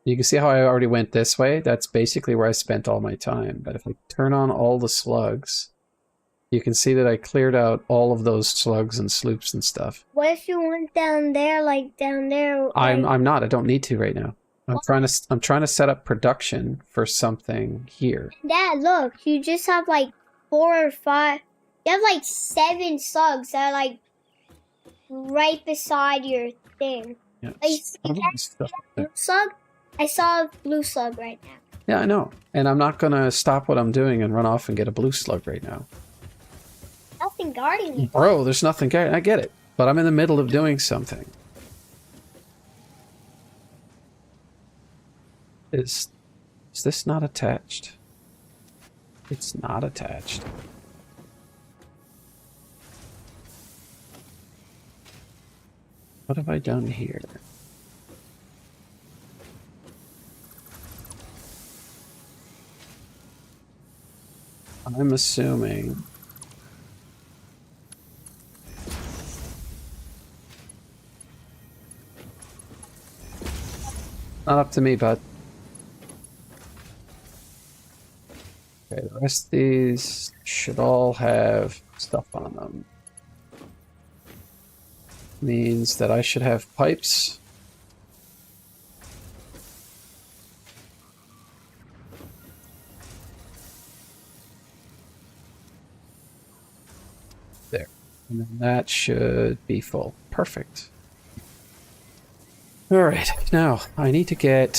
You can see how I already went this way. That's basically where I spent all my time. But if I turn on all the slugs, you can see that I cleared out all of those slugs and sloops and stuff.
What if you went down there, like down there? Like...
I'm not. I don't need to right now. I'm trying to set up production for something here.
Dad, look, you just have like 4 or 5. You have like 7 slugs that are like right beside your thing.
Yeah.
Like, see that blue slug? I saw a blue slug right now.
Yeah, I know. And I'm not gonna stop what I'm doing and run off and get a blue slug right now.
Nothing guarding you.
Bro, there's nothing guarding. I get it. But I'm in the middle of doing something. Is this not attached? It's not attached. What have I done here? I'm assuming... Not up to me, bud. Okay, the rest of these should all have stuff on them. Means that I should have pipes. There. And then that should be full. Perfect. Alright, now I need to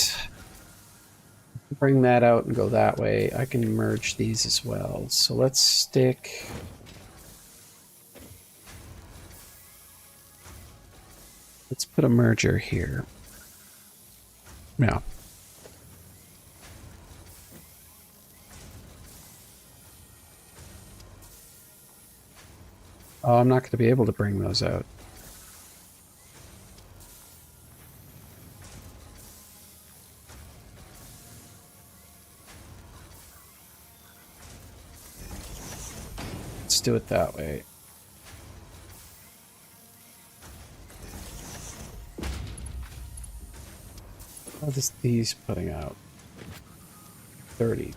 bring that out and go that way. I can merge these as well. So let's stick... Let's put a merger here. Now. Oh, I'm not going to be able to bring those out. Let's do it that way. What is these putting out? 30.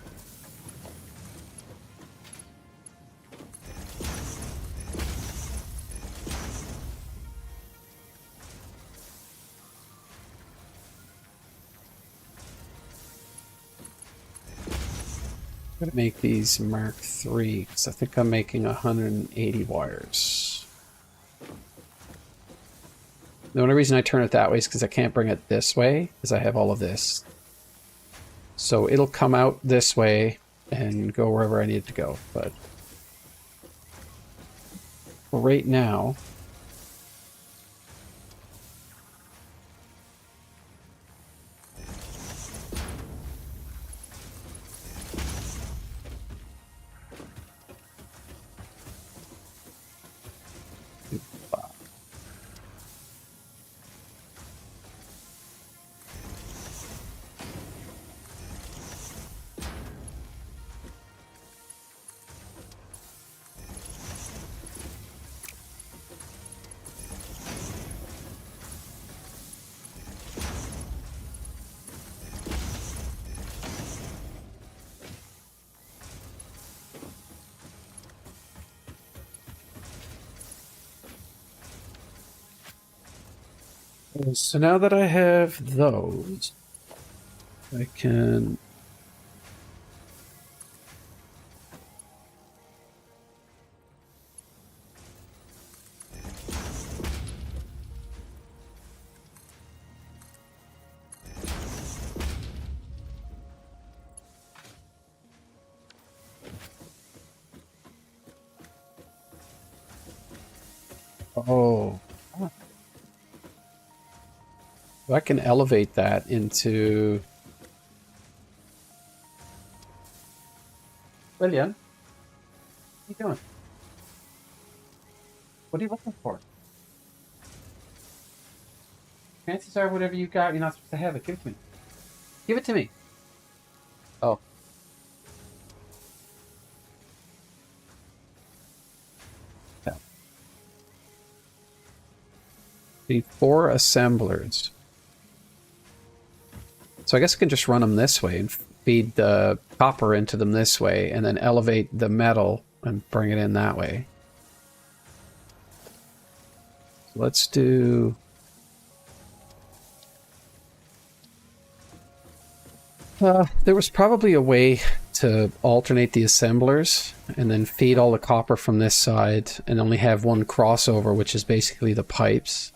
I'm gonna make these Mark III because I think I'm making 180 wires. The only reason I turn it that way is because I can't bring it this way, because I have all of this. So it'll come out this way and go wherever I need it to go. But for right now, so now that I have those, I can oh, I can elevate that into William. What are you doing? What are you looking for? Chances are whatever you got, you're not supposed to have it. Give it to me. Give it to me. Oh. Yeah. The 4 assemblers. So I guess I can just run them this way and feed the copper into them this way and then elevate the metal and bring it in that way. So let's do... there was probably a way to alternate the assemblers and then feed all the copper from this side and only have one crossover, which is basically the pipes.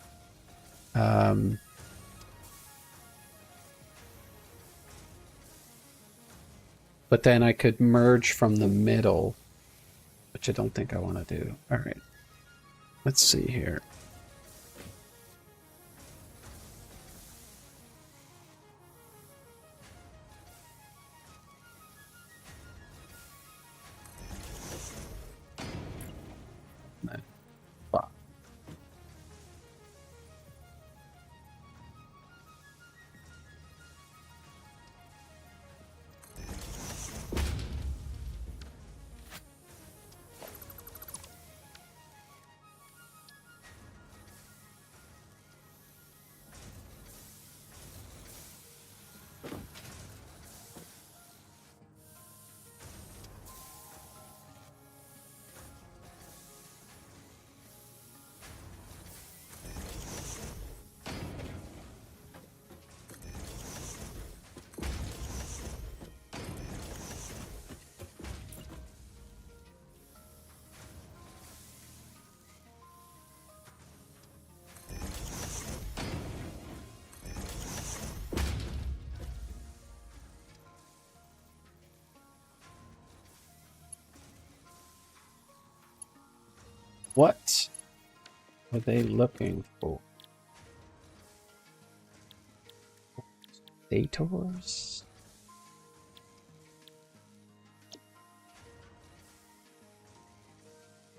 But then I could merge from the middle, which I don't think I want to do. All right, let's see here. What are they looking for? Stators?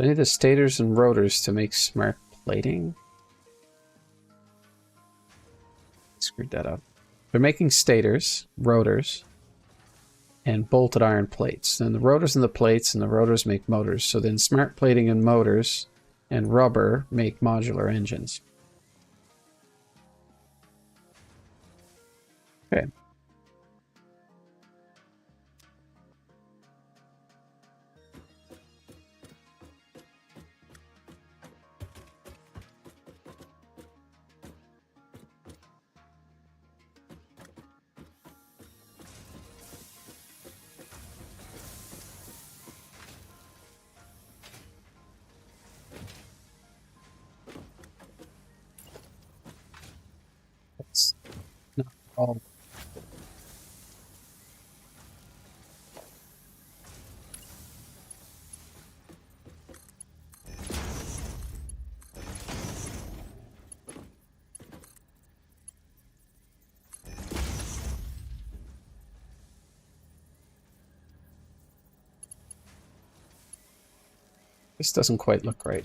I need the stators and rotors to make smart plating. Screwed that up. They're making stators, rotors, and bolted iron plates. Then the rotors and the plates and the rotors make motors. So then smart plating and motors and rubber make modular engines. Okay. That's not all. This doesn't quite look right.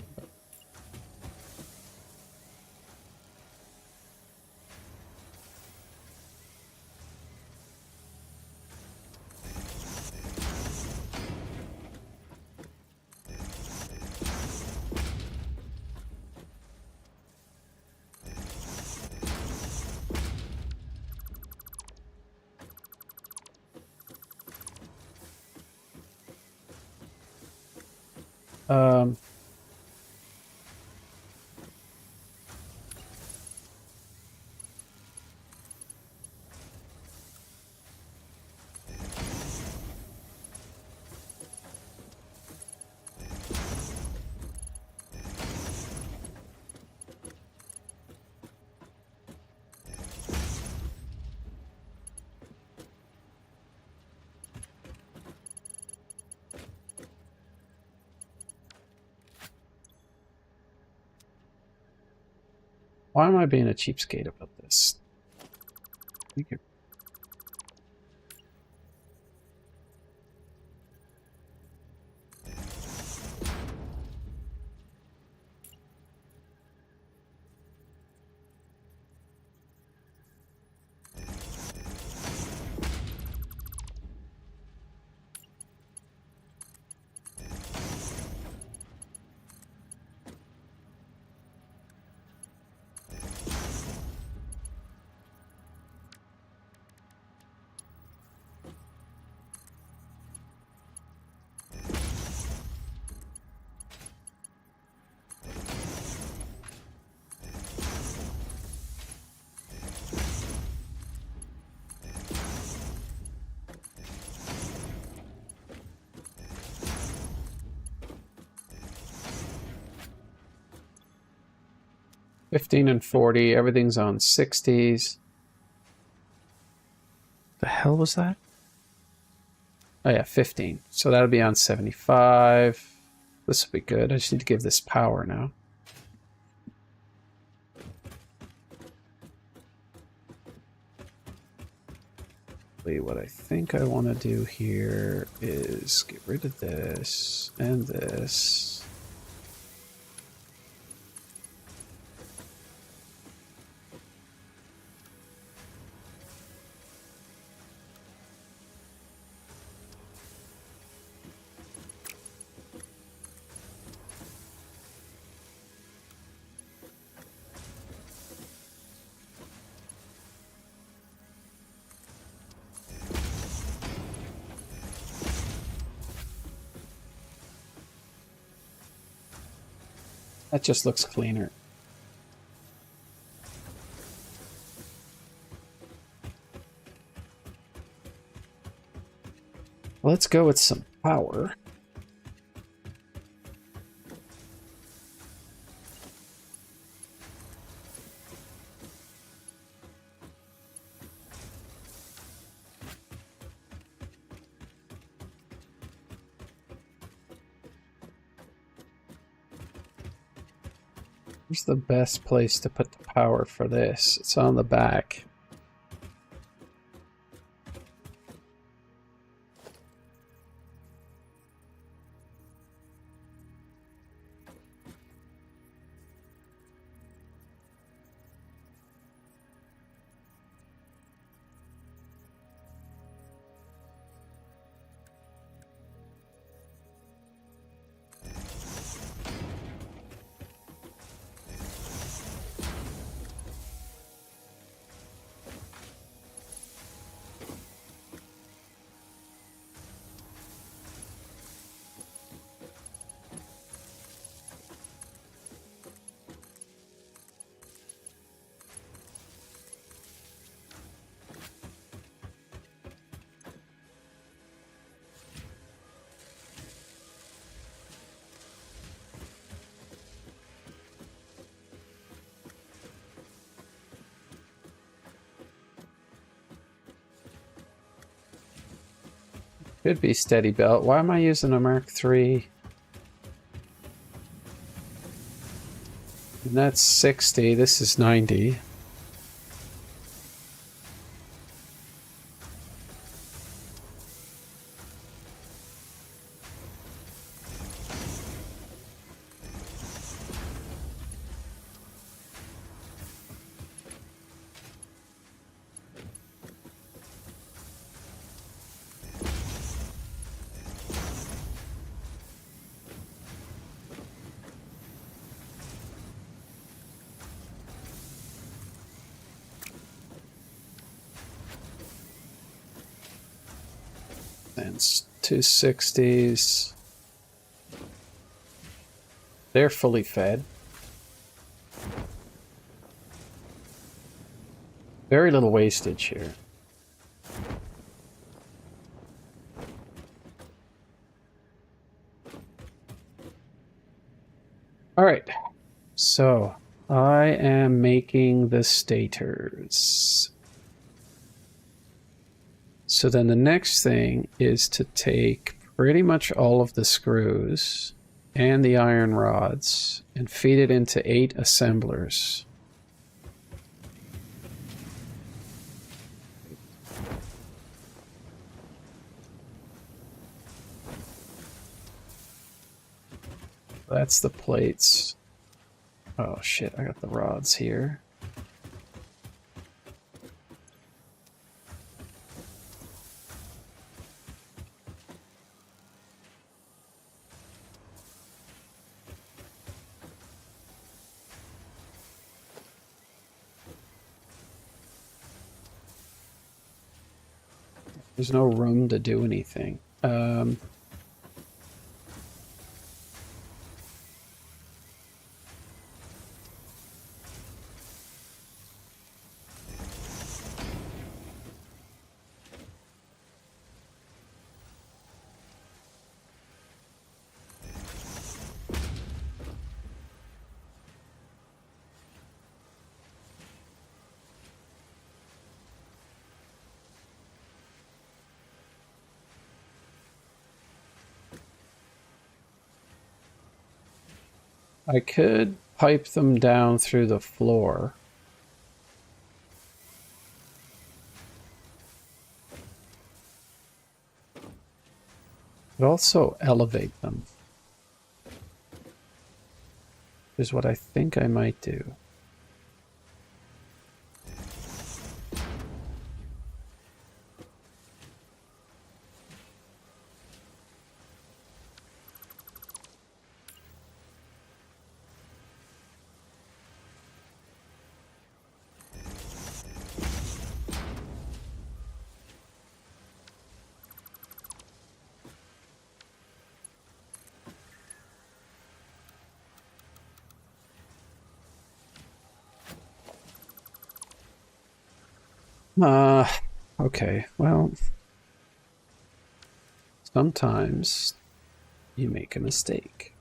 Um, why am I being a cheapskate about this? Thank you. $15 and $40. Everything's on 60s. The hell was that? Oh yeah, 15. So that'll be on 75. This will be good. I just need to give this power now. What I think I want to do here is get rid of this and this. That just looks cleaner. Let's go with some power. Where's the best place to put the power for this? It's on the back. Could be steady belt. Why am I using a Mark III? And that's 60. This is 90. And 260s. They're fully fed. Very little wastage here. All right. So I am making the stators. So then the next thing is to take pretty much all of the screws and the iron rods and feed it into 8 assemblers. That's the plates. Oh shit, I got the rods here. There's no room to do anything. I could pipe them down through the floor. But also elevate them. Is what I think I might do. Okay, well, sometimes you make a mistake.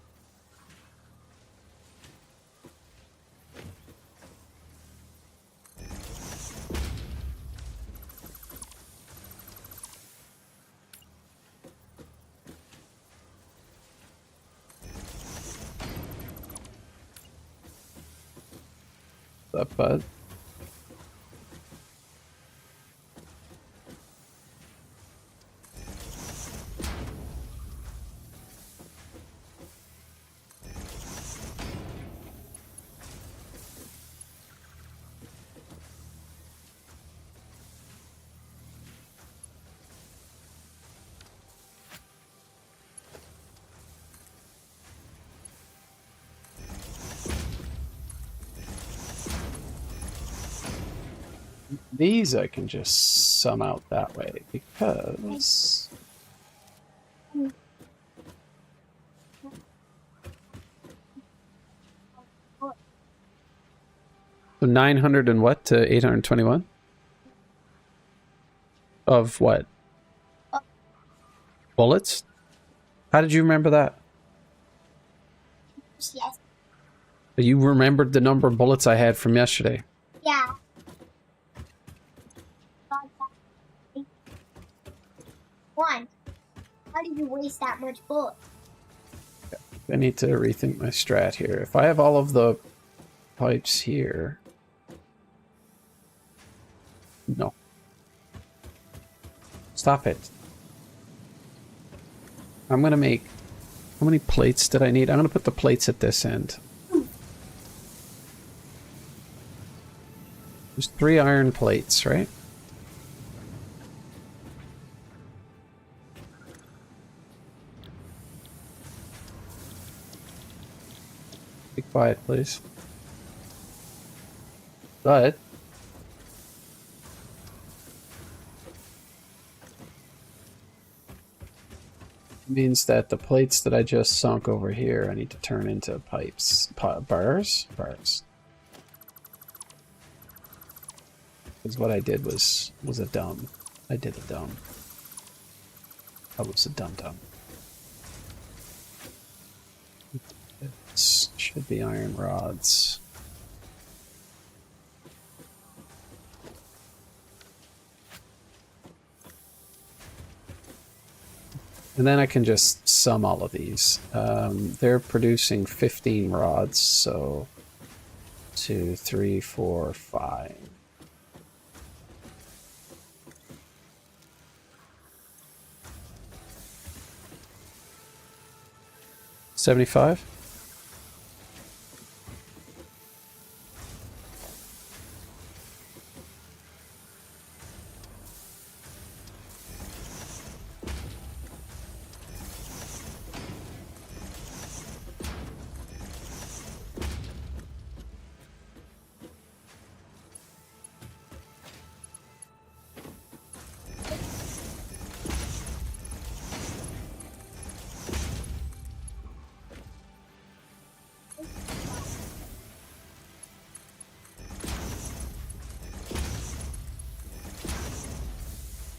What's up, bud? These I can just sum out that way because so 900 and what to 821 of what? Bullets? How did you remember that?
Yes.
You remembered the number of bullets I had from yesterday.
Yeah. One. How did you waste that much book?
I need to rethink my strat here. If I have all of the pipes here... No. Stop it. I'm gonna make... How many plates did I need? I'm gonna put the plates at this end. There's 3 iron plates, right? Be quiet, please. But... means that the plates that I just sunk over here, I need to turn into pipes. Bars? Bars. Because what I did was a dumb. I did a dumb. I was a dum-dum. This should be iron rods. And then I can just sum all of these. They're producing 15 rods, so 2, 3, 4, 5. $75?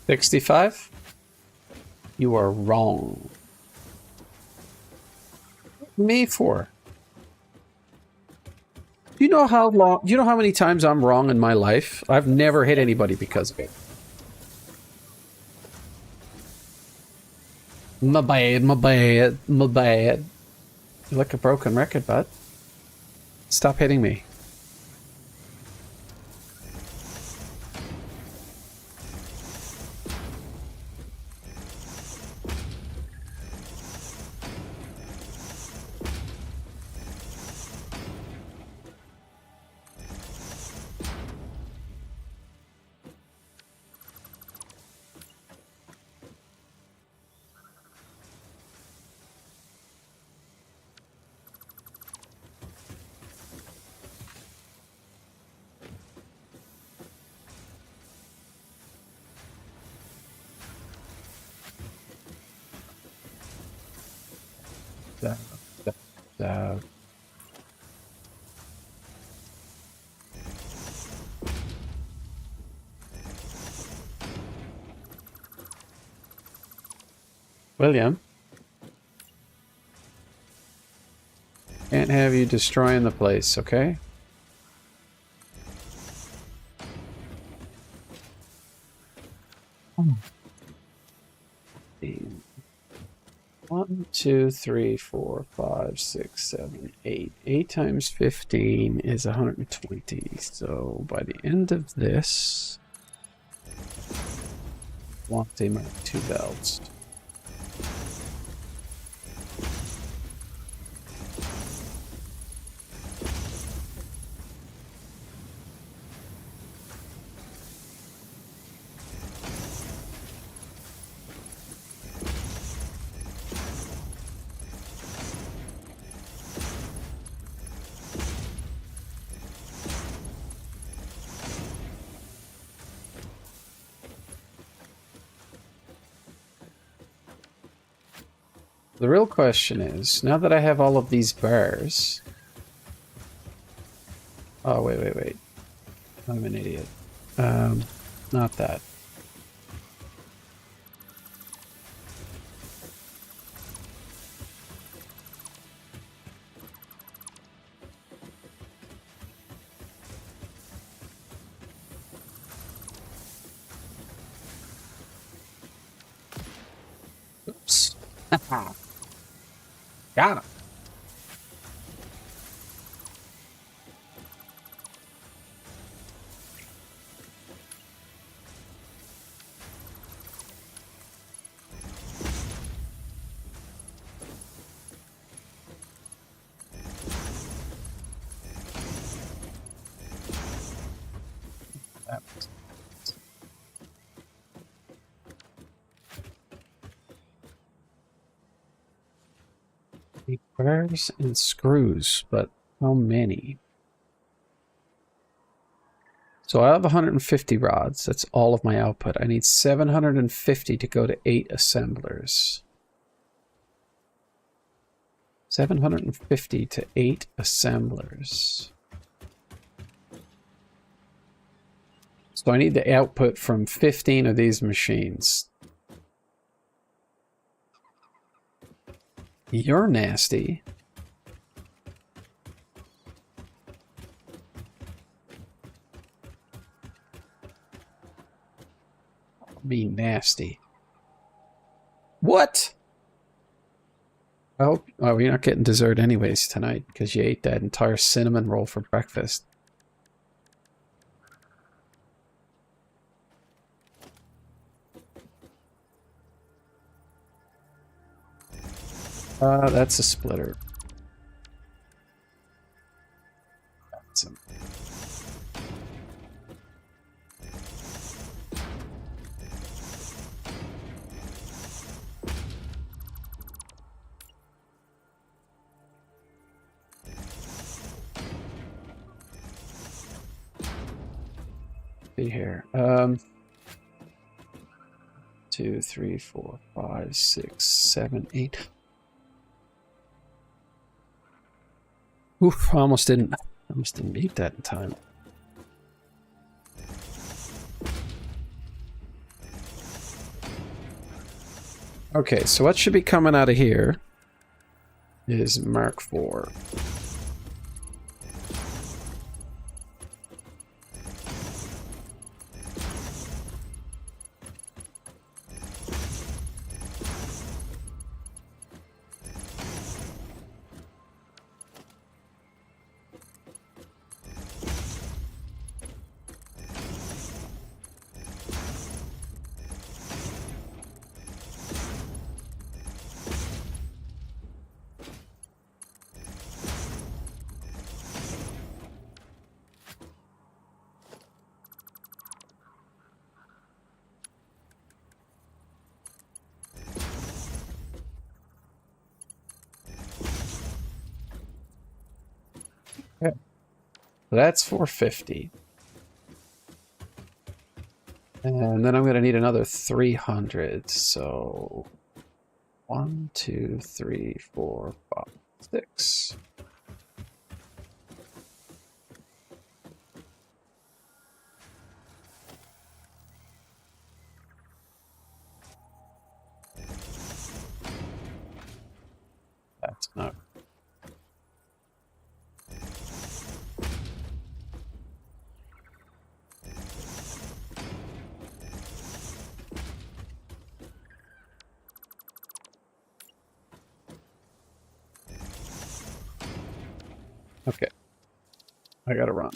$65? You are wrong. Me for? Do you know how long? Do you know how many times I'm wrong in my life? I've never hit anybody because of it. My bad, my bad, my bad. You're like a broken record, bud. Stop hitting me. William? Can't have you destroying the place, okay? One, two, three, four, five, six, seven, 8. 8 times 15 is 120. So by the end of this, I want to make 2 belts. The real question is, now that I have all of these bars... Oh, wait. I'm an idiot. Not that. Oops. Got him. Squares and screws, but how many? So I have 150 rods. That's all of my output. I need 750 to go to 8 assemblers. 750 to 8 assemblers. So I need the output from 15 of these machines. You're nasty. Be nasty. What? I hope. Oh, you're not getting dessert anyways tonight because you ate that entire cinnamon roll for breakfast. That's a splitter. That's a... See here. 2, 3, 4, 5, 6, 7, 8. Oof! Almost didn't eat that in time. Okay, so what should be coming out of here is Mark IV. Okay. That's 450. And then I'm going to need another 300. So 1, 2, 3, 4, 5, 6. That's not. Okay. I gotta run.